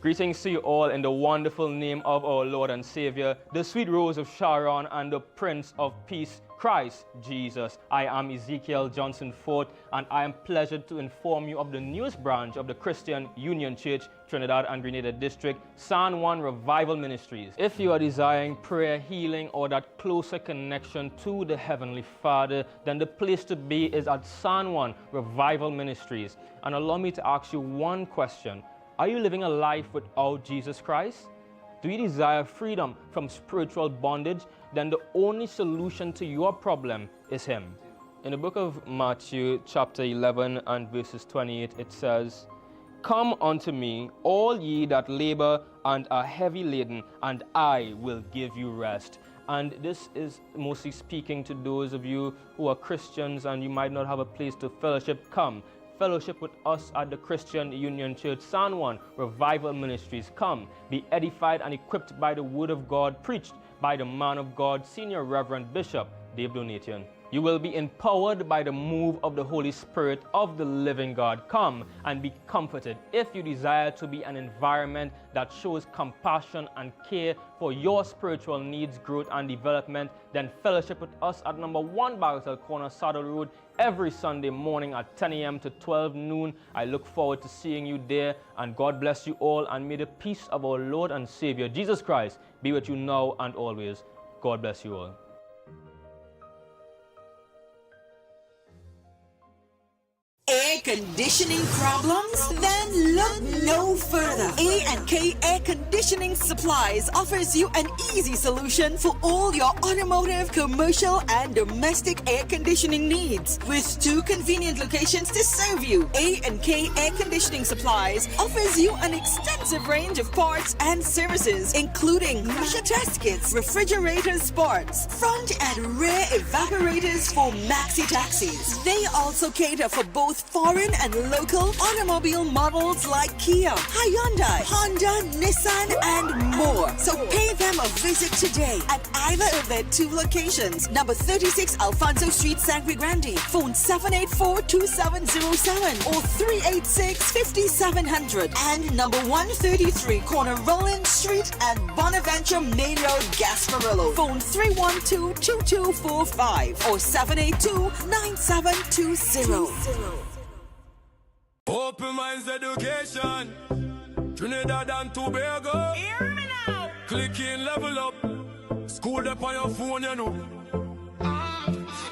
Greetings to you all in the wonderful name of our Lord and Savior, the sweet Rose of Sharon and the Prince of Peace, Christ Jesus. I am Ezekiel Johnson Fort, and I am pleasured to inform you of the newest branch of the Christian Union Church, Trinidad and Grenada District, San Juan Revival Ministries. If you are desiring prayer, healing, or that closer connection to the Heavenly Father, then the place to be is at San Juan Revival Ministries. And allow me to ask you one question. Are you living a life without Jesus Christ? Do you desire freedom from spiritual bondage? Then the only solution to your problem is Him. In the book of Matthew, chapter 11 and verses 28, it says, "Come unto me, all ye that labor and are heavy laden, and I will give you rest." And this is mostly speaking to those of you who are Christians and you might not have a place to fellowship. Come, fellowship with us at the Christian Union Church San Juan Revival Ministries. Come, be edified and equipped by the word of God preached by the man of God, Senior Reverend Bishop Dave Donation. You will be empowered by the move of the Holy Spirit of the living God. Come and be comforted. If you desire to be an environment that shows compassion and care for your spiritual needs, growth, and development, then fellowship with us at number 1 Bagatelle Corner, Saddle Road, every Sunday morning at 10 a.m. to 12 noon. I look forward to seeing you there, and God bless you all, and may the peace of our Lord and Savior, Jesus Christ, be with you now and always. God bless you all. Air conditioning problems? Then look no further. A&K Air Conditioning Supplies offers you an easy solution for all your automotive, commercial, and domestic air conditioning needs. With 2 convenient locations to serve you, A&K Air Conditioning Supplies offers you an extensive range of parts and services, including pressure test kits, refrigerator parts, front and rear evaporators for maxi taxis. They also cater for both foreign and local automobile models like Kia, Hyundai, Honda, Nissan, and more. So pay them a visit today at either of their 2 locations. Number 36 Alfonso Street, Sangre Grande. Phone 784-2707 or 386-5700. And number 133 Corner Roland Street and Bonaventure Main Road, Gasparillo. Phone 312-2245 or 782-9720. Open Minds Education, Trinidad and Tobago. Hear me now. Click in, level up. School up on your phone, you know.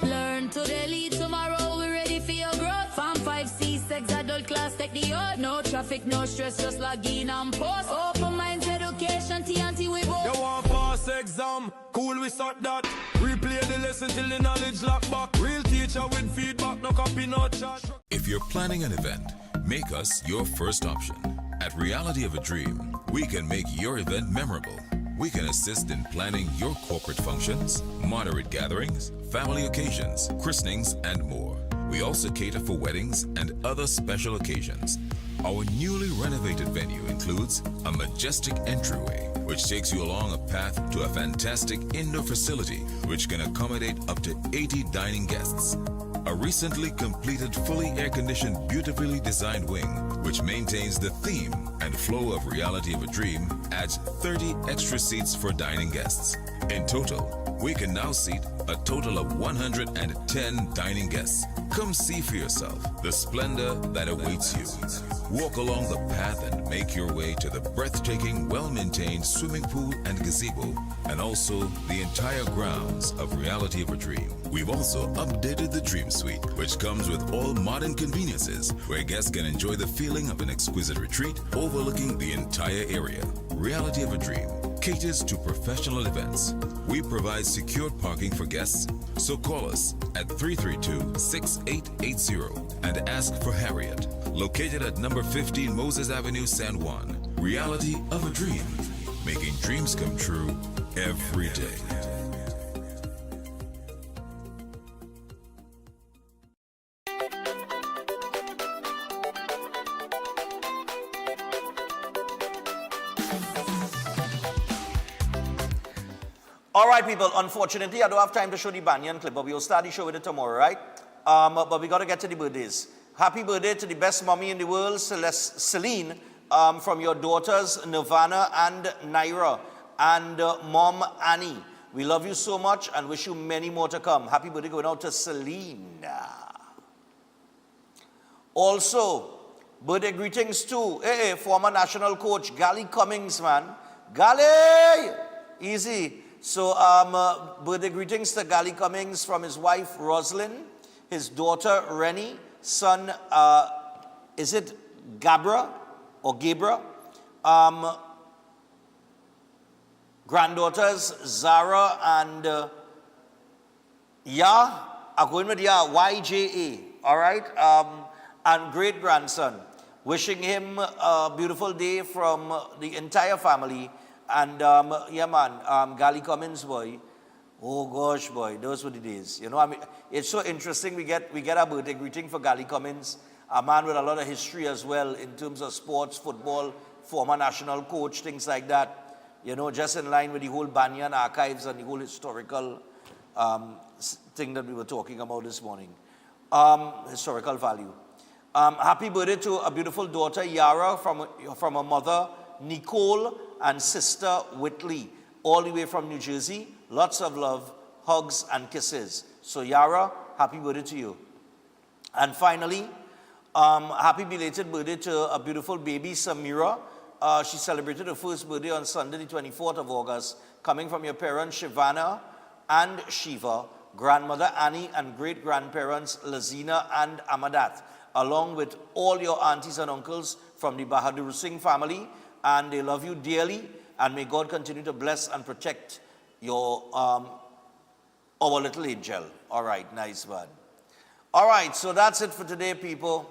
Learn today, lead tomorrow. We're ready for your growth. Farm 5C6 adult class, take the oath. No traffic, no stress, just log in and post. Open Minds Education, TNT we both. You want pass exam? Cool, we sort that. Replay the lesson till the knowledge lock back. Real teacher with feedback, no copy, no charge. If you're planning an event, make us your first option. At Reality of a Dream, we can make your event memorable. We can assist in planning your corporate functions, moderate gatherings, family occasions, christenings, and more. We also cater for weddings and other special occasions. Our newly renovated venue includes a majestic entryway, which takes you along a path to a fantastic indoor facility which can accommodate up to 80 dining guests. A recently completed, fully air-conditioned, beautifully designed wing, which maintains the theme and flow of Reality of a Dream, adds 30 extra seats for dining guests. In total, we can now seat a total of 110 dining guests. Come see for yourself the splendor that awaits you. Walk along the path and make your way to the breathtaking, well-maintained swimming pool and gazebo, and also the entire grounds of Reality of a Dream. We've also updated the Dream Suite, which comes with all modern conveniences, where guests can enjoy the feeling of an exquisite retreat overlooking the entire area. Reality of a Dream caters to professional events. We provide secured parking for guests, so call us at 332-6880 and ask for Harriet. Located at number 15 Moses Avenue, San Juan. Reality of a Dream, making dreams come true every day. All right, people, unfortunately, I don't have time to show the Banyan clip, but we'll start the show with it tomorrow, right? But we got to get to the birthdays. Happy birthday to the best mommy in the world, Celine, from your daughters, Nirvana and Naira, and mom, Annie. We love you so much and wish you many more to come. Happy birthday going out to Celine. Also, birthday greetings to former national coach, Gally Cummings, man. Gally! Easy. So, birthday greetings to Gally Cummings from his wife, Roslyn, his daughter, Rennie, son, is it Gabra or Gabra? Granddaughters, Zara and going with YJA, all right? And great-grandson. Wishing him a beautiful day from the entire family. And yeah, man, Gally Cummins, boy. Oh gosh, boy, those were the days. You know, I mean, it's so interesting. We get a birthday greeting for Gally Cummins, a man with a lot of history as well in terms of sports, football, former national coach, things like that. You know, just in line with the whole Banyan archives and the whole historical thing that we were talking about this morning. Historical value. Happy birthday to a beautiful daughter, Yara, from her mother, Nicole, and sister, Whitley, all the way from New Jersey. Lots of love, hugs, and kisses. So, Yara, happy birthday to you. And finally, happy belated birthday to a beautiful baby, Samira. She celebrated her first birthday on Sunday, the 24th of August, coming from your parents, Shivana and Shiva, grandmother Annie, and great-grandparents, Lazina and Amadat, along with all your aunties and uncles from the Bahadur Singh family. And they love you dearly, and may God continue to bless and protect your, our little angel. All right, nice one. All right, so that's it for today, people.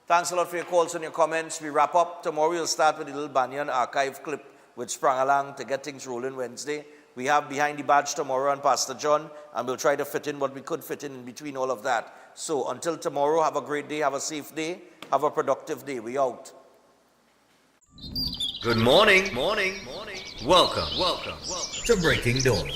Thanks a lot for your calls and your comments. We wrap up. Tomorrow we'll start with a little Banyan archive clip with Sprang Alang to get things rolling Wednesday. We have Behind the Badge tomorrow and Pastor John, and we'll try to fit in what we could fit in between all of that. So until tomorrow, have a great day, have a safe day, have a productive day. We out. Good morning. Welcome to Breaking Dawn.